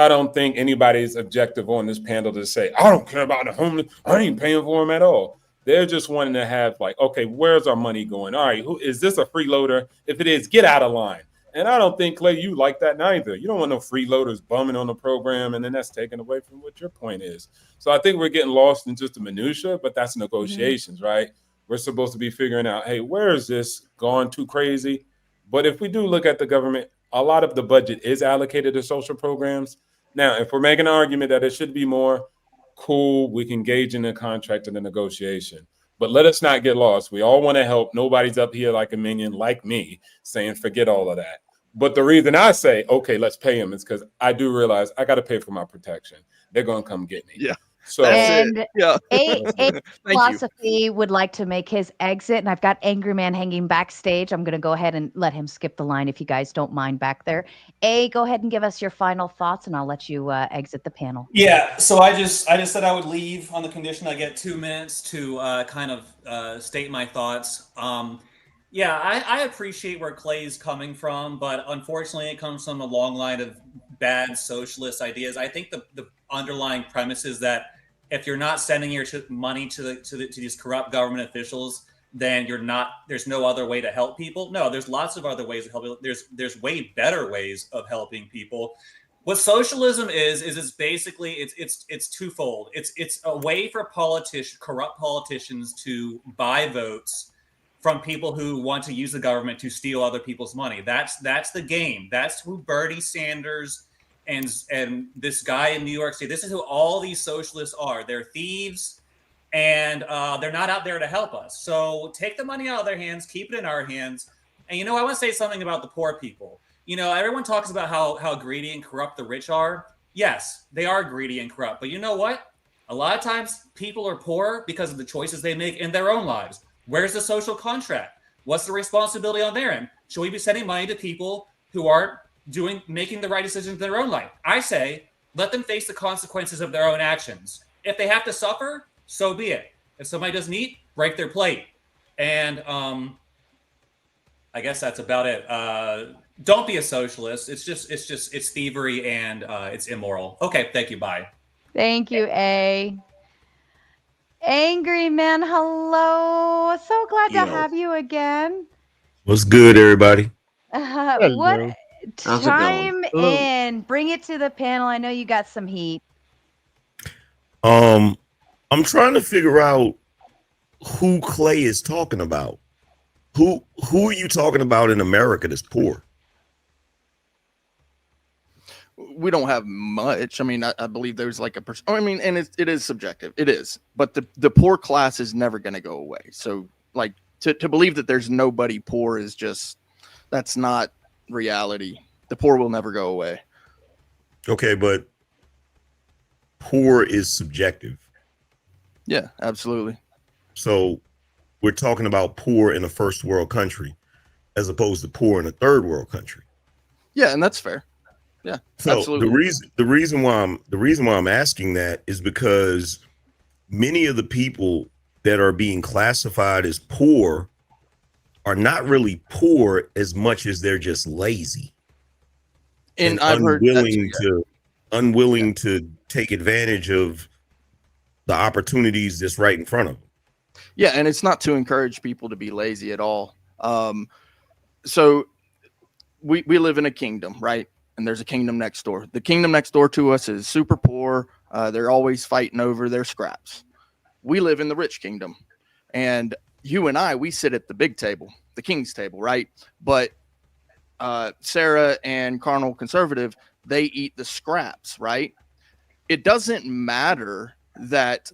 don't think anybody's objective on this panel to say, I don't care about the homeless. I ain't paying for them at all. They're just wanting to have like, okay, where's our money going? All right, who is this a freeloader? If it is, get out of line. And I don't think, Clay, you like that neither. You don't want no freeloaders bumming on the program, and then that's taken away from what your point is. So I think we're getting lost in just the minutia, but that's negotiations, right? We're supposed to be figuring out, hey, where is this gone too crazy? But if we do look at the government, a lot of the budget is allocated to social programs. Now, if we're making an argument that it should be more, cool, we can engage in a contract and a negotiation. But let us not get lost. We all want to help. Nobody's up here like a minion like me saying, forget all of that. But the reason I say, okay, let's pay them is because I do realize I got to pay for my protection. They're going to come get me. Yeah. So, And Yeah. A Thank you. Philosophy would like to make his exit, and I've got Angry Man hanging backstage. I'm going to go ahead and let him skip the line if you guys don't mind back there. Go ahead and give us your final thoughts, and I'll let you exit the panel. Yeah, so I just said I would leave on the condition I get 2 minutes to kind of state my thoughts. Yeah, I appreciate where Clay's coming from, but unfortunately, it comes from a long line of bad socialist ideas. I think the underlying premise is that if you're not sending your money to these corrupt government officials, then there's no other way to help people. No, there's lots of other ways to help people. There's way better ways of helping people. What socialism is it's basically it's twofold. It's a way for corrupt politicians to buy votes from people who want to use the government to steal other people's money. That's the game. That's who Bernie Sanders and this guy in New York City. This is who all these socialists are. They're thieves, and they're not out there to help us. So take the money out of their hands, keep it in our hands. And I want to say something about the poor people. Everyone talks about how greedy and corrupt the rich are. Yes, they are greedy and corrupt. But you know what? A lot of times people are poor because of the choices they make in their own lives. Where's the social contract? What's the responsibility on their end? Should we be sending money to people who aren't making the right decisions in their own life? I say, let them face the consequences of their own actions. If they have to suffer, so be it. If somebody doesn't eat, break their plate. And I guess that's about it. Don't be a socialist. It's thievery and it's immoral. Okay, thank you. Bye. Thank you, A. Angry Man, hello. So glad to have you again. What's good, everybody? What How's it time going? in? Bring it to the panel. I know you got some heat. I'm trying to figure out who Clay is talking about. Who are you talking about in America that's poor? We don't have much. I mean, I believe there's like I mean, and it is subjective. It is, but the poor class is never going to go away. So, like to believe that there's nobody poor is that's not reality. The poor will never go away. Okay, but poor is subjective. Yeah, absolutely. So we're talking about poor in a first world country as opposed to poor in a third world country. Yeah, and that's fair. Yeah, so absolutely. the reason why I'm asking that is because many of the people that are being classified as poor are not really poor as much as they're just lazy and I've unwilling to take advantage of the opportunities that's right in front of them. Yeah, and it's not to encourage people to be lazy at all. So we live in a kingdom, right? And there's a kingdom next door. The kingdom next door to us is super poor. They're always fighting over their scraps. We live in the rich kingdom. And you and I, we sit at the big table, the king's table, right? But Sarah and Carnal Conservative, they eat the scraps, right? It doesn't matter that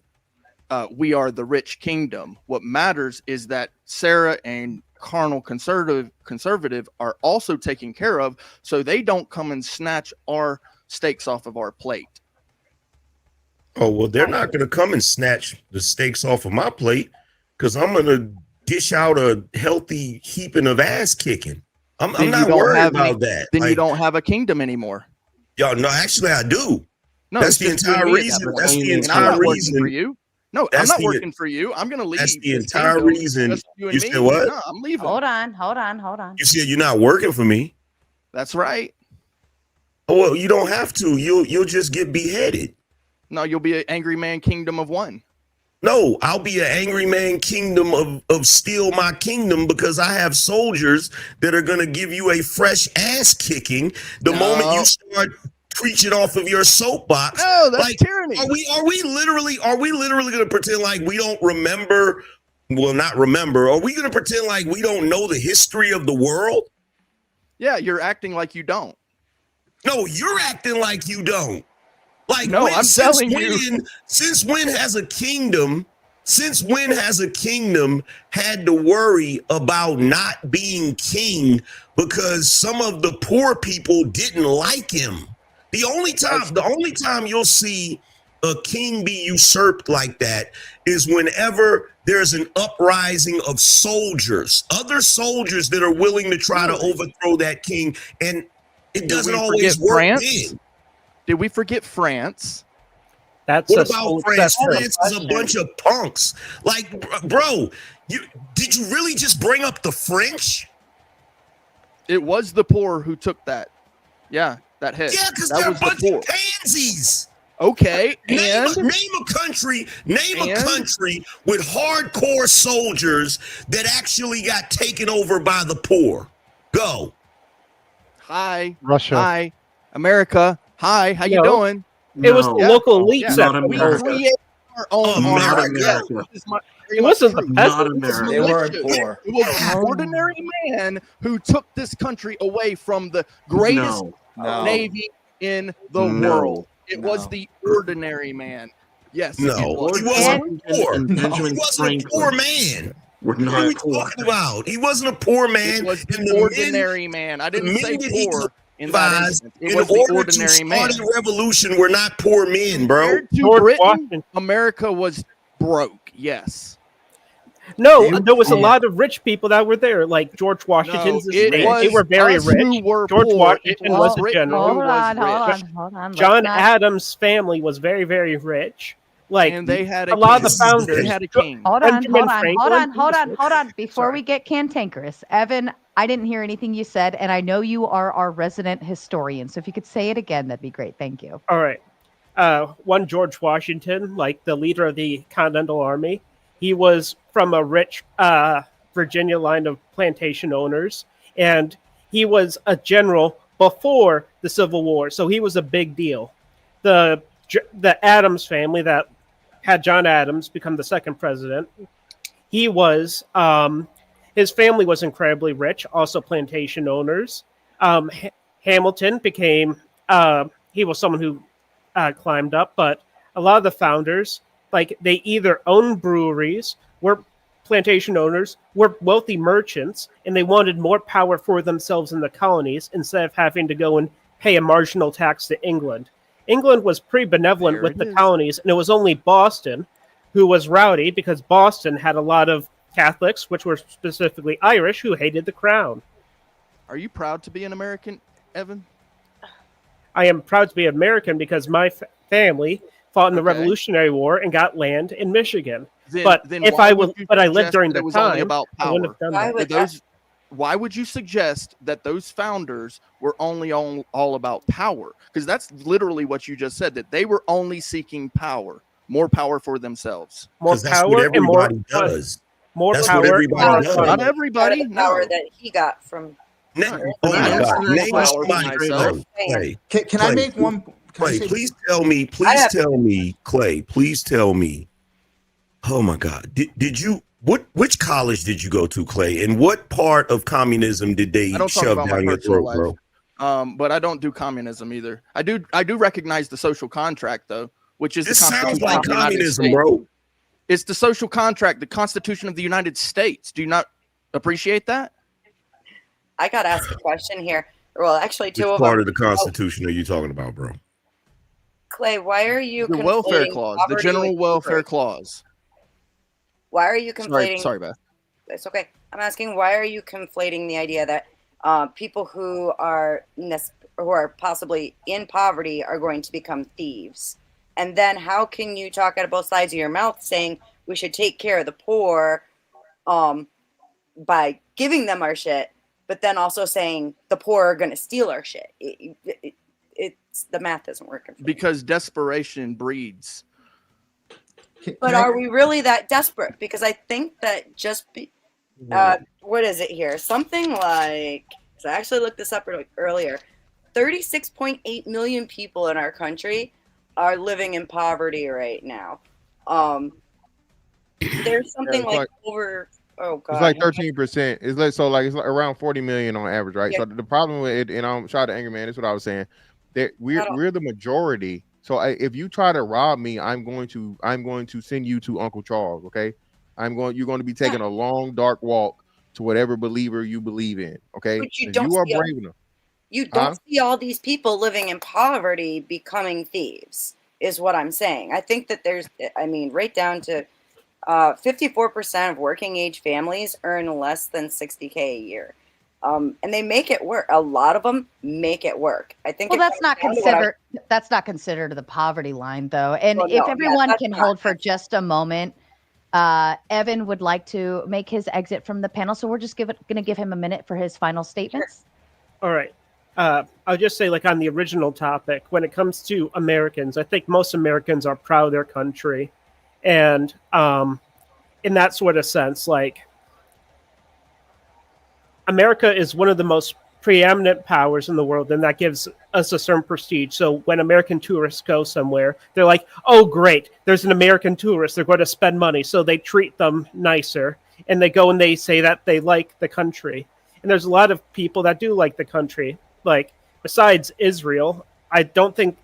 we are the rich kingdom. What matters is that Sarah and Carnal conservative are also taken care of, so they don't come and snatch our steaks off of our plate. Oh, well, they're not going to come and snatch the steaks off of my plate because I'm going to dish out a healthy heaping of ass kicking. I'm not worried about that. Then you don't have a kingdom anymore. Yo, no, actually I do. No, that's the entire reason. That's the entire reason for you. No, I'm That's not the working for you. I'm gonna leave. that's the this entire kingdom reason. just you and You me. said what? No, I'm leaving. Hold on. You said you're not working for me. That's right. Oh, well, you don't have to. You'll just get beheaded. No, you'll be an angry man kingdom of one. No, I'll be an angry man kingdom of steal my kingdom because I have soldiers that are gonna give you a fresh ass kicking the moment you start preaching off of your soapbox. No, that's like, tyranny. Are we literally gonna pretend like we don't remember? Well, not remember. Are we gonna pretend like we don't know the history of the world? Yeah, you're acting like you don't. No, you're acting like you don't. Like, no, I'm telling you. Since when has a kingdom had to worry about not being king because some of the poor people didn't like him? The only time you'll see a king be usurped like that is whenever there's an uprising of soldiers, other soldiers that are willing to try to overthrow that king, and it doesn't always work then. Did we forget France? What about France? France is a bunch of punks. Like, bro, did you really just bring up the French? It was the poor who took that. Yeah, that hit. Yeah, because they're a bunch of pansies. Okay, name a country with hardcore soldiers that actually got taken over by the poor. Go. Hi, Russia. Hi, America. Hi, how you doing? It was the local elites that we create our own America. It wasn't the peasants. They weren't poor. It was an ordinary man who took this country away from the greatest navy in the world. It was the ordinary man. Yes. No, he wasn't poor. He wasn't a poor man. We're What are we talking about? He wasn't a poor man. It was the ordinary man. I didn't say poor. In that instance, it was the ordinary man. In order to start a revolution, we're not poor men, bro. Compared to Britain, America was broke. Yes. No, there was a lot of rich people that were there, like George Washington's estate. They were very rich. George Washington was a general. Hold on. John Adams' family was very, very rich. Like, and they had a lot of the founders. They had a king. Hold on. Before we get cantankerous, Evan, I didn't hear anything you said, and I know you are our resident historian. So if you could say it again, that'd be great. Thank you. All right. One George Washington, like the leader of the Continental Army, he was from a rich Virginia line of plantation owners, and he was a general before the Civil War, so he was a big deal. The Adams family that had John Adams become the second president, he was his family was incredibly rich, also plantation owners. Hamilton became he was someone who climbed up, but a lot of the founders, like, they either owned breweries, were plantation owners, were wealthy merchants, and they wanted more power for themselves in the colonies instead of having to go and pay a marginal tax to England. England was pretty benevolent with the colonies, and it was only Boston who was rowdy because Boston had a lot of Catholics, which were specifically Irish, who hated the crown. Are you proud to be an American, Evan? I am proud to be American because my family fought in the Revolutionary War and got land in Michigan. But I lived during the time, about I wouldn't have done that. Why would you suggest that those founders were only all about power? Because that's literally what you just said, that they were only seeking power, more power for themselves. More power and more does. More that's power. What everybody does. Not everybody. The power that he got from. Oh my God! Name somebody. Can I make one? Clay, please tell me. Please tell me, Clay. Please tell me. Oh my God! Did you? Which college did you go to, Clay? And what part of communism did they shove down your throat, bro? But I don't do communism either. I do recognize the social contract, though, which is this the Constitution sounds like of the United communism, States. bro. It's the social contract, the Constitution of the United States. Do you not appreciate that? I got to ask a question here. Well, actually, two Which of part them. of the Constitution are you talking about, bro? Clay, why are you the welfare conflating clause, the poverty general with welfare poverty? clause? Why are you conflating? Sorry, Beth. It's okay. I'm asking, why are you conflating the idea that people who are possibly in poverty are going to become thieves? And then how can you talk out of both sides of your mouth saying we should take care of the poor by giving them our shit, but then also saying the poor are going to steal our shit? It's the math isn't working. Because desperation breeds. But are we really that desperate? Because I think that just what is it here? Something like, so I actually looked this up earlier. 36.8 million people in our country are living in poverty right now. There's something like over, oh god, it's like 13%. It's like it's like around 40 million on average, right? Yeah. So the problem with it, and I'm shout out to Angry Man, that's what I was saying. That we're the majority. So if you try to rob me, I'm going to send you to Uncle Charles. Okay, you're going to be taking a long dark walk to whatever believer you believe in. Okay, but you if don't you are see brave enough. You don't see all these people living in poverty becoming thieves, is what I'm saying. I think that there's, I mean, right down to 54% of working age families earn less than 60K a year. And they make it work. A lot of them make it work. I think. Well, that's not considered the poverty line, though. And Well, if no, everyone that's can not- hold for just a moment, Evan would like to make his exit from the panel, so we're just going to give him a minute for his final statements. All right. I'll just say, like on the original topic, when it comes to Americans, I think most Americans are proud of their country, and in that sort of sense, like America is one of the most preeminent powers in the world, and that gives us a certain prestige. So when American tourists go somewhere, they're like, "Oh, great! There's an American tourist. They're going to spend money," so they treat them nicer, and they go and they say that they like the country. And there's a lot of people that do like the country. Like, besides Israel, I think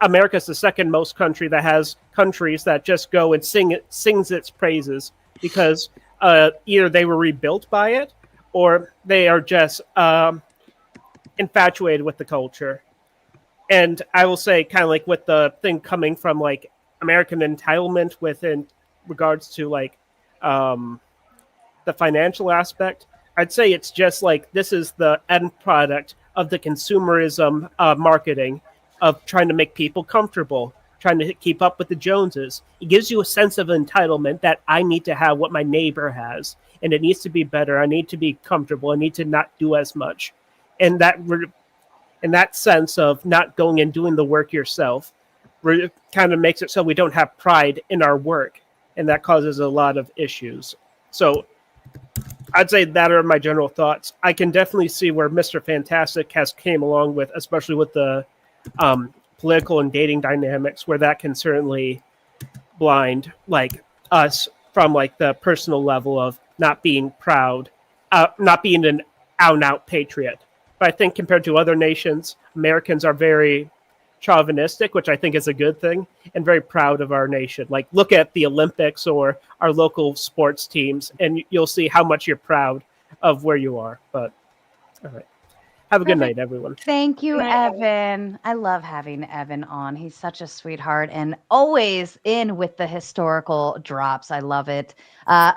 America's the second most country that has countries that just go and sings its praises, because either they were rebuilt by it, or they are just infatuated with the culture. And I will say, kind of like with the thing coming from like American entitlement within regards to like the financial aspect, I'd say it's just like this is the end product of the consumerism marketing of trying to make people comfortable, trying to keep up with the Joneses. It gives you a sense of entitlement that I need to have what my neighbor has, and it needs to be better. I need to be comfortable. I need to not do as much. And that sense of not going and doing the work yourself kind of makes it so we don't have pride in our work, and that causes a lot of issues. So I'd say that are my general thoughts. I can definitely see where Mr. Fantastic has came along with, especially with the political and dating dynamics, where that can certainly blind like us from like the personal level of not being proud, not being an out-and-out patriot. But I think compared to other nations, Americans are very chauvinistic, which I think is a good thing, and very proud of our nation. Like, look at the Olympics or our local sports teams, and you'll see how much you're proud of where you are. But all right. Have a good night, everyone. Thank you, Evan. I love having Evan on. He's such a sweetheart and always in with the historical drops. I love it.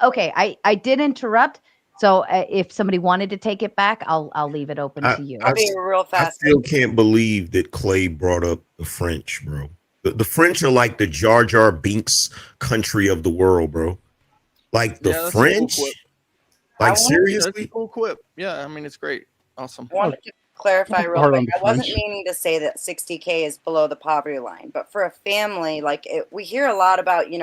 Okay, I did interrupt. So if somebody wanted to take it back, I'll leave it open to you. I'll be real fast. I still can't believe that Clay brought up the French, bro. The French are like the Jar Jar Binks country of the world, bro. Like the French. Cool like seriously, that's a cool quip. Yeah, I mean it's great, awesome. I wanted to clarify real quick. I wasn't meaning to say that 60K is below the poverty line, but for a family, like we hear a lot about, you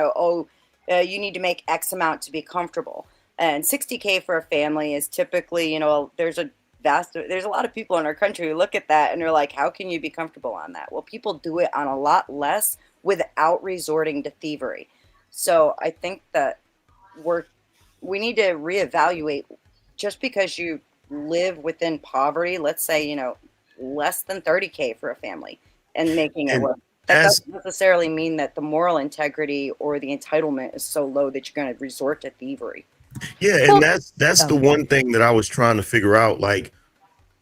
need to make X amount to be comfortable. And 60K for a family is typically, there's a lot of people in our country who look at that and they're like, how can you be comfortable on that? Well, people do it on a lot less without resorting to thievery. So I think that we need to reevaluate. Just because you live within poverty, let's say, less than 30K for a family and making it work. That doesn't necessarily mean that the moral integrity or the entitlement is so low that you're going to resort to thievery. Yeah, and that's the one thing that I was trying to figure out. Like,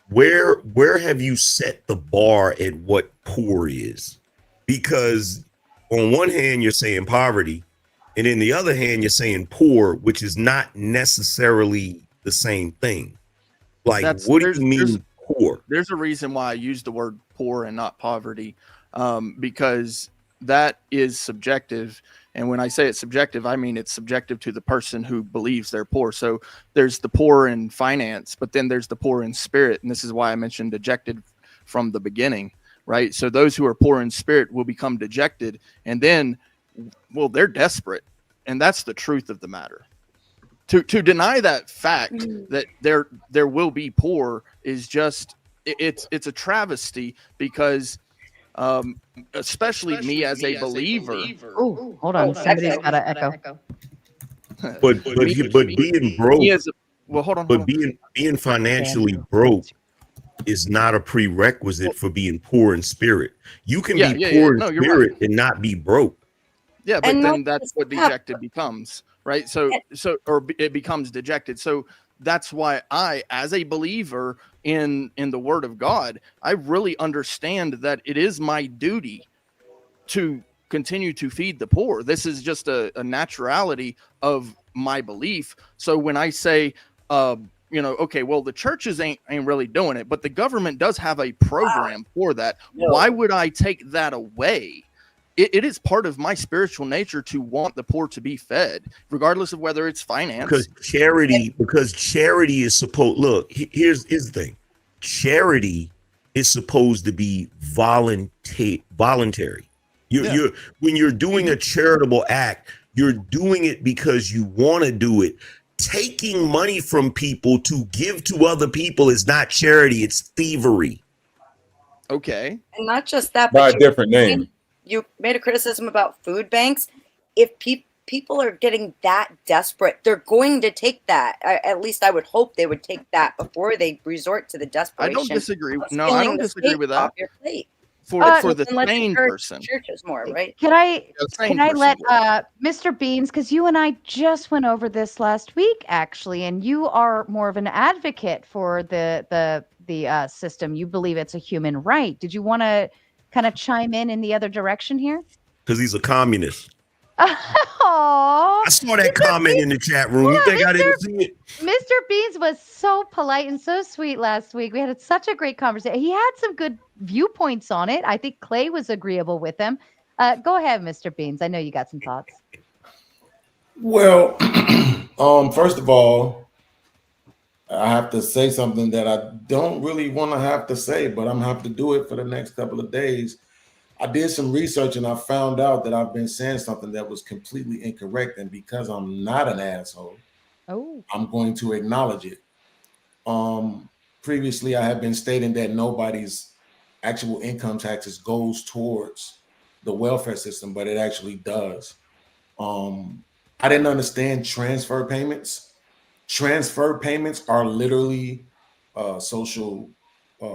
where have you set the bar at what poor is? Because on one hand, you're saying poverty, and in the other hand, you're saying poor, which is not necessarily the same thing. Like, what do you mean poor? There's a reason why I use the word poor and not poverty, because that is subjective. And when I say it's subjective, I mean it's subjective to the person who believes they're poor. So there's the poor in finance, but then there's the poor in spirit. And this is why I mentioned dejected from the beginning, right? So those who are poor in spirit will become dejected, and then, well, they're desperate. And that's the truth of the matter. To deny that fact that there will be poor is just, it's a travesty, because especially me as a believer. Oh, hold on. Somebody's got an echo. But being broke, well, hold on. But being financially broke is not a prerequisite for being poor in spirit. You can be poor in spirit and not be broke. Yeah, but then that's what dejected becomes, right? So or it becomes dejected. So that's why I, as a believer in the Word of God, I really understand that it is my duty to continue to feed the poor. This is just a naturality of my belief. So when I say, okay, well, the churches ain't really doing it, but the government does have a program for that. Why would I take that away? It is part of my spiritual nature to want the poor to be fed, regardless of whether it's finance. Because charity is supposed, look, here's the thing. Charity is supposed to be voluntary. When you're doing a charitable act, you're doing it because you want to do it. Taking money from people to give to other people is not charity, it's thievery. Okay. And not just that, by but a different name. You made a criticism about food banks. If people are getting that desperate, they're going to take that. At least I would hope they would take that before they resort to the desperation. I don't disagree. No, I don't disagree with that. Your plate. For the sane person. Churches more, right? Can I let Mr. Beans, because you and I just went over this last week, actually, and you are more of an advocate for the system. You believe it's a human right. Did you want to kind of chime in the other direction here? Because he's a communist. Oh, I saw that comment in the chat room. You think I didn't see it? Mr. Beans was so polite and so sweet last week. We had such a great conversation. He had some good viewpoints on it. I think Clay was agreeable with him. Go ahead, Mr. Beans. I know you got some thoughts. Well, first of all, I have to say something that I don't really want to have to say, but I'm going to have to do it for the next couple of days. I did some research and I found out that I've been saying something that was completely incorrect. And because I'm not an asshole, I'm going to acknowledge it. Previously, I have been stating that nobody's actual income taxes goes towards the welfare system, but it actually does. I didn't understand transfer payments. Transfer payments are literally social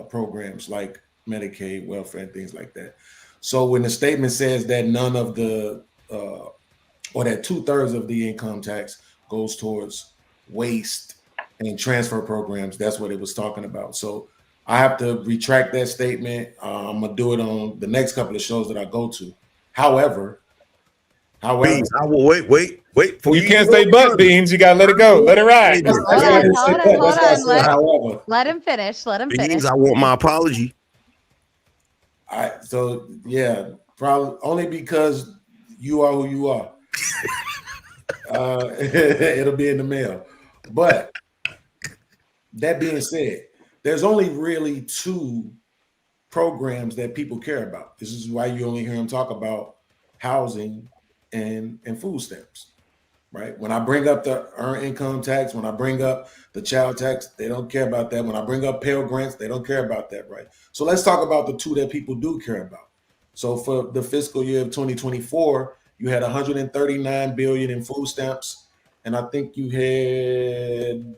programs like Medicaid, welfare, and things like that. So when the statement says that none of the, or that 2/3 of the income tax goes towards waste and transfer programs, that's what it was talking about. So I have to retract that statement. I'm gonna do it on the next couple of shows that I go to. However, Beans, I will wait. You can't say but, Beans. You gotta let it go. Let it ride. Hold on. Let him finish. Beans, I want my apology. So yeah, probably only because you are who you are. It'll be in the mail. But that being said, there's only really two programs that people care about. This is why you only hear them talk about housing and food stamps, right? When I bring up the earned income tax, when I bring up the child tax, they don't care about that. When I bring up Pell Grants, they don't care about that, right? So let's talk about the two that people do care about. So for the fiscal year of 2024, you had 139 billion in food stamps, and I think you had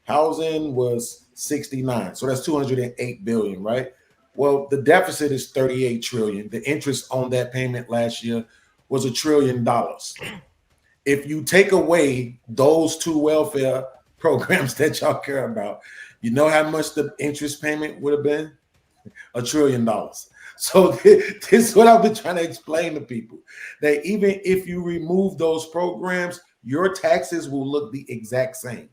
housing was 69. So that's 208 billion, right? Well, the deficit is 38 trillion. The interest on that payment last year was $1 trillion. If you take away those two welfare programs that y'all care about, you know how much the interest payment would have been? $1 trillion. So this is what I've been trying to explain to people, that even if you remove those programs, your taxes will look the exact same.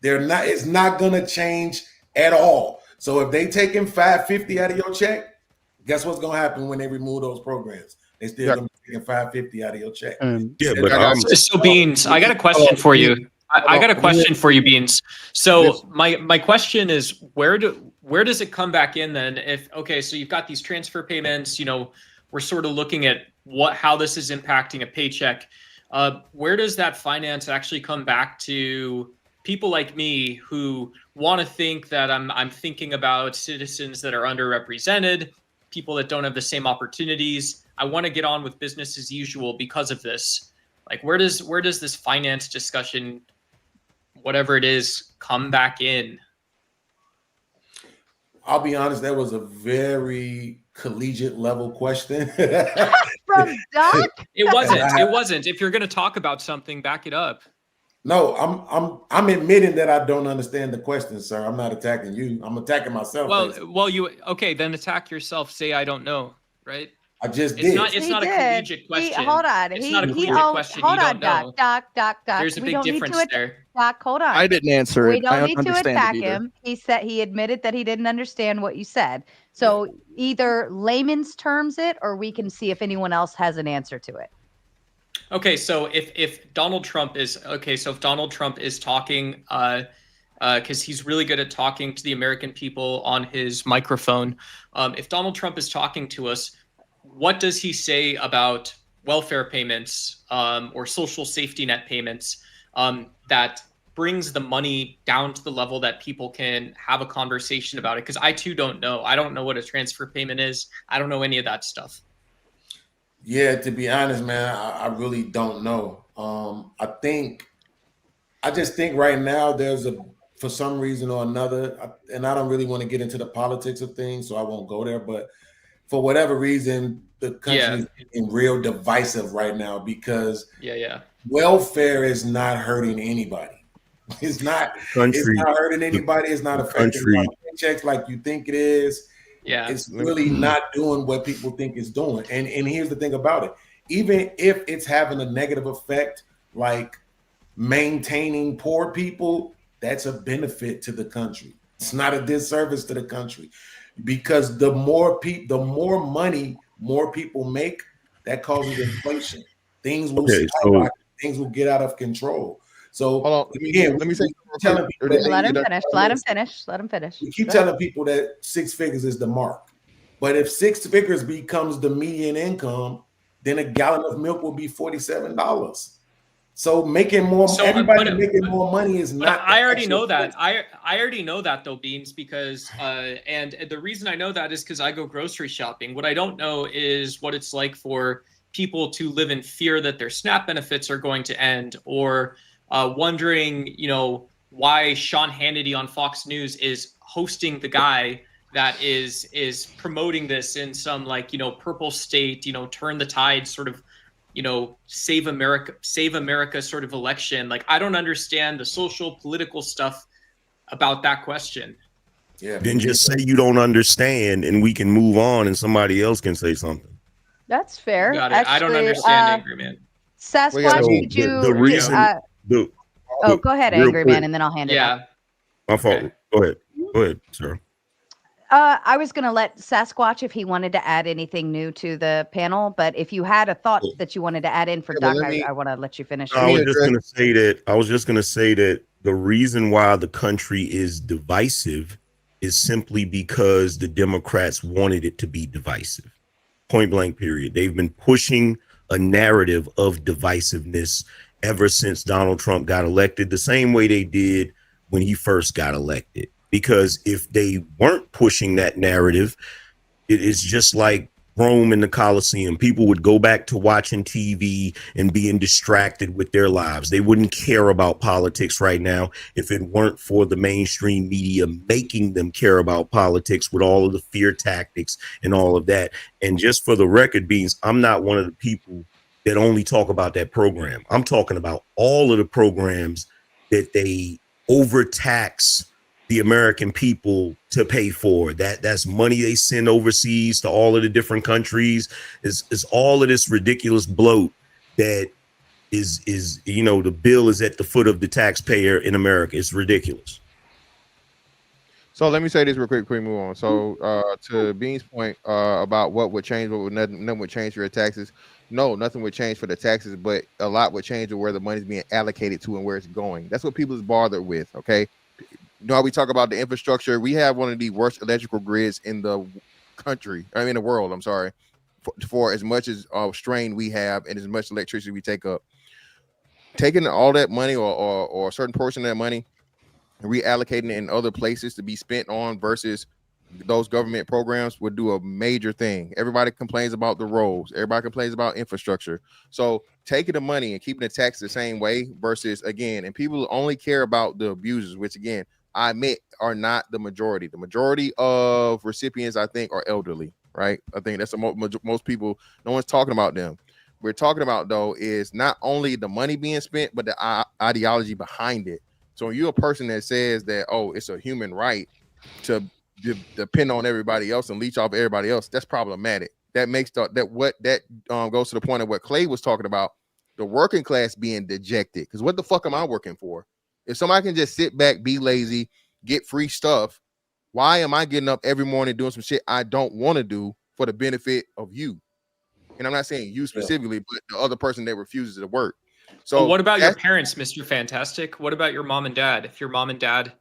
It's not gonna change at all. So if they taking $550 out of your check, Guess what's gonna happen when they remove those programs? They still gonna be taking $550 out of your check. And Yeah, but So Beans, I got a question for you. I got a question for you, Beans. So my question is, where does it come back in then? If okay, so you've got these transfer payments, we're sort of looking at how this is impacting a paycheck. Where does that finance actually come back to people like me who want to think that I'm thinking about citizens that are underrepresented, people that don't have the same opportunities. I want to get on with business as usual because of this. Like, where does this finance discussion, whatever it is, come back in? I'll be honest, that was a very collegiate level question. From Doc? It wasn't. If you're going to talk about something, back it up. No, I'm admitting that I don't understand the question, sir. I'm not attacking you. I'm attacking myself. Well, then attack yourself. Say I don't know, right? I just did. It's not a collegiate question. Hold on. It's not a collegiate question. Hold you on, don't know. Doc. There's a big difference there. Doc, hold on. I didn't answer it. We don't I need to understand attack it either. him. He said he admitted that he didn't understand what you said. So either layman's terms it, or we can see if anyone else has an answer to it. Okay, so if Donald Trump is talking, because he's really good at talking to the American people on his microphone. If Donald Trump is talking to us, what does he say about welfare payments or social safety net payments that brings the money down to the level that people can have a conversation about it? Because I too don't know. I don't know what a transfer payment is. I don't know any of that stuff. Yeah, to be honest, man, I really don't know. I just think right now for some reason or another, and I don't really want to get into the politics of things, so I won't go there. But for whatever reason, the country is in real divisive right now because welfare is not hurting anybody. It's not hurting anybody. It's not affecting paychecks like you think it is. Yeah, it's really not doing what people think it's doing. And here's the thing about it. Even if it's having a negative effect, like maintaining poor people, that's a benefit to the country. It's not a disservice to the country because the more money more people make, that causes inflation. Things will skyrocket. Things will get out of control. So let me say, let him finish. We keep telling people that 6 figures is the mark. But if 6 figures becomes the median income, then a gallon of milk will be $47. So making more money is not. I already know that. I already know that though, Beans, because and the reason I know that is because I go grocery shopping. What I don't know is what it's like for people to live in fear that their SNAP benefits are going to end, or wondering, why Sean Hannity on Fox News is hosting the guy that is promoting this in some purple state, turn the tide sort of, save America sort of election. Like, I don't understand the social political stuff about that question. Yeah. Then just say you don't understand and we can move on and somebody else can say something. That's fair. Got it. Actually, I don't understand, Angry Man. Sasquatch, could you? The reason. Go ahead, Angry Man, and then I'll hand it off. My fault. Okay. Go ahead, sir. I was going to let Sasquatch if he wanted to add anything new to the panel, but if you had a thought that you wanted to add in for Doc, I want to let you finish. I was just going to say that the reason why the country is divisive is simply because the Democrats wanted it to be divisive. Point blank, period. They've been pushing a narrative of divisiveness ever since Donald Trump got elected, the same way they did when he first got elected. Because if they weren't pushing that narrative, it is just like Rome in the Colosseum. People would go back to watching TV and being distracted with their lives. They wouldn't care about politics right now if it weren't for the mainstream media making them care about politics with all of the fear tactics and all of that. And just for the record, Beans, I'm not one of the people that only talk about that program. I'm talking about all of the programs that they overtax the American people to pay for. That's money they send overseas to all of the different countries. Is all of this ridiculous bloat that is the bill is at the foot of the taxpayer in America. It's ridiculous. So let me say this real quick before we move on. So to Bean's point about what would change, what would nothing would change for your taxes. No, nothing would change for the taxes, but a lot would change to where the money's being allocated to and where it's going. That's what people is bothered with. Okay, you know how we talk about the infrastructure. We have one of the worst electrical grids in the country. I mean, the world. I'm sorry, for as much as strain we have and as much electricity we take up. Taking all that money or a certain portion of that money reallocating it in other places to be spent on versus those government programs would do a major thing. Everybody complains about the roads. Everybody complains about infrastructure. So taking the money and keeping the tax the same way versus again, and people only care about the abusers, which again, I admit are not the majority. The majority of recipients, I think, are elderly, right? I think that's the most people, no one's talking about them. We're talking about though is not only the money being spent, but the ideology behind it. So when you're a person that says that, oh, it's a human right to depend on everybody else and leech off everybody else, that's problematic. That makes goes to the point of what Clay was talking about, the working class being dejected. Because what the fuck am I working for? If somebody can just sit back, be lazy, get free stuff, why am I getting up every morning doing some shit I don't want to do for the benefit of you? And I'm not saying you specifically, but the other person that refuses to work. So well, what about your parents, Mr. Fantastic? What about your mom and dad? If your mom and dad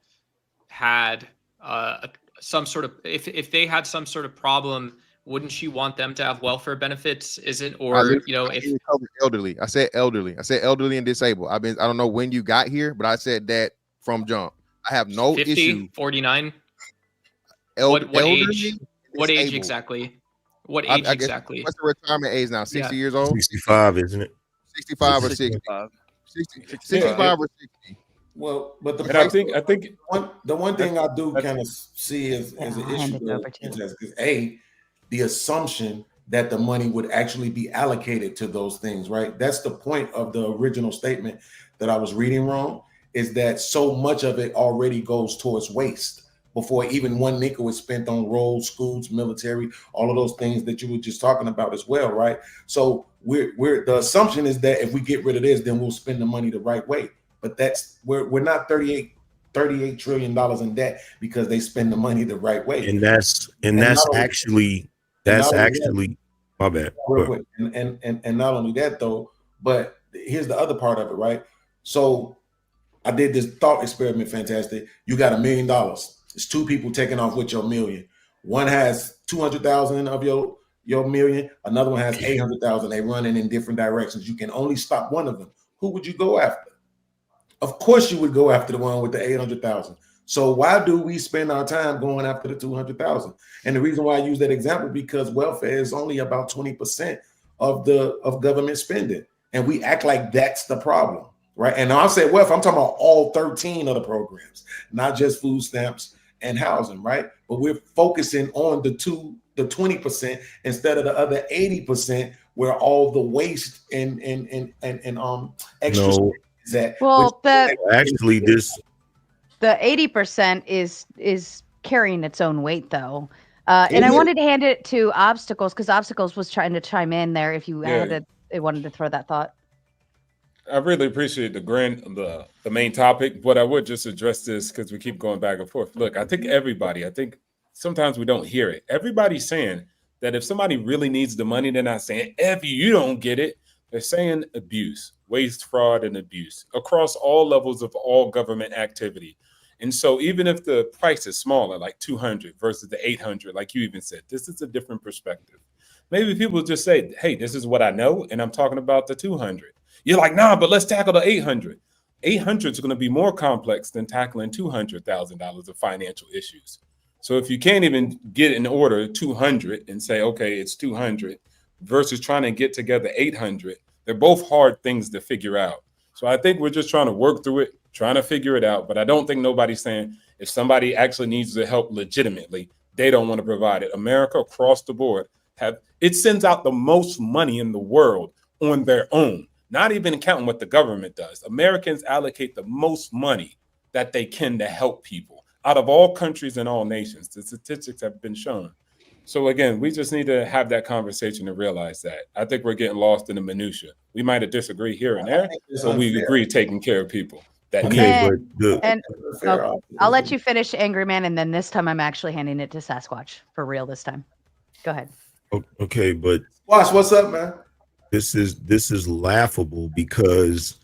had some sort of, if they had some sort of problem, wouldn't you want them to have welfare benefits? Is it, or if elderly, I said elderly and disabled. I don't know when you got here, but I said that from jump. I have no 50, issue. 49. What age? What age exactly? What age exactly? What's the retirement age now? 60 years old? 65, isn't it? 65 or 60? 65 or 60. Well, but I think the one thing I do kind of see as an issue is the assumption that the money would actually be allocated to those things, right? That's the point of the original statement that I was reading wrong, is that so much of it already goes towards waste before even one nickel is spent on roads, schools, military, all of those things that you were just talking about as well, right? So the assumption is that if we get rid of this, then we'll spend the money the right way. But we're not 38 trillion dollars in debt because they spend the money the right way. And that's actually my bad. Real quick. And not only that though, but here's the other part of it, right? So I did this thought experiment, fantastic. You got $1 million. It's two people taking off with your million. One has 200,000 of your million. Another one has 800,000. They running in different directions. You can only stop one of them. Who would you go after? Of course, you would go after the one with the 800,000. So why do we spend our time going after the 200,000? And the reason why I use that example, because welfare is only about 20% of government spending, and we act like that's the problem, right? And I'll say welfare, I'm talking about all 13 of the programs, not just food stamps and housing, right? But we're focusing on the 20% instead of the other 80% where all the waste and extra is at. Well, actually the 80% is carrying its own weight though. And I wanted to hand it to Obstacles because Obstacles was trying to chime in there if you wanted to throw that thought. I really appreciate the main topic, but I would just address this because we keep going back and forth. Look, I think sometimes we don't hear it. Everybody's saying that if somebody really needs the money, they're not saying, if you don't get it, they're saying abuse, waste, fraud, and abuse across all levels of all government activity. And so even if the price is smaller, like 200 versus the 800, like you even said, this is a different perspective. Maybe people just say, hey, this is what I know, and I'm talking about the 200. You're like, nah, but let's tackle the 800. 800 is going to be more complex than tackling $200,000 of financial issues. So if you can't even get in order 200 and say, okay, it's 200 versus trying to get together 800, they're both hard things to figure out. So I think we're just trying to work through it, trying to figure it out. But I don't think nobody's saying if somebody actually needs the help legitimately, they don't want to provide it. America across the board it sends out the most money in the world on their own, not even counting what the government does. Americans allocate the most money that they can to help people out of all countries and all nations. The statistics have been shown. So again, we just need to have that conversation and realize that. I think we're getting lost in the minutia. We might have disagreed here and there, but we agree taking care of people. that Okay, need. but the And Fair I'll let you finish, Angry Man, and then this time I'm actually handing it to Sasquatch for real this time. Go ahead. okay, but Watch, what's up, man? this is laughable because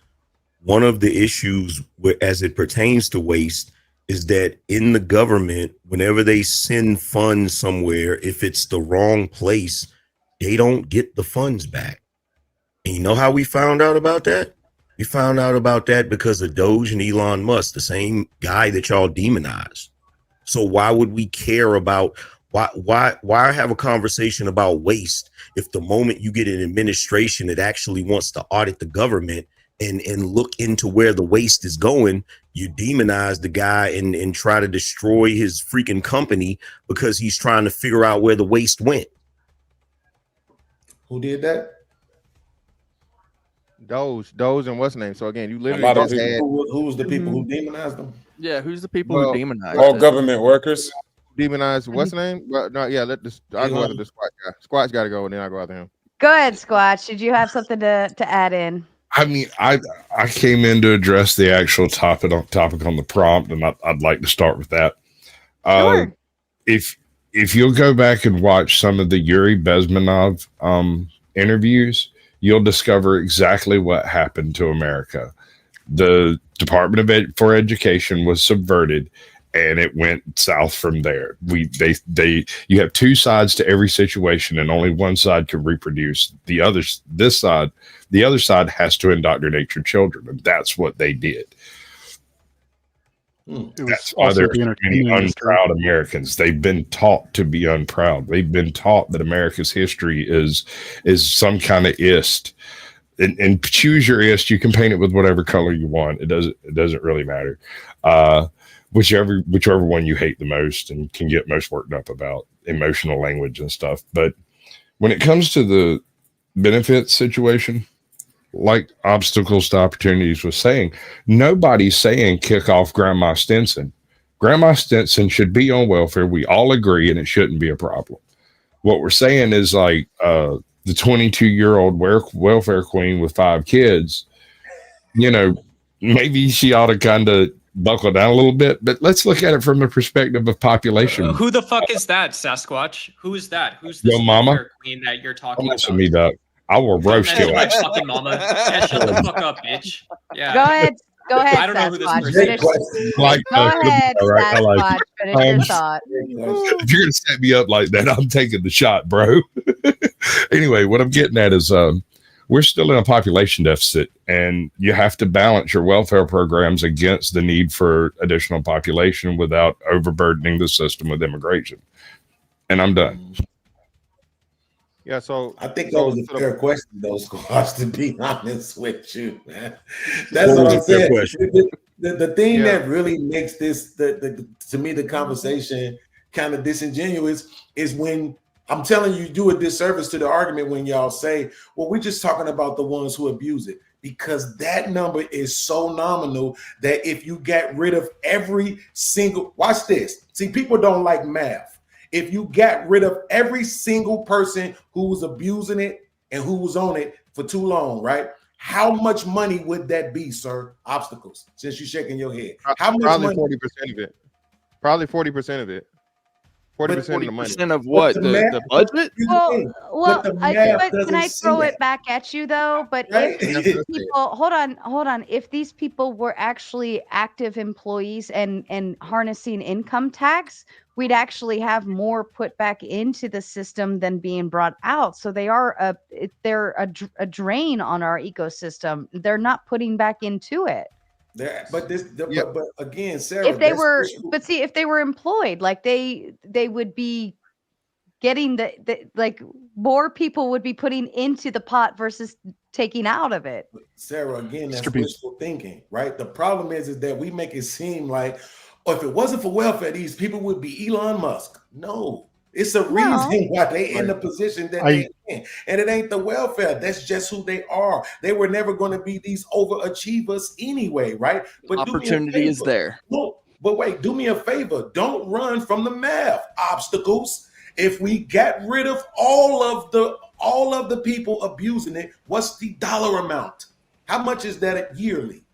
one of the issues as it pertains to waste is that in the government, whenever they send funds somewhere, if it's the wrong place, they don't get the funds back. And you know how we found out about that? We found out about that because of Doge and Elon Musk, the same guy that y'all demonize. So why would we care about why have a conversation about waste if the moment you get an administration that actually wants to audit the government and look into where the waste is going, you demonize the guy and try to destroy his freaking company because he's trying to figure out where the waste went. Who did that? Doge, and what's name? So again, you A literally lot of just people. had Who was the people who demonized them? Yeah, who's the people Well, who demonized All it? government workers. demonized what's name? Well, no, yeah, I'll go after the Squatch guy. Squatch got to go, and then I'll go after him. Go ahead, Squatch. Did you have something to add in? I mean, I came in to address the actual topic on the prompt, and I'd like to start with that. Sure. If you'll go back and watch some of the Yuri Bezmenov interviews, you'll discover exactly what happened to America. The Department for Education was subverted, and it went south from there. You have two sides to every situation, and only one side can reproduce. The other side has to indoctrinate your children, and that's what they did. That's why there's so many unproud Americans. They've been taught to be unproud. They've been taught that America's history is some kind of ist. And choose your ist. You can paint it with whatever color you want. It doesn't really matter. Whichever one you hate the most and can get most worked up about, emotional language and stuff. But when it comes to the benefits situation, like obstacles to opportunities was saying, nobody's saying kick off Grandma Stinson. Grandma Stinson should be on welfare. We all agree, and it shouldn't be a problem. What we're saying is like the 22-year-old welfare queen with 5 kids, maybe she ought to kind of buckle down a little bit, but let's look at it from the perspective of population. Who the fuck is that, Sasquatch? Who is that? Who's this Yo, mama? welfare queen that you're talking Don't listen about? to me, Doc. I will roast That's you. my fucking mama. Yeah, shut the fuck up, bitch. Yeah. Go ahead, I don't know who this Sasquatch. person Finish. is. Go ahead, right? I like Sasquatch. it. Finish your thought. If you're gonna set me up like that, I'm taking the shot, bro. Anyway, what I'm getting at is we're still in a population deficit, and you have to balance your welfare programs against the need for additional population without overburdening the system with immigration. And I'm done. Yeah, so I think that was a fair question, though, Squash, to be honest with you, man. That's what I'm saying. The thing that really makes this, to me, the conversation kind of disingenuous is when I'm telling you, do a disservice to the argument when y'all say, well, we're just talking about the ones who abuse it, because that number is so nominal that if you get rid of every single, watch this. See, people don't like math. If you got rid of every single person who was abusing it and who was on it for too long, right? How much money would that be, sir? Obstacles, since you're shaking your head. How much probably money? 40% of it. Probably 40% of it. 40% of the money. 40% of what? The budget? Well, the math can I doesn't throw see it back at you though? But Right? if these people, hold on, if these people were actually active employees and harnessing income tax, we'd actually have more put back into the system than being brought out. So they're a drain on our ecosystem. They're not putting back into it. But again, Sarah, If they were, but see, if they were employed, like they would be getting the like more people would be putting into the pot versus taking out of it. Sarah, again, that's wishful thinking, right? The problem is that we make it seem like, oh, if it wasn't for welfare, these people would be Elon Musk. No, it's a reason why they in the position that they in. And it ain't the welfare. That's just who they are. They were never going to be these overachievers anyway, right? But opportunity is there. No, but wait, do me a favor. Don't run from the math obstacles. If we got rid of all of the people abusing it, what's the dollar amount? How much is that yearly?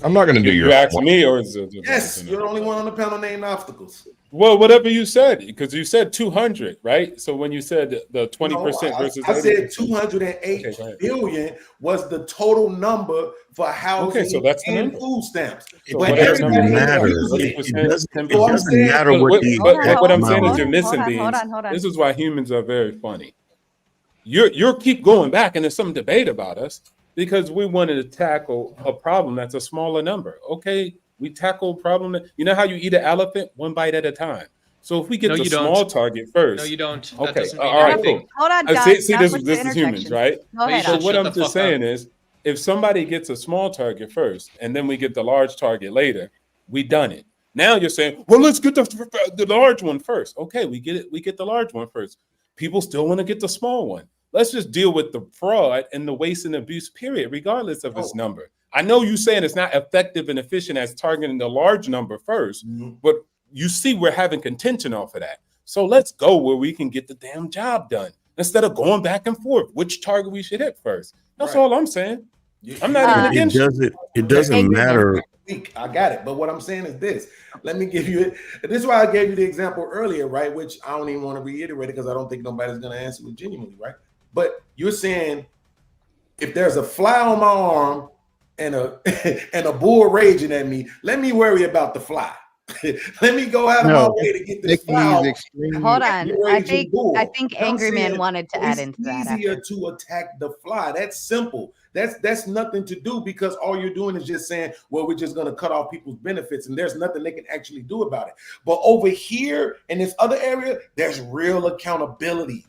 I'm not going to do You your asking me, or is it? Yes, you're the only one on the panel named obstacles. Well, whatever you said, because you said 200, right? So when you said the 20% No, versus I 80%, said 208 okay, go ahead. billion was the total number for Okay, so housing that's the and number. food stamps. So But whatever It number doesn't you everybody got, matter. abuses it. 20%, It 10%. So I'm doesn't saying, matter But what what, the Hold on, but exact what I'm hold, saying amount is hold, you're is. missing, hold on, hold Beans. on, hold on. This is why humans are very funny. You're keep going back, and there's some debate about us because we wanted to tackle a problem that's a smaller number. Okay, we tackle a problem. You know how you eat an elephant one bite at a time. So if we get No, the you don't. small target No, first, you don't. That okay, doesn't mean all right, anything. cool. Hold on, See, guys. see, Stop this with the this is humans, interjections. right? Go No, you ahead, So should Ash. what shut I'm the just fuck up. saying is, if somebody gets a small target first, and then we get the large target later, we done it. Now you're saying, well, let's get the large one first. Okay, we get it. We get the large one first. People still want to get the small one. Let's just deal with the fraud and the waste and abuse, period, regardless of its oh, number. I know you saying it's not effective and efficient as targeting the large number 1st, but you see we're having contention off of that. So let's go where we can get the damn job done instead of going back and forth, which target we should hit first. That's right. all I'm saying. I'm not even Uh, It against you. doesn't. It Okay. doesn't Angry Man. matter. Weak. I got it. But what I'm saying is this. Let me give you it. This is why I gave you the example earlier, right? Which I don't even want to reiterate it because I don't think nobody's going to answer it genuinely, right? But you're saying if there's a fly on my arm and a and a bull raging at me, let me worry about the fly. Let me go out of my No, way to get this taking fly these off extreme. Hold on. the I raging think I bull. think And I'm Angry Man saying wanted to add it's into that easier after. to attack the fly. That's simple. That's nothing to do because all you're doing is just saying, well, we're just going to cut off people's benefits, and there's nothing they can actually do about it. But over here in this other area, there's real accountability.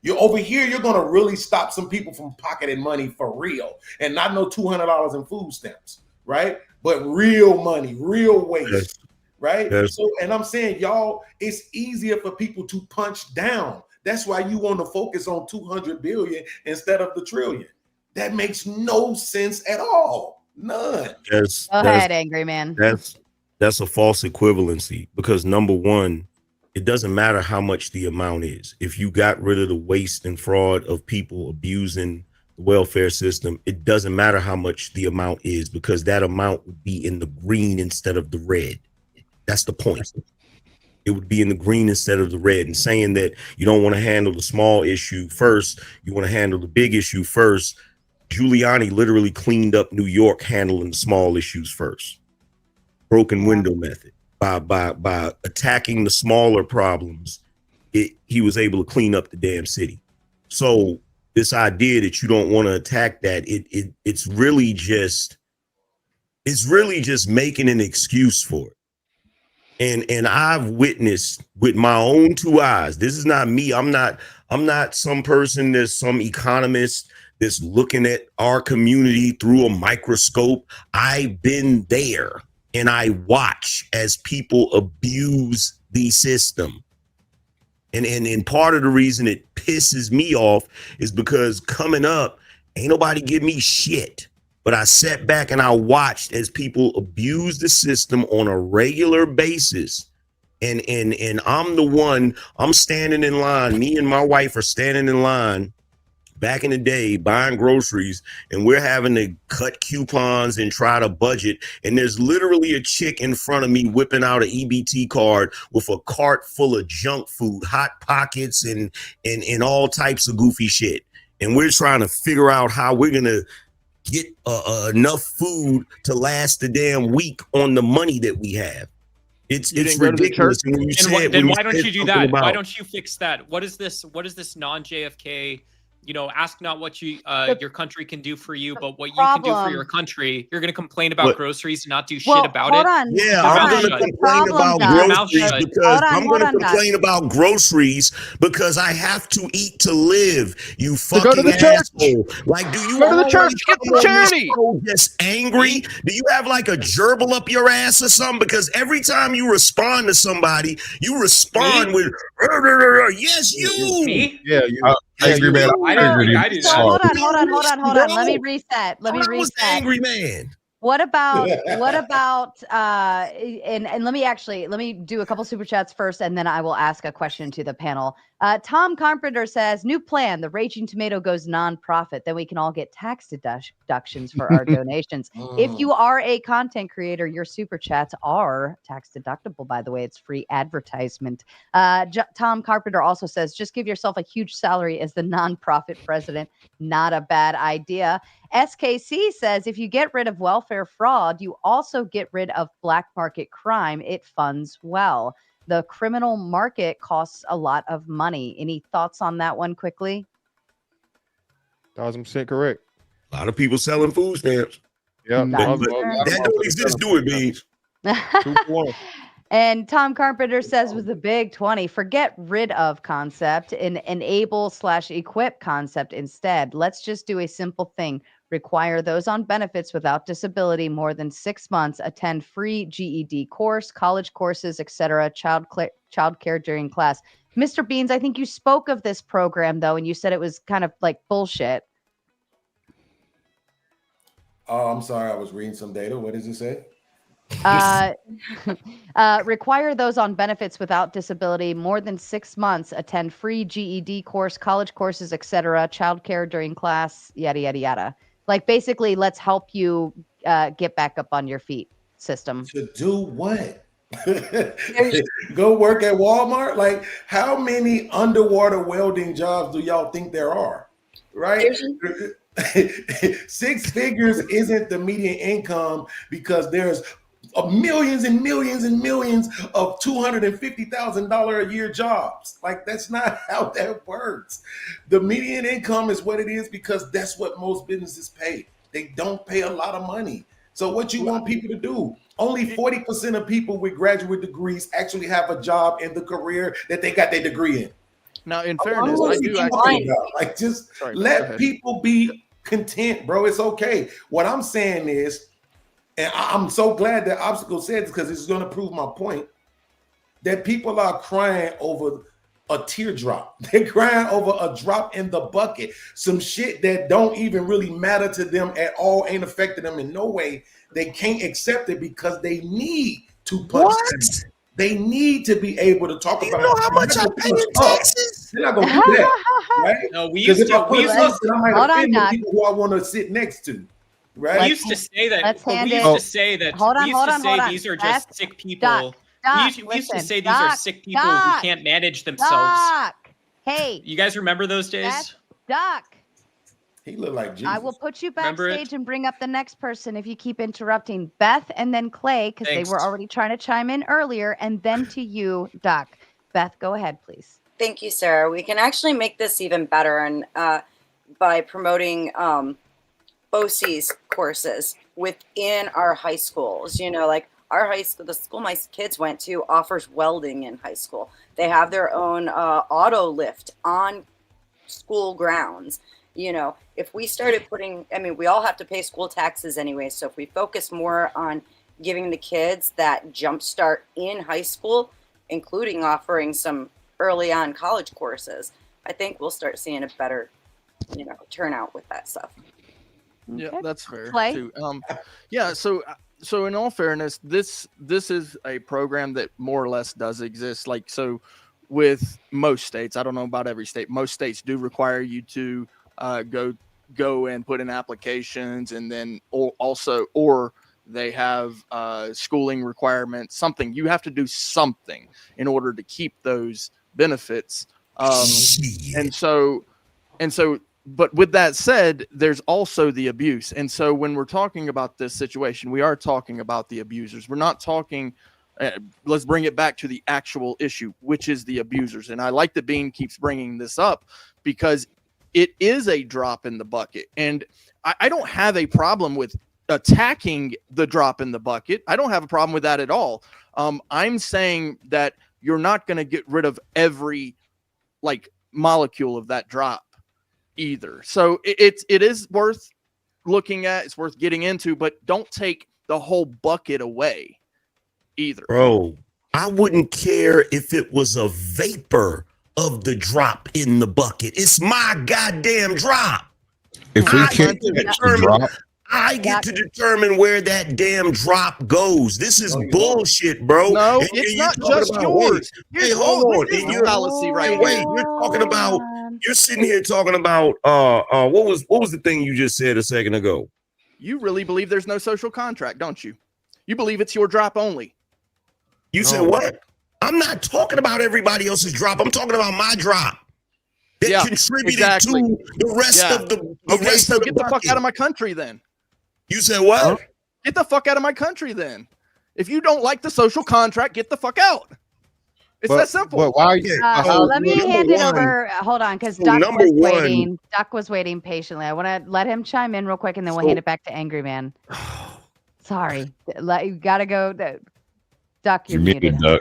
You're over here, you're going to really stop some people from pocketing money for real, and not no $200 in food stamps, right? But real money, real waste. Yes. Right? Yes. So, and I'm saying, y'all, it's easier for people to punch down. That's why you want to focus on 200 billion instead of the trillion. That makes no sense at all. None. That's Go that's ahead, Angry Man. that's a false equivalency because number one, it doesn't matter how much the amount is. If you got rid of the waste and fraud of people abusing the welfare system, it doesn't matter how much the amount is because that amount would be in the green instead of the red. That's the point. It would be in the green instead of the red. And saying that you don't want to handle the small issue first, you want to handle the big issue first. Giuliani literally cleaned up New York handling the small issues first. Broken window method. By attacking the smaller problems, he was able to clean up the damn city. So this idea that you don't want to attack that, it's really just making an excuse for it. And I've witnessed with my own two eyes. This is not me. I'm not some person that's some economist that's looking at our community through a microscope. I've been there and I watch as people abuse the system. And part of the reason it pisses me off is because coming up, ain't nobody give me shit. But I sat back and I watched as people abuse the system on a regular basis. And I'm the one, I'm standing in line. Me and my wife are standing in line back in the day buying groceries, and we're having to cut coupons and try to budget. And there's literally a chick in front of me whipping out an EBT card with a cart full of junk food, Hot Pockets and all types of goofy shit. And we're trying to figure out how we're going to get enough food to last the damn week on the money that we have. It's ridiculous. And when you say Then why don't you do that? Why don't you fix that? What is this non-JFK, ask not what your country can do for you, but what you can do for your country? You're going to complain about groceries and not do shit about it? Yeah, I'm going to complain about groceries because I'm going to complain about groceries because I have to eat to live. You fucking go to the church. asshole! Like, do you Go to the church? Get come the on this charity. show just angry? Do you have like a gerbil up your ass or something? Because every time you respond to somebody, you respond with yes, you. Me? Yeah, you. I agree, man. I don't think I do So that. hold on. Let me reset. I was the angry man. What about and let me do a couple super chats first, and then I will ask a question to the panel. Tom Carpenter says, new plan. The Raging Tomato goes nonprofit. Then we can all get tax deductions for our donations. If you are a content creator, your super chats are tax deductible, by the way. It's free advertisement. Tom Carpenter also says, just give yourself a huge salary as the nonprofit president. Not a bad idea. SKC says, if you get rid of welfare fraud, you also get rid of black market crime. It funds well. The criminal market costs a lot of money. Any thoughts on that one quickly? 1,000% correct. A lot of people selling food stamps. Yeah, but that don't exist, do it, Beans? And Tom Carpenter says with the big 20, forget rid of concept and enable/equip concept instead. Let's just do a simple thing. Require those on benefits without disability more than 6 months attend free GED course, college courses, etc. Child care during class. Mr. Beans, I think you spoke of this program though, and you said it was kind of like bullshit. Oh, I'm sorry. I was reading some data. What does it say? Require those on benefits without disability more than 6 months attend free GED course, college courses, etc. Child care during class, yada yada yada. Like basically, let's help you get back up on your feet. System to do what? Go work at Walmart? Like, how many underwater welding jobs do y'all think there are? Right? 6 figures isn't the median income because there's millions and millions and millions of $250,000 a year jobs. Like, that's not how that works. The median income is what it is because that's what most businesses pay. They don't pay a lot of money. So what you want people to do? Only 40% of people with graduate degrees actually have a job in the career that they got their degree in. Now, in fairness, I do actually like just let people be content, bro. It's okay. What I'm saying is, and I'm so glad that Obstacle said this because it's going to prove my point, that people are crying over a teardrop. They're crying over a drop in the bucket. Some shit that don't even really matter to them at all, ain't affecting them in no way. They can't accept it because they need to punch. They need to be able to talk about. You know how much I pay in taxes? They're not gonna do that, right? No, we used to. I might offend the people who I want to sit next to. Right? We used to say that. These are just sick people. We used to say these are sick people who can't manage themselves. Hey, you guys remember those days? Doc. He looked like Jesus. I will put you backstage and bring up the next person if you keep interrupting. Beth and then Clay, because they were already trying to chime in earlier, and then to you, Doc. Beth, go ahead, please. Thank you, Sarah. We can actually make this even better and by promoting BOCES courses within our high schools. You know, like our high school, the school my kids went to offers welding in high school. They have their own auto lift on school grounds. You know, if we started putting, I mean, we all have to pay school taxes anyway. So if we focus more on giving the kids that jump start in high school, including offering some early on college courses, I think we'll start seeing a better, you know, turnout with that stuff. Yeah, Okay. that's fair Clay? too. Yeah, so in all fairness, this is a program that more or less does exist. Like, so with most states, I don't know about every state, most states do require you to go and put in applications, and then or they have schooling requirements, something. You have to do something in order to keep those benefits. And so but with that said, there's also the abuse. And so when we're talking about this situation, we are talking about the abusers. We're not talking let's bring it back to the actual issue, which is the abusers. And I like that Bean keeps bringing this up because it is a drop in the bucket. And I don't have a problem with attacking the drop in the bucket. I don't have a problem with that at all. I'm saying that you're not going to get rid of every like molecule of that drop either. So it is worth looking at. It's worth getting into, but don't take the whole bucket away either. Bro, I wouldn't care if it was a vapor of the drop in the bucket. It's my goddamn drop. If we can't catch the drop, I get to determine where that damn drop goes. This is bullshit, bro. No, And it's you're not talking just about, yours. Hey, hold on. This is And the you're fallacy right wait, here. you're talking about. You're sitting here talking about what was the thing you just said a second ago? You really believe there's no social contract, don't you? You believe it's your drop only. You said what? I'm not talking about everybody else's drop. I'm talking about my drop that contributed to the rest of the rest so of the get the fuck bucket. out of my country then. You said what? Get the fuck out of my country then. If you don't like the social contract, get the fuck out. It's that simple. But why? Let me hand it over. Hold on, because Duck was waiting. Duck was waiting patiently. I want to let him chime in real quick, and then we'll hand it back to Angry Man. Sorry, you gotta go. Duck, you're muted. Duck.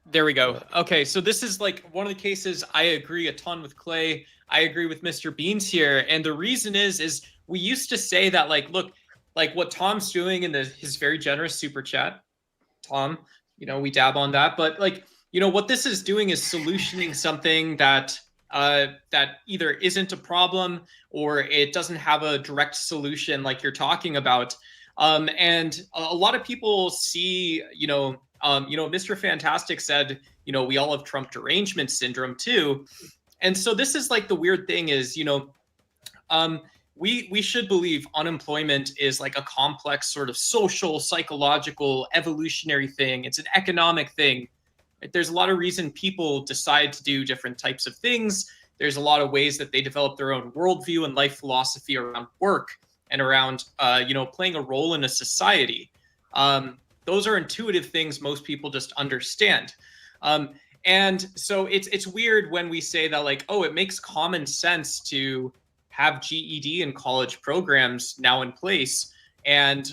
There we go. Okay, so this is like one of the cases I agree a ton with Clay. I agree with Mr. Beans here, and the reason is we used to say that look, what Tom's doing in his very generous super chat. Tom, we dab on that, but what this is doing is solutioning something that either isn't a problem or it doesn't have a direct solution like you're talking about. And a lot of people see, Mr. Fantastic said, we all have Trump derangement syndrome too. And so this is the weird thing is, we should believe unemployment is like a complex sort of social, psychological, evolutionary thing. It's an economic thing. There's a lot of reason people decide to do different types of things. There's a lot of ways that they develop their own worldview and life philosophy around work and around, playing a role in a society. Those are intuitive things most people just understand. And so it's weird when we say that it makes common sense to have GED and college programs now in place. And,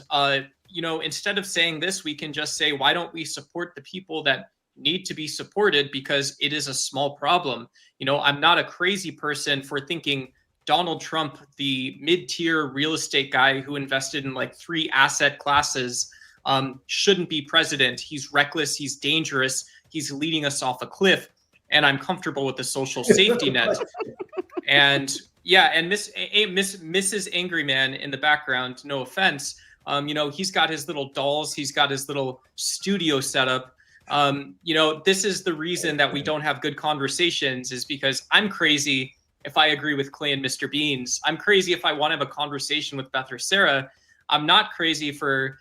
instead of saying this, we can just say, why don't we support the people that need to be supported because it is a small problem. I'm not a crazy person for thinking Donald Trump, the mid-tier real estate guy who invested in 3 asset classes, shouldn't be president. He's reckless. He's dangerous. He's leading us off a cliff. And I'm comfortable with the social safety net. And and Mrs. Angry Man in the background, no offense, he's got his little dolls. He's got his little studio set up. This is the reason that we don't have good conversations is because I'm crazy if I agree with Clay and Mr. Beans. I'm crazy if I want to have a conversation with Beth or Sarah. I'm not crazy for,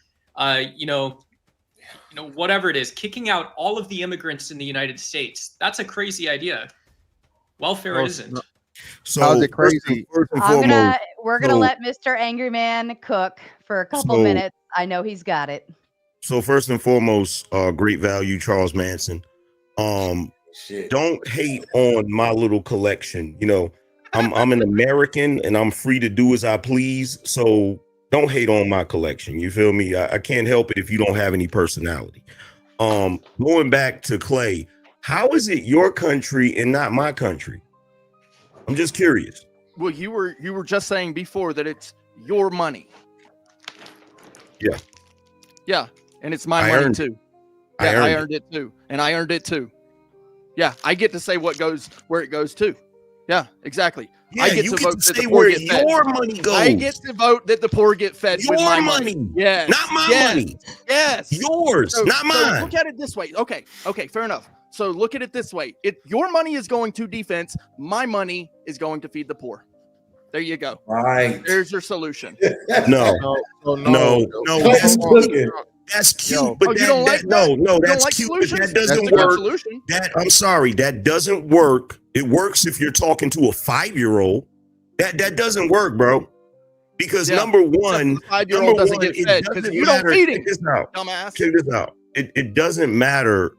whatever it is, kicking out all of the immigrants in the United States. That's a crazy idea. Welfare isn't. So how's it crazy? We're gonna let Mr. Angry Man cook for a couple minutes. I know he's got it. So first and foremost, great value, Charles Manson. Don't hate on my little collection. I'm an American and I'm free to do as I please. So don't hate on my collection. You feel me? I can't help it if you don't have any personality. Going back to Clay, how is it your country and not my country? I'm just curious. Well, you were just saying before that it's your money. Yeah. Yeah, and it's my money too. Yeah, I earned it too, and I earned it too. Yeah, I get to say what goes where it goes to. Yeah, exactly. Yeah, I get you to get vote to that the say poor where get fed. your money goes. I get to vote that the poor get fed with my money. Yes, not my money. Yes, yours, not mine. So look at it this way. Okay, fair enough. So look at it this way. Your money is going to defense. My money is going to feed the poor. There you go. Right. There's your solution. No. That's cute, but you don't like that? No, that's cute, but that doesn't work. I'm sorry, that doesn't work. It works if you're talking to a 5-year-old. That doesn't work, bro. Because number one, 5-year-old doesn't get fed because you don't feed him. Dumbass. Check this out. It doesn't matter.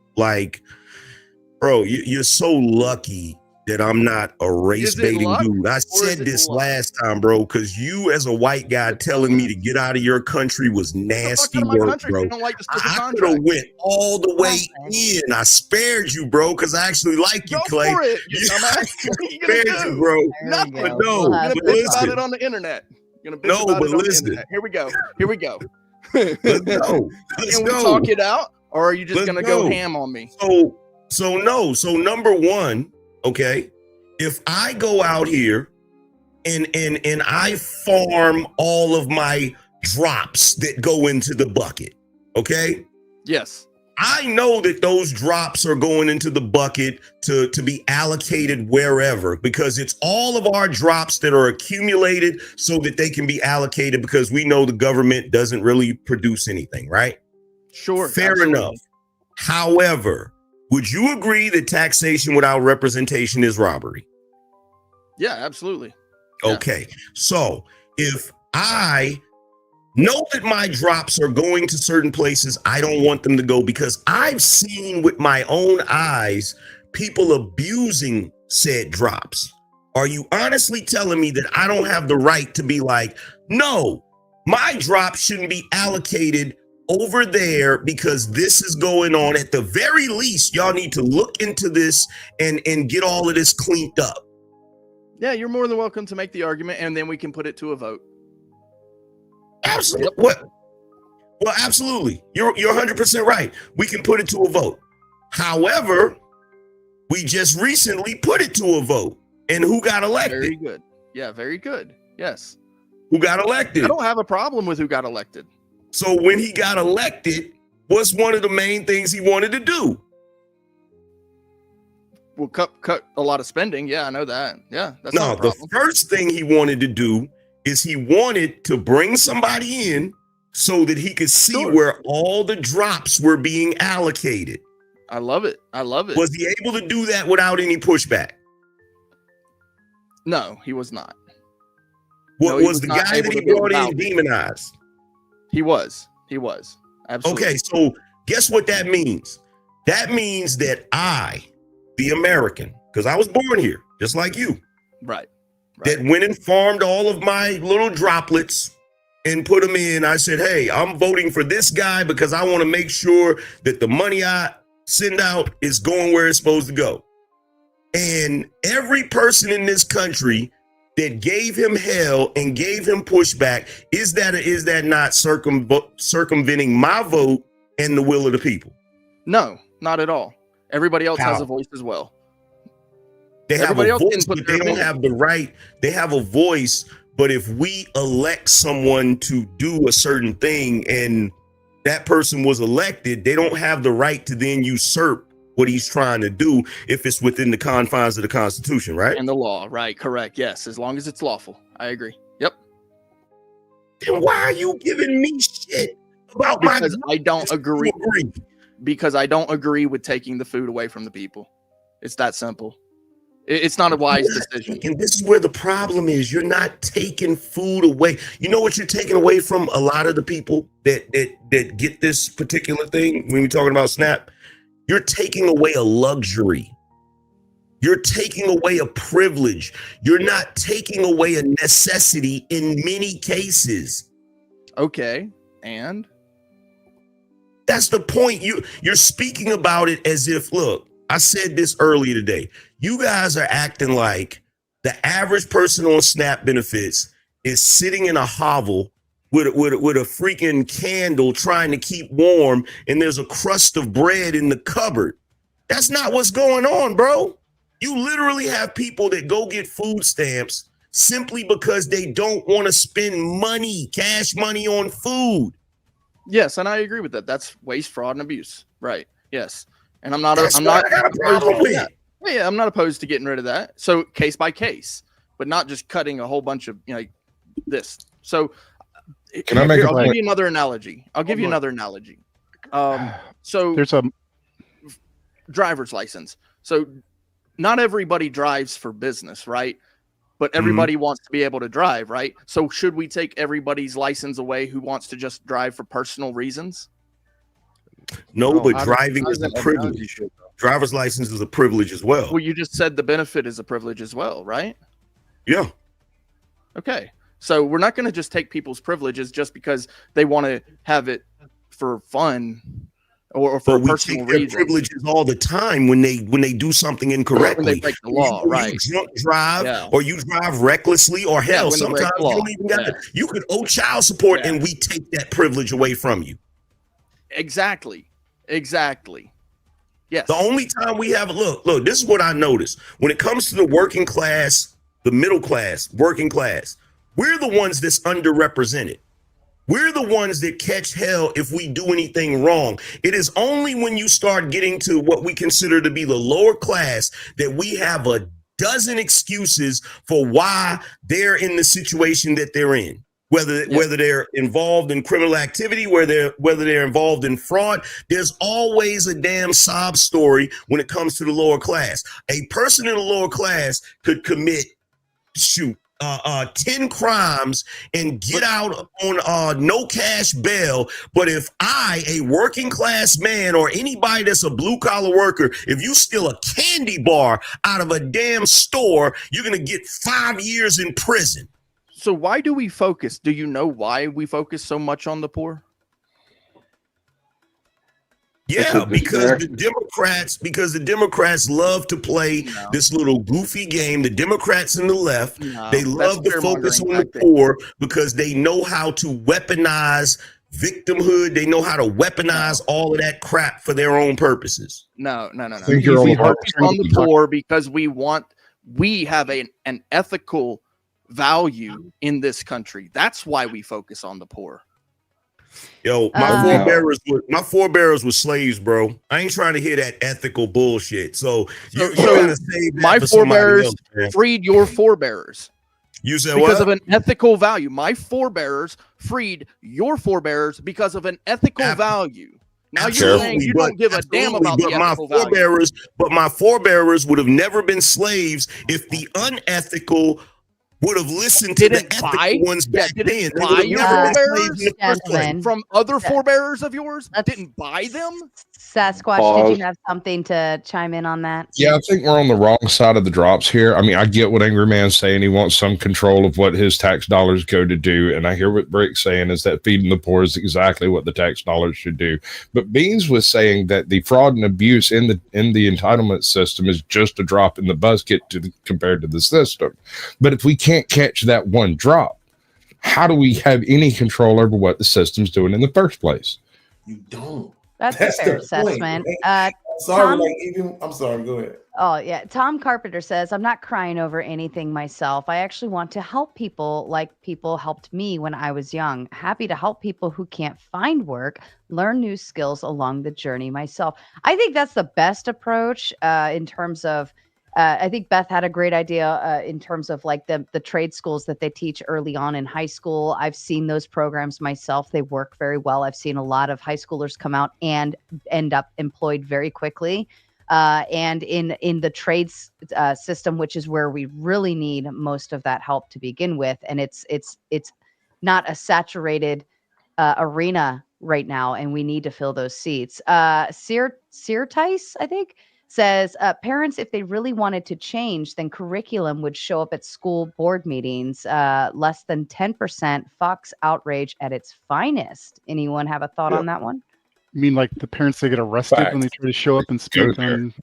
Bro, you're so lucky that I'm not a race baiting dude. I said this last time, bro, because you as a white guy telling me to get out of your country was nasty work, bro. I could have went all the way in. I spared you, bro, because I actually like you, Clay. I spared you, bro. Nothing. But no, but but listen. About listen. it on the internet. No, but listen. Here we go. Let's go. Can we talk it out, or are you just gonna go ham on me? So number one, okay, if I go out here and I farm all of my drops that go into the bucket. Okay. Yes. I know that those drops are going into the bucket to be allocated wherever, because it's all of our drops that are accumulated so that they can be allocated, because we know the government doesn't really produce anything, right? Sure. Fair absolutely. enough. However, would you agree that taxation without representation is robbery? Yeah, absolutely. Yeah. Okay. So if I know that my drops are going to certain places I don't want them to go, because I've seen with my own eyes people abusing said drops, are you honestly telling me that I don't have the right to be like, no, my drop shouldn't be allocated over there because this is going on? At the very least, y'all need to look into this and get all of this cleaned up. Yeah, you're more than welcome to make the argument, and then we can put it to a vote. Absolutely. Well, absolutely. You're 100% right. We can put it to a vote. However, we just recently put it to a vote, and who got elected? Very good. Yeah, very good. Yes. Who got elected? I don't have a problem with who got elected. So when he got elected, what's one of the main things he wanted to do? Well, cut a lot of spending. Yeah, I know that. Yeah, that's No, not a the problem. first thing he wanted to do is he wanted to bring somebody in so that he could see where all the drops were being allocated. I love it. I love it. Was he able to do that without any pushback? No, he was not. What No, he was the not guy able that he to do it brought in without it. demonized? He was. Absolutely. Okay, so guess what that means? That means that I, the American, because I was born here, just like you, Right. that went and farmed all of my little droplets and put them in. I said, hey, I'm voting for this guy because I want to make sure that the money I send out is going where it's supposed to go. And every person in this country that gave him hell and gave him pushback, is that not circumventing my vote and the will of the people? No, not at all. Everybody else has How? a voice as well. They have Everybody a else can voice, put but they their don't opinion. have the right. They have a voice, but if we elect someone to do a certain thing and that person was elected, they don't have the right to then usurp what he's trying to do if it's within the confines of the Constitution, right? And the law, right? Correct. Yes, as long as it's lawful. I agree. Yep. Then why are you giving me shit about Because my? I don't agree. Because I don't agree with taking the food away from the people. It's that simple. It's not a wise decision. And this is where the problem is. You're not taking food away. You know what you're taking away from a lot of the people that get this particular thing when we're talking about SNAP? You're taking away a luxury. You're taking away a privilege. You're not taking away a necessity in many cases. Okay. And that's the point. You're speaking about it as if, look, I said this earlier today. You guys are acting like the average person on SNAP benefits is sitting in a hovel with a freaking candle trying to keep warm, and there's a crust of bread in the cupboard. That's not what's going on, bro. You literally have people that go get food stamps simply because they don't want to spend money, cash money on food. yes, and I agree with that. That's waste, fraud, and abuse. Right. Yes. And I'm not That's what I got a problem with. Yeah, I'm not opposed to getting rid of that. So case by case, but not just cutting a whole bunch of this. So Can I make I'll give you another analogy. So there's a driver's license. So not everybody drives for business, right? But everybody wants to be able to drive, right? So should we take everybody's license away who wants to just drive for personal reasons? No, but driving is a privilege. Driver's license is a privilege as well. Well, you just said the benefit is a privilege as well, right? Yeah. Okay. So we're not going to just take people's privileges just because they want to have it for fun or for personal reasons. Privileges all the time when they do something incorrectly. When they break the law, right? You drunk drive, or you drive recklessly, or hell, sometimes you don't even got you could owe child support, and we take that privilege away from you. Exactly. Yes. The only time we have look, this is what I noticed when it comes to the working class the middle class, working class. We're the ones that's underrepresented. We're the ones that catch hell if we do anything wrong. It is only when you start getting to what we consider to be the lower class that we have a dozen excuses for why they're in the situation that they're in. Whether they're involved in criminal activity, whether they're involved in fraud, there's always a damn sob story when it comes to the lower class. A person in the lower class could commit 10 crimes and get out on no cash bail. But if I, a working class man, or anybody that's a blue collar worker, if you steal a candy bar out of a damn store, you're going to get 5 years in prison. So why do we focus? Do you know why we focus so much on the poor? Yeah, because the Democrats love to play this little goofy game. The Democrats and the left, they love to focus on the poor because they know how to weaponize victimhood. They know how to weaponize all of that crap for their own purposes. No. think you're We all focus on the poor because we have an ethical value in this country. That's why we focus on the poor. Yo, my forebearers were slaves, bro. I ain't trying to hear that ethical bullshit. So you gotta save that my for somebody forebears else, man. freed your forebears. You said because what? of an ethical value. My forebears freed your forebears because of an ethical value. Now you're saying you don't give a damn about the ethical value. But my forebearers would have never been slaves if the unethical would have listened to the ethical ones back then. They would have never been slaves in the first place. From other forebears of yours that didn't buy them? Sasquatch, did you have something to chime in on that? Yeah, I think we're on the wrong side of the drops here. I mean, I get what Angry Man's saying. He wants some control of what his tax dollars go to do. And I hear what Brick's saying is that feeding the poor is exactly what the tax dollars should do. But Beans was saying that the fraud and abuse in the entitlement system is just a drop in the bucket compared to the system. But if we can't catch that one drop, how do we have any control over what the system's doing in the first place? You don't. That's a fair assessment. I'm Tom, sorry, go ahead. Oh, yeah. Tom Carpenter says, I'm not crying over anything myself. I actually want to help people like people helped me when I was young. Happy to help people who can't find work, learn new skills along the journey myself. I think that's the best approach in terms of, I think Beth had a great idea in terms of like the trade schools that they teach early on in high school. I've seen those programs myself. They work very well. I've seen a lot of high schoolers come out and end up employed very quickly. And in the trades system, which is where we really need most of that help to begin with. And it's not a saturated arena right now, and we need to fill those seats. Tice, I think, says parents, if they really wanted to change, then curriculum would show up at school board meetings. Less than 10% Fox outrage at its finest. Anyone have a thought on that one? You mean like the parents that get arrested when they try to show up and speak on?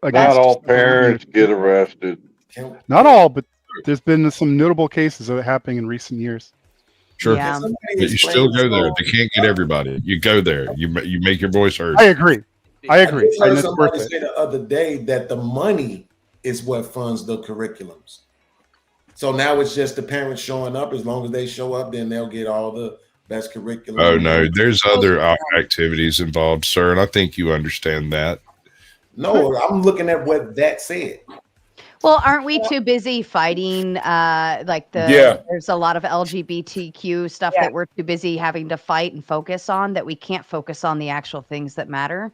Not all parents get arrested. Not all, but there's been some notable cases of it happening in recent years. Sure, Yeah. but you still go there. They can't get everybody. You go there. You make your voice heard. I agree. I just heard somebody say the other day that the money is what funds the curriculums. So now it's just the parents showing up. As long as they show up, then they'll get all the best curriculum. Oh no, there's other activities involved, sir, and I think you understand that. No, I'm looking at what that said. Well, aren't we too busy fighting? There's a lot of LGBTQ stuff that we're too busy having to fight and focus on that we can't focus on the actual things that matter.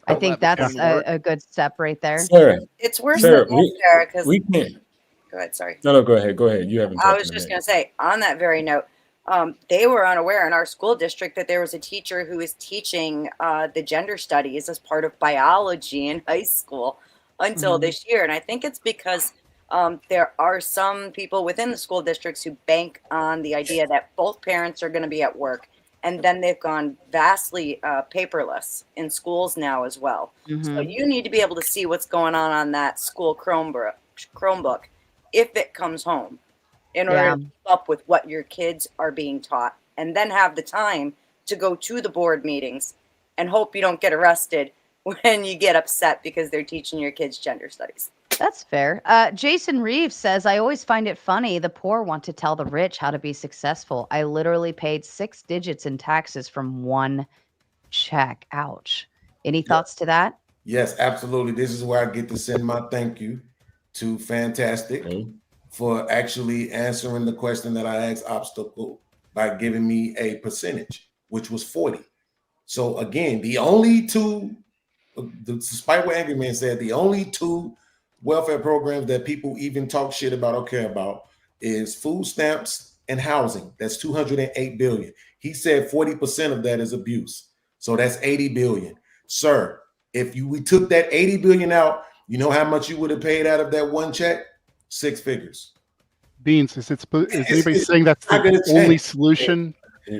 I think that's a good step right there. Sarah, It's worse Sarah, than that, Sarah, because we can't. go ahead, sorry. No, go ahead. Go ahead. You haven't. I was just going to say, on that very note, they were unaware in our school district that there was a teacher who was teaching the gender studies as part of biology in high school until this year. And I think it's because there are some people within the school districts who bank on the idea that both parents are going to be at work. And then they've gone vastly paperless in schools now as well. So you need to be able to see what's going on that school Chromebook if it comes home in order to keep up with what your kids are being taught, and then have the time to go to the board meetings and hope you don't get arrested when you get upset because they're teaching your kids gender studies. That's fair. Jason Reeves says, I always find it funny. The poor want to tell the rich how to be successful. I literally paid 6 digits in taxes from one check. Ouch. Any thoughts to that? Yes, absolutely. This is where I get to send my thank you to Fantastic for actually answering the question that I asked Obstacle by giving me a percentage, which was 40. So again, the only two, despite what Angry Man said, the only two welfare programs that people even talk shit about or care about is food stamps and housing. That's 208 billion. He said 40% of that is abuse. So that's 80 billion. Sir, if we took that 80 billion out, you know how much you would have paid out of that one check? 6 figures. Beans, is anybody saying that's the only solution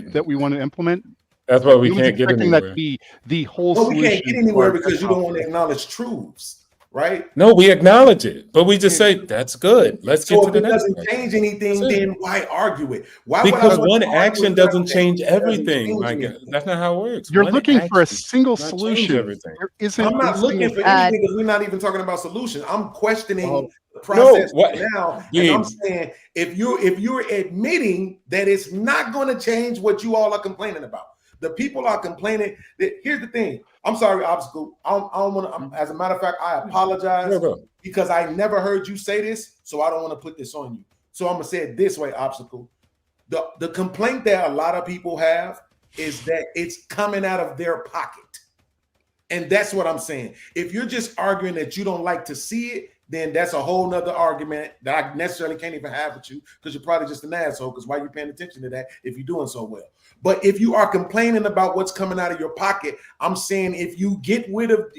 that we want to implement? That's why we He was can't get expecting anywhere. that to be the whole Well, solution. we can't get anywhere because you don't want to acknowledge truths, right? No, we acknowledge it, but we just say that's good. Let's get So to if the it next doesn't one. change anything, then why argue it? Why Because would I one want to argue action with doesn't something change that doesn't everything. change My God, anything? that's not how it works. You're One looking for a action single does not change solution. everything. There isn't I'm not a looking single for anything because we're not even talking about solutions. I'm questioning the process now, and I'm saying if you're admitting that it's not going to change what you all are complaining about. The people are complaining that here's the thing. I'm sorry, Obstacle. I don't want to. As a matter of fact, I apologize because I never heard you say this, so I don't want to put this on you. So I'm gonna say it this way, Obstacle. The complaint that a lot of people have is that it's coming out of their pocket. And that's what I'm saying. If you're just arguing that you don't like to see it, then that's a whole nother argument that I necessarily can't even have with you because you're probably just an asshole because why are you paying attention to that if you're doing so well? But if you are complaining about what's coming out of your pocket, I'm saying if you get rid of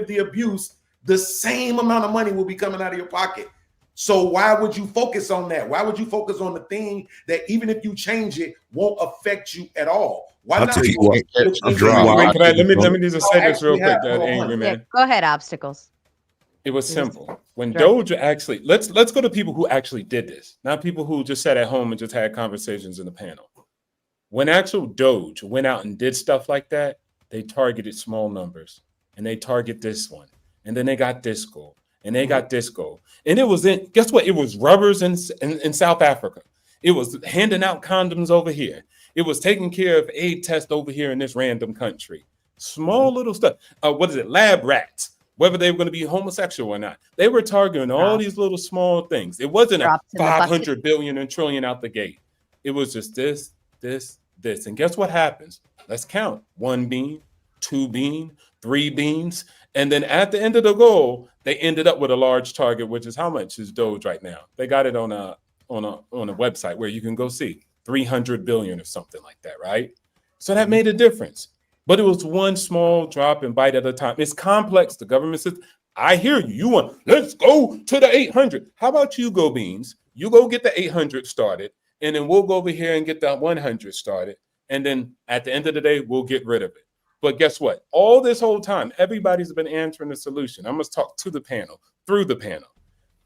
the abuse, the same amount of money will be coming out of your pocket. So why would you focus on that? Why would you focus on the thing that even if you change it, won't affect you at all? Why I'll not? tell you what, Let me just say this real quick, Angry Man. Yeah, go ahead, Obstacles. It was simple. When Doge actually, let's go to people who actually did this, not people who just sat at home and just had conversations in the panel. When actual Doge went out and did stuff like that, they targeted small numbers, and they target this one, and then they got this goal, and they got this goal, and it was guess what? It was rubbers in South Africa. It was handing out condoms over here. It was taking care of AIDS tests over here in this random country. Small little stuff. What is it? Lab rats. Whether they were going to be homosexual or not. They were targeting all these little small things. It wasn't a 500 billion and trillion out the gate. It was just this. And guess what happens? Let's count. 1 bean, 2 bean, 3 beans. And then at the end of the goal, they ended up with a large target, which is how much is Doge right now? They got it on a website where you can go see 300 billion or something like that, right? So that made a difference. But it was one small drop and bite at a time. It's complex. The government says, I hear you. You want, let's go to the 800. How about you go, Beans? You go get the 800 started, and then we'll go over here and get the 100 started. And then at the end of the day, we'll get rid of it. But guess what? All this whole time, everybody's been answering the solution. I must talk to the panel, through the panel.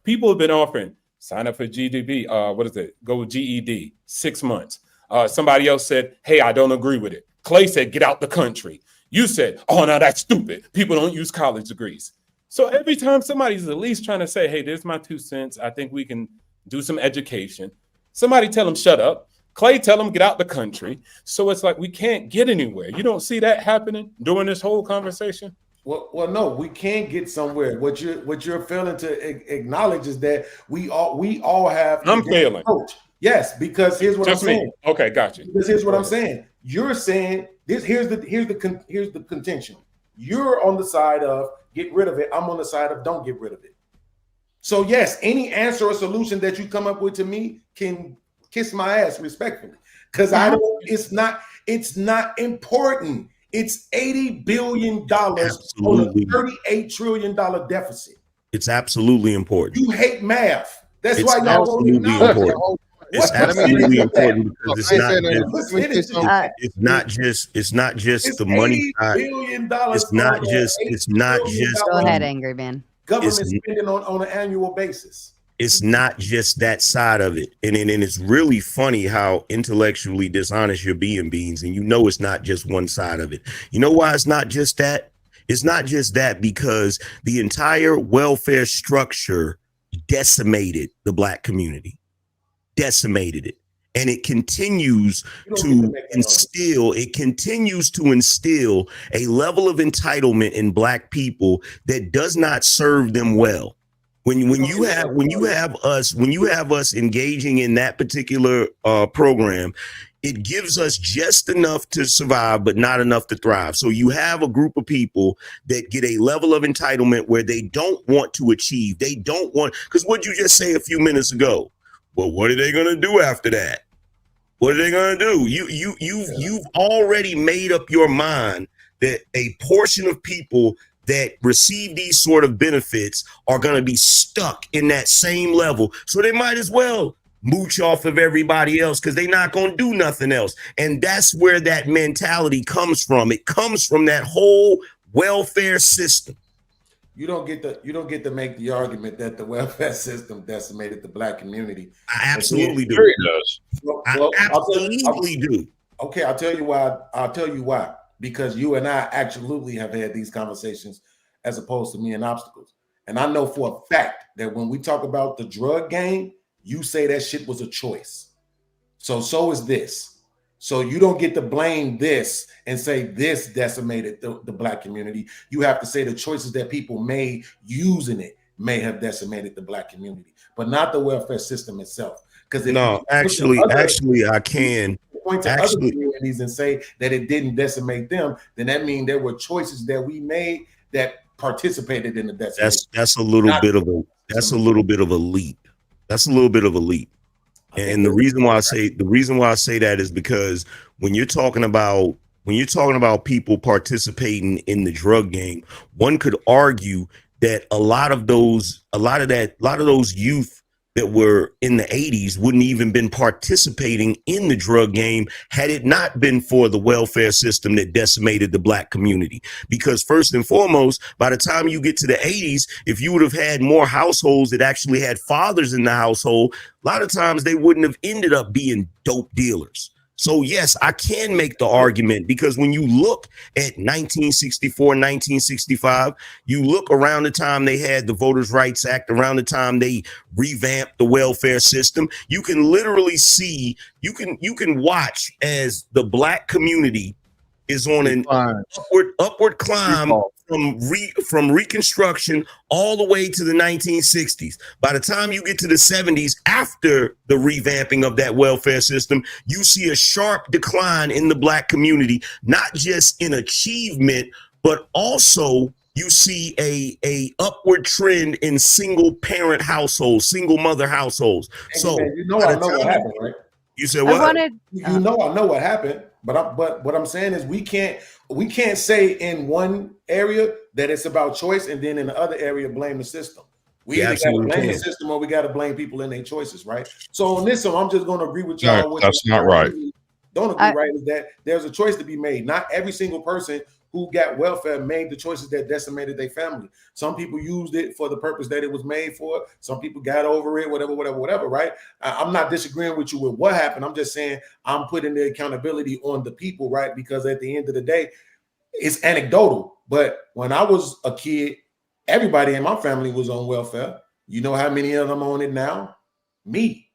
People have been offering, sign up for GDP. Go with GED, 6 months. Somebody else said, hey, I don't agree with it. Clay said, get out the country. You said, oh, no, that's stupid. People don't use college degrees. So every time somebody's at least trying to say, hey, there's my 2 cents. I think we can do some education. Somebody tell them, shut up. Clay tell them, get out the country. So it's like we can't get anywhere. You don't see that happening during this whole conversation? Well, no, we can get somewhere. What you're failing to acknowledge is that we all have. I'm failing. Approach. Yes, because here's what I'm saying. Okay, gotcha. Because here's what I'm saying. You're saying this. Here's the contention. You're on the side of get rid of it. I'm on the side of don't get rid of it. So yes, any answer or solution that you come up with to me can kiss my ass respectfully, because I don't. It's not important. It's $80 billion on a $38 trillion deficit. It's absolutely important. You hate math. That's it's why y'all won't acknowledge it. It's absolutely important because it's not just the money side. It's not just. Go ahead, Angry Man. Government spending on an annual basis. It's not just that side of it. And it's really funny how intellectually dishonest you're being, Beans. And you know it's not just one side of it. You know why it's not just that? It's not just that, because the entire welfare structure decimated the black community, decimated it. And it continues to instill a level of entitlement in black people that does not serve them well. When you have us engaging in that particular program, it gives us just enough to survive, but not enough to thrive. So you have a group of people that get a level of entitlement where they don't want to achieve. They don't want, because what you just say a few minutes ago, well, what are they going to do after that? What are they going to do? You've already made up your mind that a portion of people that receive these sort of benefits are going to be stuck in that same level. So they might as well mooch off of everybody else because they're not going to do nothing else. And that's where that mentality comes from. It comes from that whole welfare system. You don't get to make the argument that the welfare system decimated the black community. I absolutely do. It does. Well, I absolutely do. Okay, I'll tell you why. Because you and I absolutely have had these conversations as opposed to me and obstacles. And I know for a fact that when we talk about the drug game, you say that shit was a choice. So is this. So you don't get to blame this and say this decimated the black community. You have to say the choices that people made using it may have decimated the black community, but not the welfare system itself. Because I can point to other communities and say that it didn't decimate them, then that means there were choices that we made that participated in the decimation. That's a little bit of a leap. That's a little bit of a leap. And the reason why I say that is because when you're talking about people participating in the drug game, one could argue that a lot of those youth that were in the 80s wouldn't even been participating in the drug game had it not been for the welfare system that decimated the black community. Because first and foremost, by the time you get to the 80s, if you would have had more households that actually had fathers in the household, a lot of times they wouldn't have ended up being dope dealers. So yes, I can make the argument, because when you look at 1964, 1965, you look around the time they had the Voters' Rights Act, around the time they revamped the welfare system, you can literally see, you can watch as the black community is on an upward climb from Reconstruction all the way to the 1960s. By the time you get to the 70s, after the revamping of that welfare system, you see a sharp decline in the black community, not just in achievement, but also you see a upward trend in single parent households, single mother households. So I know what happened, right? You said what? I know what happened, but what I'm saying is we can't say in one area that it's about choice and then in the other area blame the system. We either got to blame the system or we got to blame people in their choices, right? So on this one, I'm just going to agree with y'all. No, that's not right. Don't agree, right? Is that there's a choice to be made. Not every single person who got welfare made the choices that decimated their family. Some people used it for the purpose that it was made for. Some people got over it, whatever, right? I'm not disagreeing with you with what happened. I'm just saying I'm putting the accountability on the people, right? Because at the end of the day, it's anecdotal. But when I was a kid, everybody in my family was on welfare. You know how many of them on it now? Me.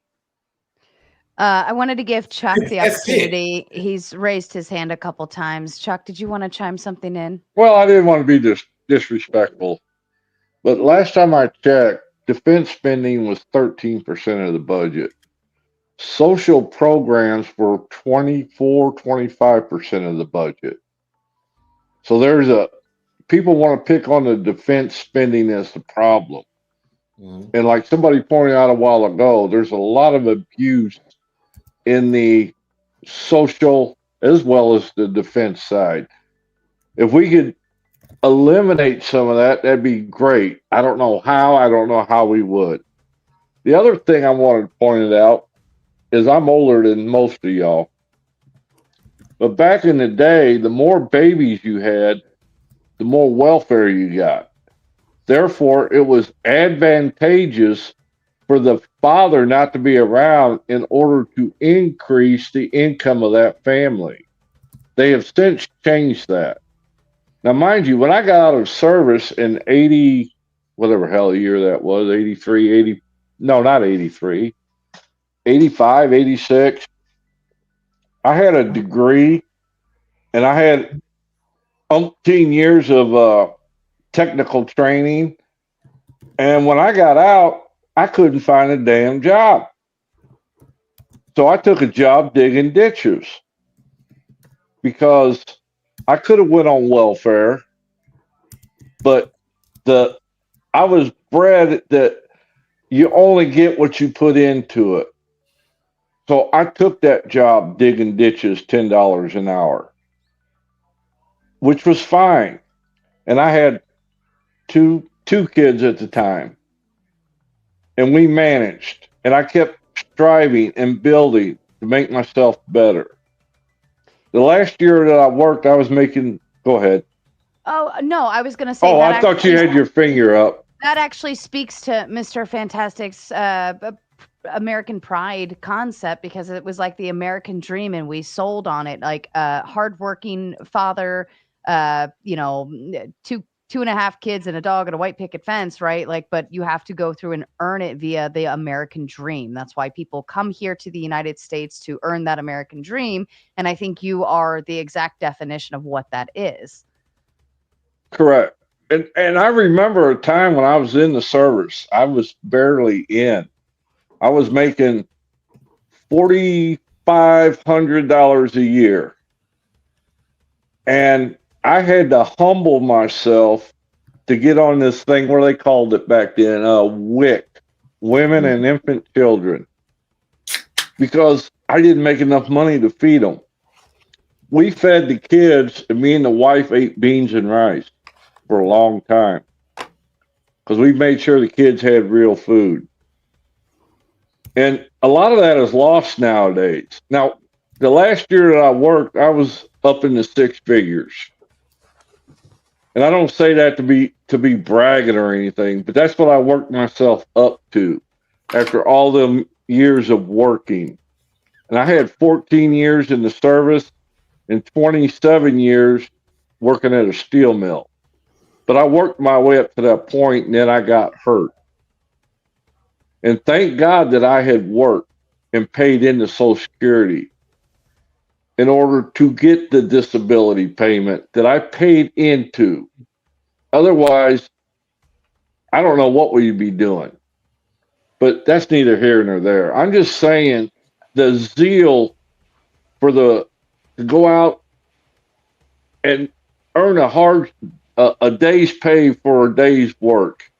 I wanted to give Chuck the opportunity. He's raised his hand a couple times. Chuck, did you want to chime something in? Well, I didn't want to be disrespectful, but last time I checked, defense spending was 13% of the budget. Social programs were 25% of the budget. So people want to pick on the defense spending as the problem. Mm-hmm. And like somebody pointed out a while ago, there's a lot of abuse in the social as well as the defense side. If we could eliminate some of that, that'd be great. I don't know how we would. The other thing I wanted to point out is I'm older than most of y'all. But back in the day, the more babies you had, the more welfare you got. Therefore, it was advantageous for the father not to be around in order to increase the income of that family. They have since changed that. Now, mind you, when I got out of service in 80, whatever hell year that was, 83, 80, no, not 83, 85, 86, I had a degree and I had umpteen years of technical training. And when I got out, I couldn't find a damn job. So I took a job digging ditches because I could have went on welfare, but the I was bred that you only get what you put into it. So I took that job digging ditches, $10 an hour, which was fine. And I had two kids at the time, and we managed. And I kept striving and building to make myself better. The last year that I worked, I was making. Go ahead. Oh, no, I was gonna say Oh, that I thought you actually had your finger up. that actually speaks to Mr. Fantastic's American Pride concept because it was like the American dream and we sold on it. Like hardworking father, two and a half kids and a dog and a white picket fence, right? Like, but you have to go through and earn it via the American dream. That's why people come here to the United States to earn that American dream. And I think you are the exact definition of what that is. Correct. And I remember a time when I was in the service. I was barely in. I was making $4,500 a year, and I had to humble myself to get on this thing where they called it back then, WIC, Women and Infant Children, because I didn't make enough money to feed them. We fed the kids, and me and the wife ate beans and rice for a long time because we made sure the kids had real food. And a lot of that is lost nowadays. Now, the last year that I worked, I was up in the six figures. And I don't say that to be bragging or anything, but that's what I worked myself up to after all the years of working. And I had 14 years in the service and 27 years working at a steel mill. But I worked my way up to that point and then I got hurt. And thank God that I had worked and paid into Social Security in order to get the disability payment that I paid into. Otherwise, I don't know what we'd be doing. But that's neither here nor there. I'm just saying the zeal for to go out and earn a day's pay for a day's work.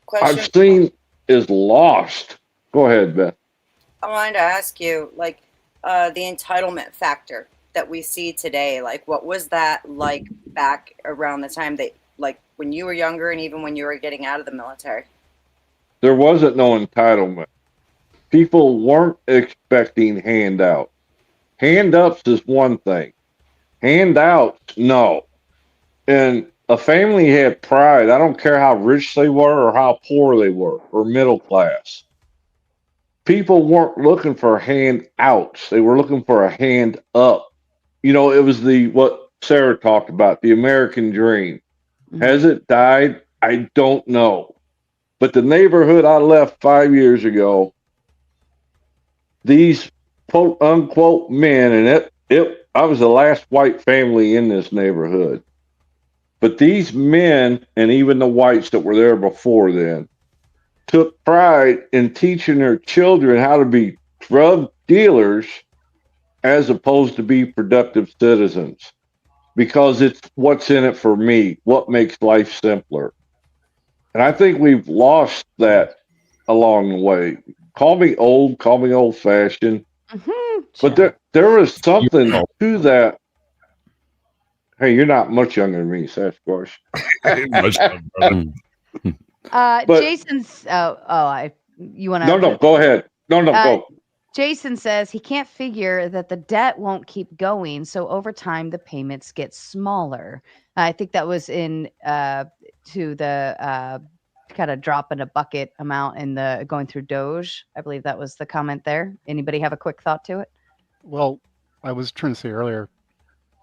Question. I've seen is lost. Go ahead, Beth. I wanted to ask you, like, the entitlement factor that we see today. Like, what was that like back around the time that, like, when you were younger and even when you were getting out of the military? There wasn't no entitlement. People weren't expecting handouts. Hand-ups is one thing. Handouts, no. And a family had pride. I don't care how rich they were or how poor they were or middle class. People weren't looking for handouts. They were looking for a hand up. You know, it was what Sarah talked about, the American dream. Has it died? I don't know. But the neighborhood I left 5 years ago, these quote unquote men, and I was the last white family in this neighborhood. But these men and even the whites that were there before then took pride in teaching their children how to be drug dealers as opposed to be productive citizens because it's what's in it for me, what makes life simpler. And I think we've lost that along the way. Call me old fashioned, but there is something to that. Hey, you're not much younger than me, Sasquatch. Jason's. You want to? No, go ahead. No, go. Jason says he can't figure that the debt won't keep going, so over time the payments get smaller. I think that was in to the kind of drop in a bucket amount in the going through Doge. I believe that was the comment there. Anybody have a quick thought to it? Well, I was trying to say earlier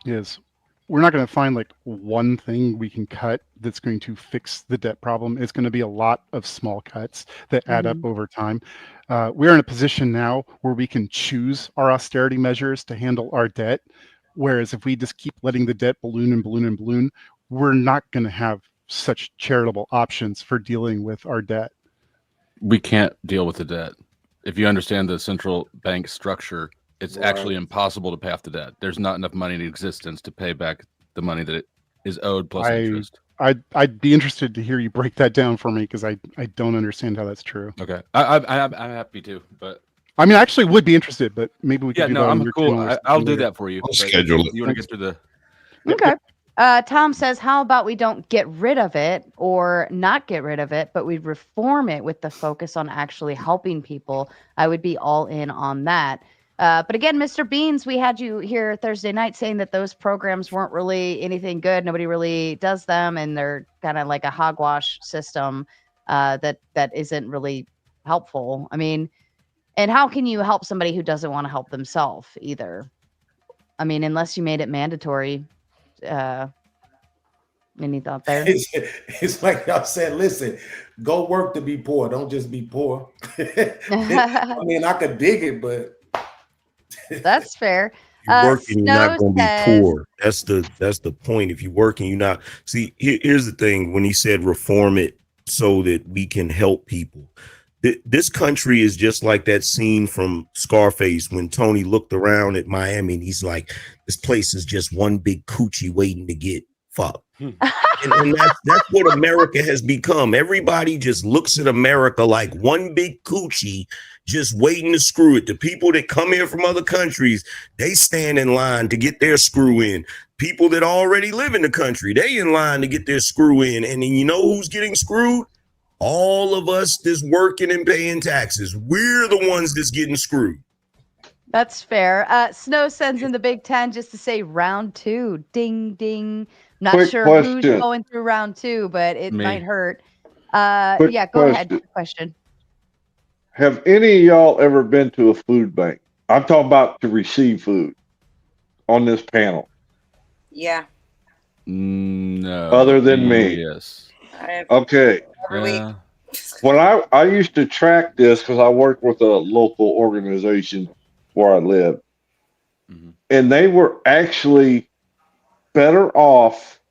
is we're not going to find like one thing we can cut that's going to fix the debt problem. It's going to be a lot of small cuts that add up over time. We're in a position now where we can choose our austerity measures to handle our debt. Whereas if we just keep letting the debt balloon and balloon and balloon, we're not going to have such charitable options for dealing with our debt. We can't deal with the debt. If you understand the central bank structure, it's actually impossible to pay off the debt. There's not enough money in existence to pay back the money that it is owed plus interest. I'd be interested to hear you break that down for me because I don't understand how that's true. Okay, I'm happy to, but I mean, I actually would be interested, but maybe we could do that on your cool. channel or I'll something do later. that for you. I'll schedule it. You want to get through the Okay. Tom says, how about we don't get rid of it or not get rid of it, but we reform it with the focus on actually helping people? I would be all in on that. But again, Mr. Beans, we had you here Thursday night saying that those programs weren't really anything good. Nobody really does them, and they're kind of like a hogwash system that isn't really helpful. I mean, and how can you help somebody who doesn't want to help themselves either? I mean, unless you made it mandatory. Any thought there? It's like y'all said, listen, go work to be poor. Don't just be poor. I mean, I could dig it, but that's fair. You're working, you're not going to be says- poor. That's the point. If you're working, you're not. See, here's the thing. When he said reform it so that we can help people, this country is just like that scene from Scarface when Tony looked around at Miami and he's like, this place is just one big coochie waiting to get fucked. And that's what America has become. Everybody just looks at America like one big coochie just waiting to screw it. The people that come here from other countries, they stand in line to get their screw in. People that already live in the country, they in line to get their screw in. And then you know who's getting screwed? All of us that's working and paying taxes. We're the ones that's getting screwed. That's fair. Snow sends in the Big Ten just to say round 2. Ding, ding. Not Quick sure question. who's going through round 2, but it might hurt. Quick Yeah, go ahead. question. Question. Have any of y'all ever been to a food bank? I'm talking about to receive food on this panel. Yeah. No. Other than me. Yes. Okay. When I used to track this because I worked with a local organization where I live, and they were actually better off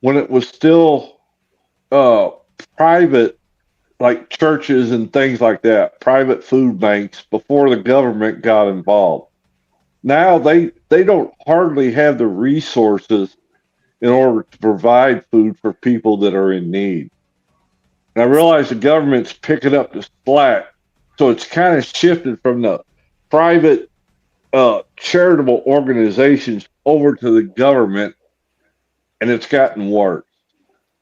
when it was still private, like churches and things like that, private food banks before the government got involved. Now they don't hardly have the resources in order to provide food for people that are in need. And I realize the government's picking up the slack, so it's kind of shifted from the private charitable organizations over to the government, and it's gotten worse.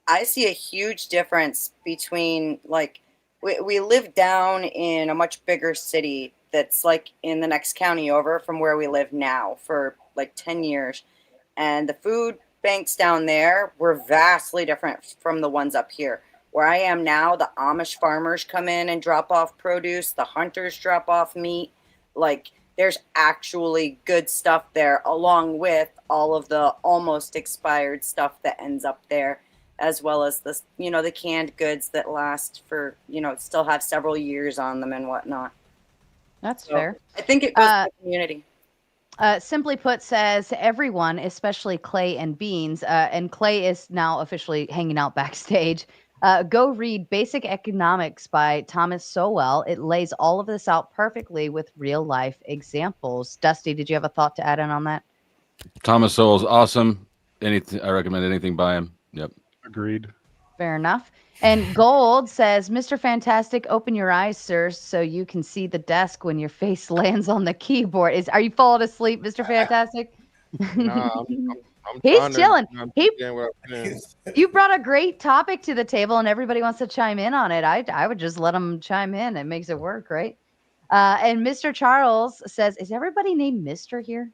I see a huge difference between like we live down in a much bigger city that's like in the next county over from where we live now for like 10 years. And the food banks down there were vastly different from the ones up here. Where I am now, the Amish farmers come in and drop off produce, the hunters drop off meat. Like there's actually good stuff there along with all of the almost expired stuff that ends up there, as well as the, you know, the canned goods that last for, you know, still have several years on them and whatnot. That's fair. I think it goes to the community. Simply put says everyone, especially Clay and Beans, and Clay is now officially hanging out backstage. Go read Basic Economics by Thomas Sowell. It lays all of this out perfectly with real life examples. Dusty, did you have a thought to add in on that? Thomas Sowell's awesome. I recommend anything by him. Yep. Agreed. Fair enough. And Gold says, Mr. Fantastic, open your eyes, sir, so you can see the desk when your face lands on the keyboard. Are you falling asleep, Mr. Fantastic? Nah, I'm He's chilling. He, You brought a great topic to the table, and everybody wants to chime in on it. I would just let them chime in. It makes it work, right? And Mr. Charles says, is everybody named Mr. here?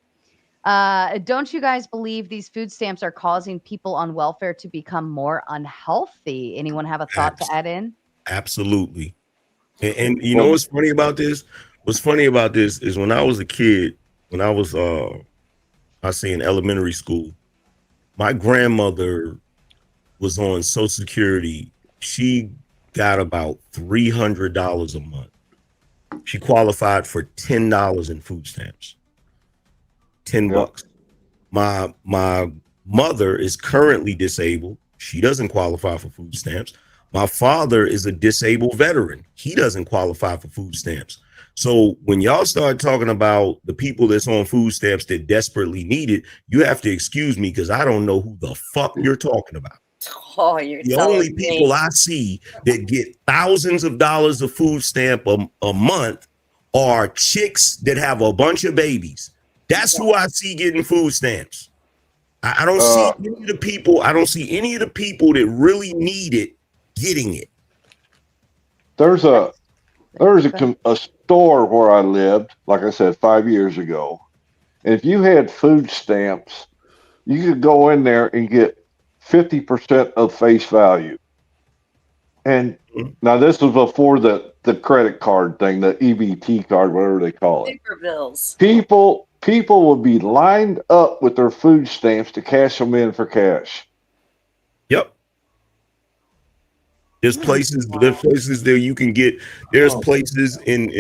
Don't you guys believe these food stamps are causing people on welfare to become more unhealthy? Anyone have a thought to add in? Absolutely. And you know what's funny about this? What's funny about this is when I was a kid, when I was I say in elementary school, my grandmother was on Social Security. She got about $300 a month. She qualified for $10 in food stamps. $10. My mother is currently disabled. She doesn't qualify for food stamps. My father is a disabled veteran. He doesn't qualify for food stamps. So when y'all start talking about the people that's on food stamps that desperately need it, you have to excuse me because I don't know who the fuck you're talking about. Oh, you're The telling only people me. I see that get thousands of dollars of food stamp a month are chicks that have a bunch of babies. That's who I see getting food stamps. I don't see any of the people. I don't see any of the people that really need it getting it. There's a store where I lived, like I said, 5 years ago. And if you had food stamps, you could go in there and get 50% of face value. And now this was before the credit card thing, the EBT card, whatever they call it. Paper bills. People would be lined up with their food stamps to cash them in for cash. Yep. There's places there you can get. There's places in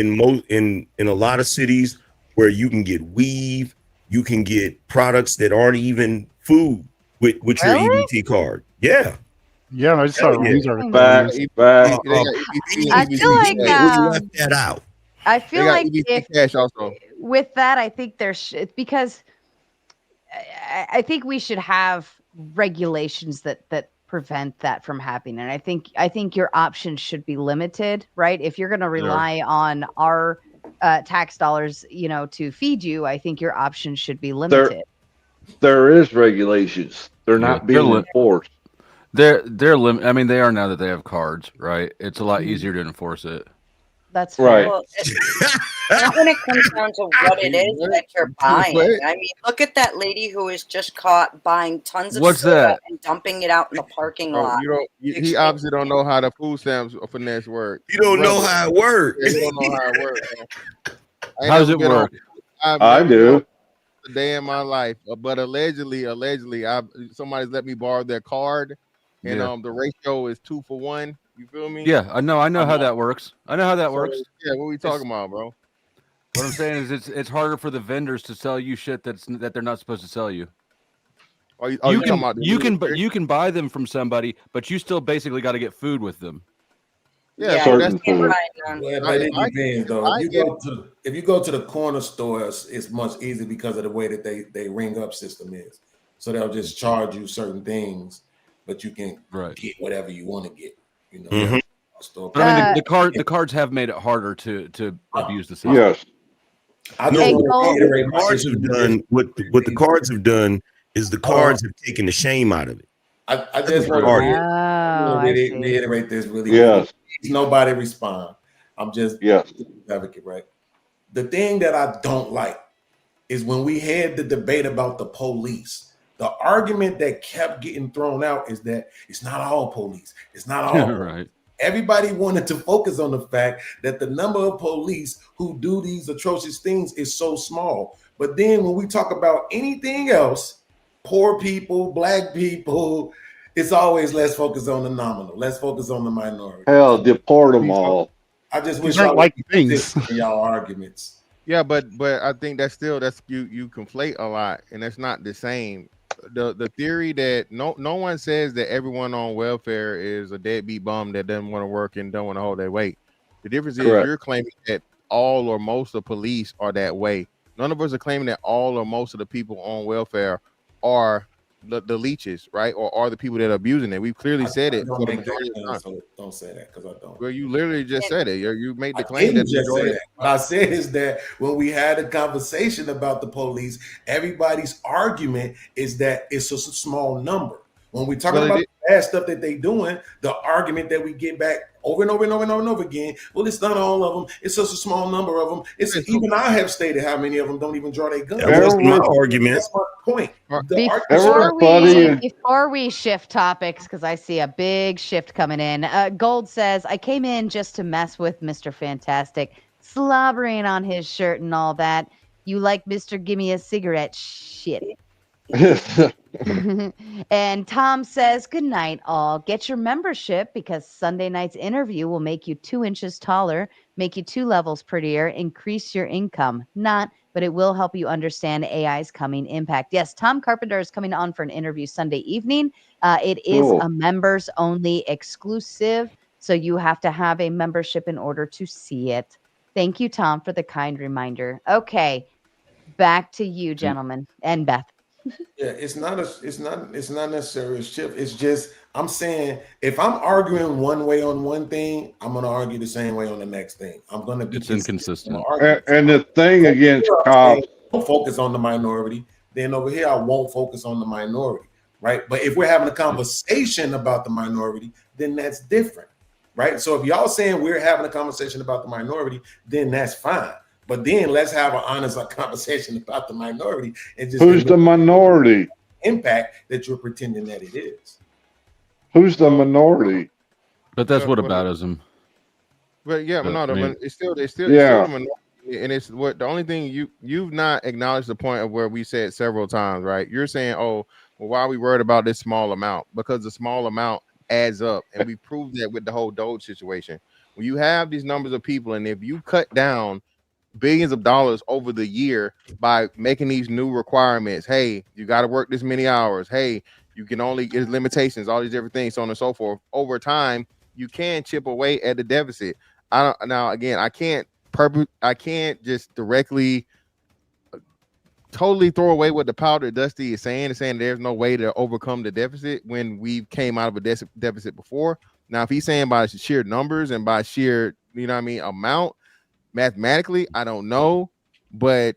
a lot of cities where you can get weave. You can get products that aren't even food with your EBT card. Yeah. Yeah, I just saw a news article. Back. I feel like left that out. I feel like EBT if cash also. with that, I think there's because I think we should have regulations that prevent that from happening. And I think your options should be limited, right? If you're going to rely on our tax dollars, to feed you, I think your options should be limited. There is regulations. They're not being enforced. They're I mean, they are now that they have cards, right? It's a lot easier to enforce it. That's right. Well, not when it comes down to what it is that you're buying. I mean, look at that lady who was just caught buying tons of What's soda that? and dumping it out in the parking lot. He obviously don't know how the food stamps finesse work. You don't know how it works. Yeah, you don't know how it works. How does it work? I do. A day in my life, but allegedly, somebody's let me borrow their card, and Yeah. the ratio is 2 for 1. You feel me? Yeah, I know how that works. I know how that works. Yeah, what are we talking about, bro? What I'm saying is it's harder for the vendors to sell you shit that they're not supposed to sell you. You can buy them from somebody, but you still basically got to get food with them. Yeah, certain food. Well, but it depends though. If you go to the corner stores, it's much easier because of the way that they ring up system is. So they'll just charge you certain things, but you can get whatever you want to get. Store. But I mean, the cards have made it harder to abuse the system. Yes. I just want to reiterate what the cards have done. What the cards have done is the cards have taken the shame out of it. I just want to reiterate this really quick. Nobody respond. I'm just advocate, right? The thing that I don't like is when we had the debate about the police. The argument that kept getting thrown out is that it's not all police. It's not all right. Everybody wanted to focus on the fact that the number of police who do these atrocious things is so small. But then when we talk about anything else, poor people, black people, it's always let's focus on the nominal. Let's focus on the minority. Hell, deport them all. I just These wish aren't y'all like would things. in y'all arguments. Yeah, but I think that's you conflate a lot, and that's not the same. The theory that no one says that everyone on welfare is a deadbeat bum that doesn't want to work and don't want to hold their weight. The difference is you're claiming that all or most of police are that way. None of us are claiming that all or most of the people on welfare are the leeches, right? Or are the people that are abusing it. We've clearly said it. Don't make that claim, so don't say that because I don't. Well, you literally just said it. You made the I claim didn't that just say that. What I said is that when we had a conversation about the police, everybody's argument is that it's a small number. When we talk about the bad stuff that they doing, the argument that we get back over and over and over and over and over again, well, it's not all of them. It's just a small number of them. It's even I have stated how many of them don't even draw their guns. That was my argument. That's my point. Before we shift topics, because I see a big shift coming in, Gold says, I came in just to mess with Mr. Fantastic, slobbering on his shirt and all that. You like Mr. Gimme a Cigarette shit. And Tom says, good night, all. Get your membership because Sunday night's interview will make you 2 inches taller, make you 2 levels prettier, increase your income. Not, but it will help you understand AI's coming impact. Yes, Tom Carpenter is coming on for an interview Sunday evening. It is Cool. a members only exclusive, so you have to have a membership in order to see it. Thank you, Tom, for the kind reminder. Okay, back to you, gentlemen, and Beth. Yeah, it's not necessarily a shift. It's just I'm saying if I'm arguing one way on one thing, I'm gonna argue the same way on the next thing. I'm gonna be It's consistent on inconsistent. my arguments. And the thing Over against here, I'm saying cops, don't focus on the minority. Then over here, I won't focus on the minority, right? But if we're having a conversation about the minority, then that's different, right? So if y'all saying we're having a conversation about the minority, then that's fine. But then let's have an honest conversation about the minority and just who's the minority? impact that you're pretending that it is. Who's the minority? But that's whataboutism. But yeah, But, no, I mean, it's still the Yeah. minority, and it's what the only thing you've not acknowledged the point of where we said several times, right? You're saying, oh, well, why are we worried about this small amount? Because the small amount adds up, and we proved that with the whole Doge situation. When you have these numbers of people, and if you cut down billions of dollars over the year by making these new requirements, hey, you got to work this many hours. Hey, you can only get limitations, all these different things, so on and so forth. Over time, you can chip away at the deficit. I don't now again. I can't just directly totally throw away what the powder Dusty is saying there's no way to overcome the deficit when we came out of a deficit before. Now, if he's saying by sheer numbers and by sheer, amount, mathematically, I don't know, but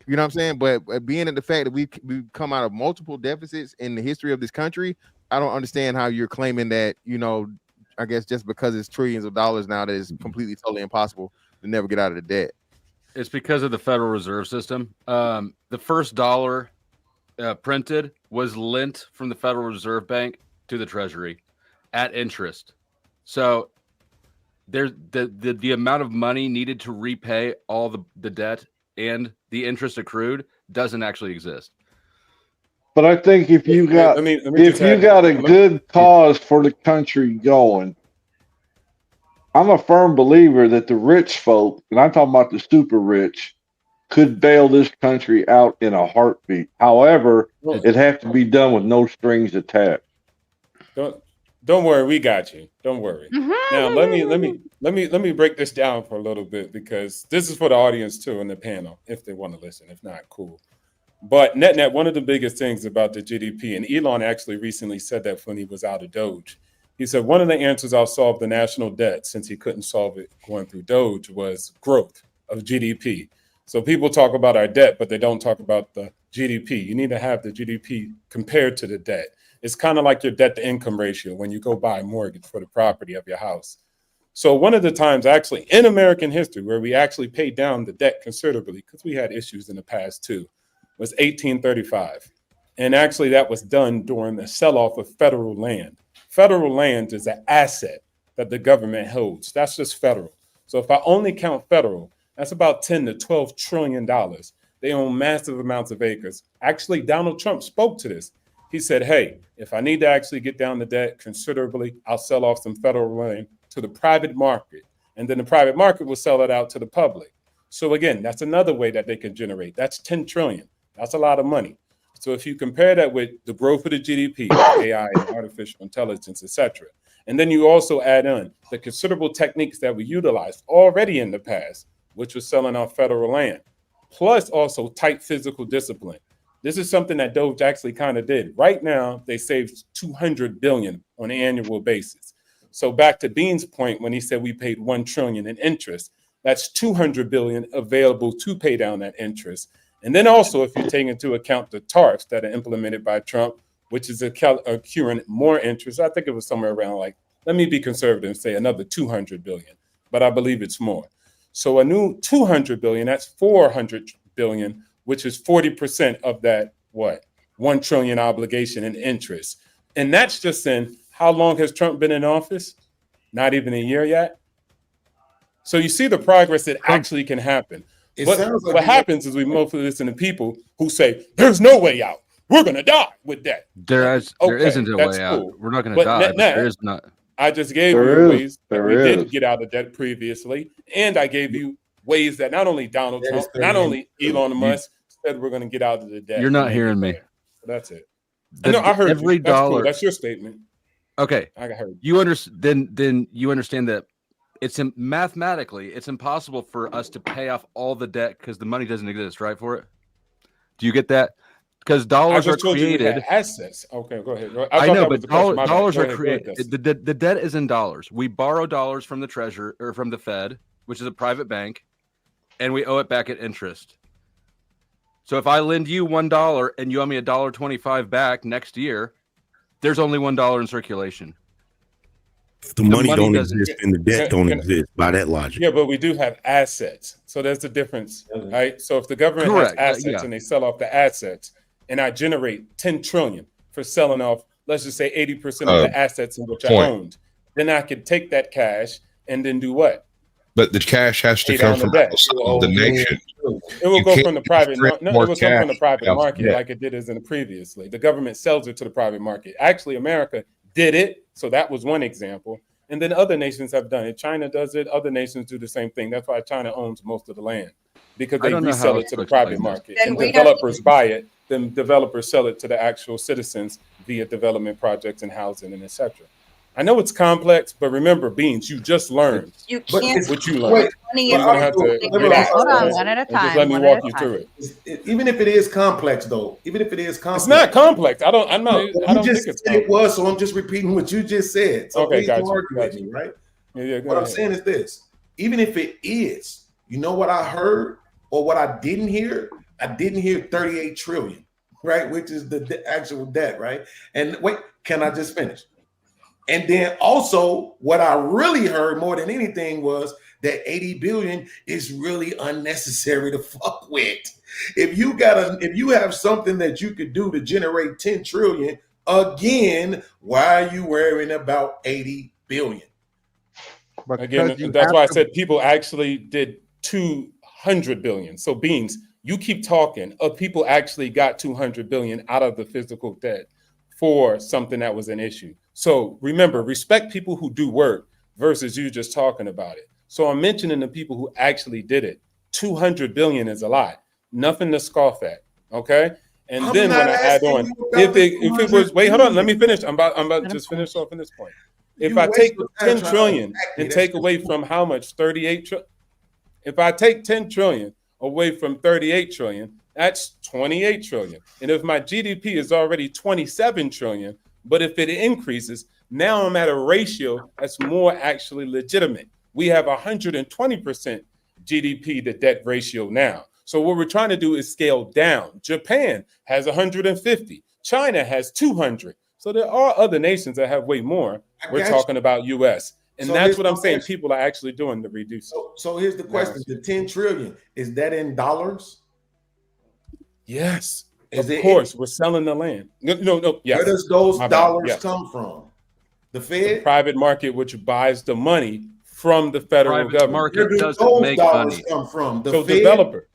you know what I'm saying. But being in the fact that we've come out of multiple deficits in the history of this country, I don't understand how you're claiming that, I guess just because it's trillions of dollars now that is completely totally impossible to never get out of the debt. It's because of the Federal Reserve System. The first dollar printed was lent from the Federal Reserve Bank to the Treasury at interest. So there's the amount of money needed to repay all the debt and the interest accrued doesn't actually exist. But I think if you got a good cause for the country going, I'm a firm believer that the rich folk, and I'm talking about the super rich, could bail this country out in a heartbeat. However, it has to be done with no strings attached. Don't worry, we got you. Don't worry. Now let me break this down for a little bit because this is for the audience too and the panel if they want to listen. If not, cool. But net, one of the biggest things about the GDP, and Elon actually recently said that when he was out of Doge. He said one of the answers I'll solve the national debt, since he couldn't solve it going through Doge, was growth of GDP. So people talk about our debt, but they don't talk about the GDP. You need to have the GDP compared to the debt. It's kind of like your debt to income ratio when you go buy a mortgage for the property of your house. So one of the times actually in American history where we actually paid down the debt considerably, because we had issues in the past too, was 1835. And actually that was done during the sell-off of federal land. Federal land is an asset that the government holds. That's just federal. So if I only count federal, that's about 10 to 12 trillion dollars. They own massive amounts of acres. Actually, Donald Trump spoke to this. He said, hey, if I need to actually get down the debt considerably, I'll sell off some federal land to the private market. And then the private market will sell it out to the public. So again, that's another way that they can generate. That's 10 trillion. That's a lot of money. So if you compare that with the growth of the GDP, AI and artificial intelligence, et cetera, and then you also add on the considerable techniques that we utilized already in the past, which was selling off federal land, plus also tight physical discipline. This is something that Doge actually kind of did. Right now, they saved $200 billion on an annual basis. So back to Bean's point when he said we paid $1 trillion in interest, that's $200 billion available to pay down that interest. And then also, if you take into account the tariffs that are implemented by Trump, which is accruing more interest, I think it was somewhere around let me be conservative and say another 200 billion, but I believe it's more. So a new 200 billion, that's 400 billion, which is 40% of that, 1 trillion obligation in interest. And that's just in, how long has Trump been in office? Not even a year yet. So you see the progress that actually can happen. It But sounds like what happens is we mostly listen to people who say, there's no way out. We're going to die with that. There Okay, isn't a that's way out. cool. We're not going to But die, but there is not. I just gave you ways that we did get out of debt previously. And I gave you ways that not only Donald Trump, not only Elon Musk said we're going to get out of the debt. You're not hearing me. So that's it. No, I heard every you. That's dollar. cool. That's your statement. Okay. I heard you. Then you understand that it's mathematically it's impossible for us to pay off all the debt because the money doesn't exist, right? For it. Do you get that? Because dollars are created. Assets. Okay, go ahead. I know, but dollars are created. The debt is in dollars. We borrow dollars from the Treasury or from the Fed, which is a private bank, and we owe it back at interest. So if I lend you $1 and you owe me $1.25 back next year, there's only $1 in circulation. If the money don't exist, then the debt don't exist by that logic. Yeah, but we do have assets. So there's the difference, right? So if the government has assets and they sell off the assets, and I generate 10 trillion for selling off, let's just say 80% of the assets in which I owned, then I could take that cash and then do what? But the cash has to come from the nation. It will go from the private. No, it will come from the private market, like it did as in previously. The government sells it to the private market. Actually, America did it, so that was one example. And then other nations have done it. China does it. Other nations do the same thing. That's why China owns most of the land, because they resell it to the private market, and developers buy it. Then developers sell it to the actual citizens via development projects and housing and etc. I know it's complex, but remember, Beans, you just learned. You can't. What you learned. You're gonna have to hold on, one at a time. Just let me walk you through it. Even if it is complex, though, even if it is complex, it's not complex. I don't think it's complex. It was, so I'm just repeating what you just said. So okay, got you. Right? Yeah, what I'm saying is this: even if it is, you know what I heard or what I didn't hear? I didn't hear 38 trillion, right? Which is the actual debt, right? And wait, can I just finish? And then also, what I really heard more than anything was that 80 billion is really unnecessary to fuck with. If you have something that you could do to generate 10 trillion, again, why are you worrying about 80 billion? Again, that's why I said people actually did 200 billion. So Beans, you keep talking. People actually got 200 billion out of the physical debt for something that was an issue. So remember, respect people who do work versus you just talking about it. So I'm mentioning the people who actually did it. 200 billion is a lot. Nothing to scoff at. Okay. And then when I add on, if it was, wait, hold on, let me finish. I'm about to just finish off in this point. If I take 10 trillion and take away from how much? 38 trillion. If I take 10 trillion away from 38 trillion, that's 28 trillion. And if my GDP is already 27 trillion, but if it increases, now I'm at a ratio that's more actually legitimate. We have 120% GDP to debt ratio now. So what we're trying to do is scale down. Japan has 150. China has 200. So there are other nations that have way more. We're talking about US. And that's what I'm saying. People are actually doing to reduce. So here's the question. The 10 trillion, is that in dollars? Yes. Of course, we're selling the land. No. Yes. Where does those dollars come from? The Fed? The private market, which buys the money from the federal government. Market doesn't make money. Come from? The Fed? Developer.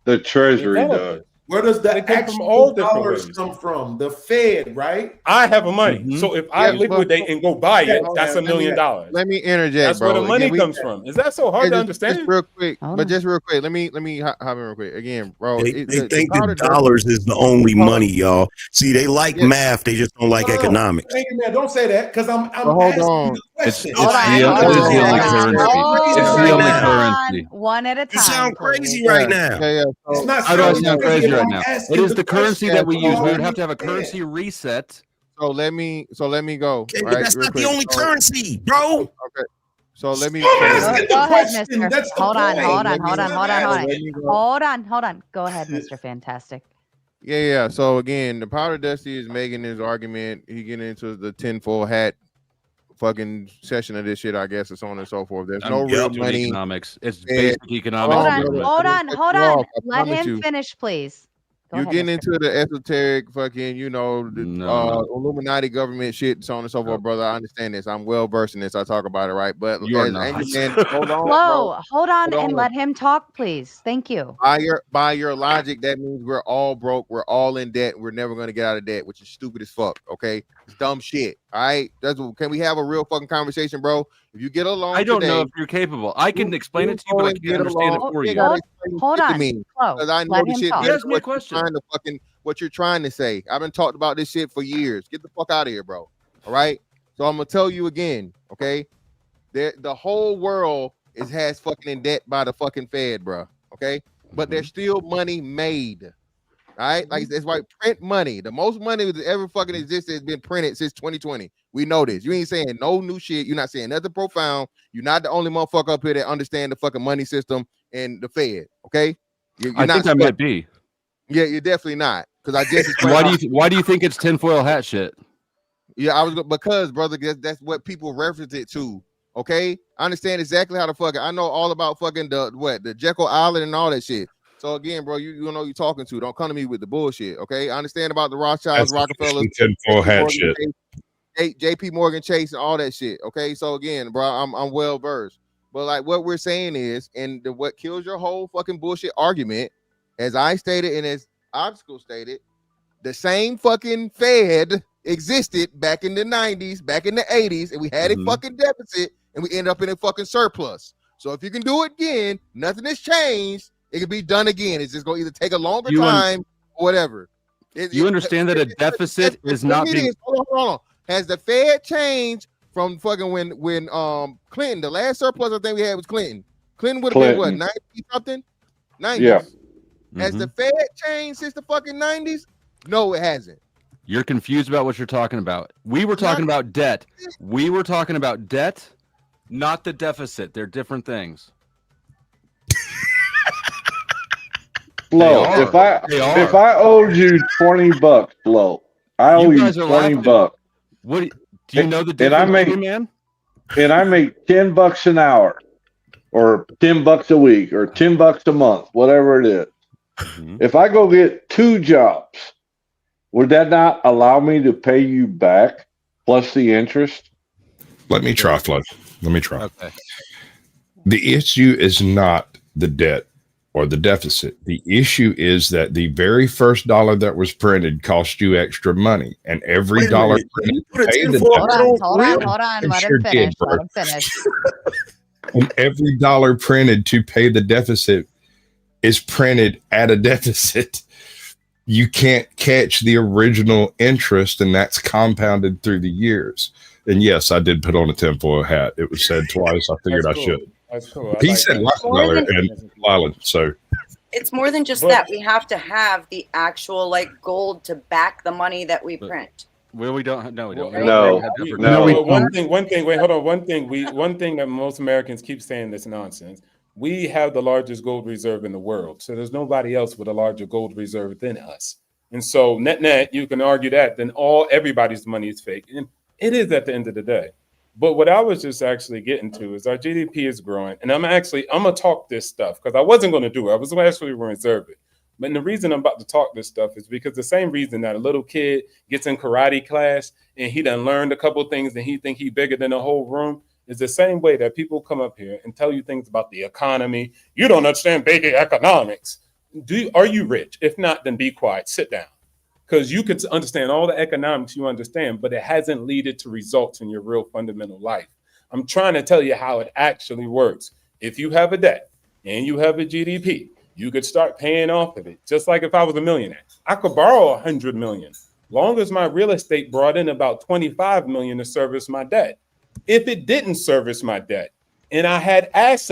The Treasury does. Where does the actual dollars come from? The Fed, right? I have a money. Mm-hmm. So if I liquidate and go buy it, that's $1 million. Let me interject, that's where the money comes from. Is that so hard to understand? Just real quick, just real quick. Let me hop in real quick. Again, bro. They think that dollars is the only money, y'all. See, they like math. They just don't like economics. Hey, man, don't say that because I'm hold on. It's the only currency. It's the only currency. One at a time. You sound crazy right now. Yeah. It's not I don't sound crazy right now. It is the currency that we use. We would have to have a currency reset. So let me go. Okay, but that's not the only currency, bro. Okay. So let me go ahead, Mr. Hold on. Go ahead, Mr. Fantastic. Yeah. So again, the Powder Dusty is making his argument. He getting into the tinfoil hat fucking session of this shit, I guess, and so on and so forth. There's no real money. Economics. It's basic economics. Hold on. Let him finish, please. You're ahead, getting mister. into the esoteric fucking, No. Illuminati government shit, so on and so forth, brother. I understand this. I'm well versed in this. I talk about it, right? But You are as not. Angry Man, hold on, bro. Flo, hold on Hold and on. let him talk, please. Thank you. By your logic, that means we're all broke, we're all in debt, we're never gonna get out of debt, which is stupid as fuck. Okay, it's dumb shit. All right, can we have a real fucking conversation, bro? If you get along I don't know today, if you're capable. I can explain it to you, go but I and can't get understand it along. for You you. gotta explain Hold shit to on, me Flo. because I know Let the him shit talk. You better asked than me a question. what you're trying to say. I've been talking about this shit for years. Get the fuck out of here, bro. All right. So I'm gonna tell you again, okay? The whole world has fucking in debt by the fucking Fed, bro. Okay, but there's still money made. All right, like that's why print money. The most money that ever fucking existed has been printed since 2020. We know this. You ain't saying no new shit. You're not saying nothing profound. You're not the only motherfucker up here that understand the fucking money system and the Fed. Okay, you're I not think I might be. Yeah, you're definitely not. Because I just explained. Why do you think it's tinfoil hat shit? Yeah, because brother, that's what people reference it to. Okay, I understand exactly how to fucking. I know all about fucking the Jekyll Island and all that shit. So again, bro, you know who you're talking to. Don't come to me with the bullshit. Okay, I understand about the Rothschilds, That's Rockefellers, tinfoil JP hat Morgan shit. Chase, JP Morgan Chase, and all that shit. Okay, so again, bro, I'm well versed. But like what we're saying is, and what kills your whole fucking bullshit argument, as I stated and as Obstacle stated, the same fucking Fed existed back in the 90s, back in the 80s, and we had a fucking deficit and we ended up in a fucking surplus. So if you can do it again, nothing has changed. It can be done again. It's just going to either take a longer time or whatever. You understand that a deficit is not being. Hold on. Has the Fed changed from fucking when Clinton, the last surplus I think we had was Clinton. Clinton would have been what, 90 something? 90s. Yeah. Has the Fed changed since the fucking 90s? No, it hasn't. You're confused about what you're talking about. We were talking about debt. We were talking about debt, not the deficit. They're different things. Flo, if I owed you $20, Flo, I owe you $20. What do you know the and I difference, make, man? And I make $10 an hour, or $10 a week, or $10 a month, whatever it is. If I go get 2 jobs, would that not allow me to pay you back plus the interest? Let me try, Flo. Let me try. Okay. The issue is not the debt or the deficit. The issue is that the very first dollar that was printed cost you extra money, and every dollar printed to pay the Hold on. Let him finish. Let him finish. And every dollar printed to pay the deficit is printed at a deficit. You can't catch the original interest, and that's compounded through the years. And yes, I did put on a tinfoil hat. It was said twice. I figured I should. That's cool. He said Rockefeller and Lyland. So It's more than just that. We have to have the actual gold to back the money that we print. Well, we don't. No, we don't. One thing. Wait, hold on. One thing that most Americans keep saying this nonsense. We have the largest gold reserve in the world, so there's nobody else with a larger gold reserve than us. And so, net, you can argue that then everybody's money is fake, and it is at the end of the day. But what I was just actually getting to is our GDP is growing, and I'm gonna talk this stuff because I wasn't going to do it. I was actually going to reserve it. But the reason I'm about to talk this stuff is because the same reason that a little kid gets in karate class and he done learned a couple of things and he think he bigger than the whole room is the same way that people come up here and tell you things about the economy. You don't understand basic economics. Are you rich? If not, then be quiet. Sit down. Because you could understand all the economics you understand, but it hasn't led to results in your real fundamental life. I'm trying to tell you how it actually works. If you have a debt and you have a GDP, you could start paying off of it. Just like if I was a millionaire, I could borrow 100 million, long as my real estate brought in about 25 million to service my debt. If it didn't service my debt and I had assets,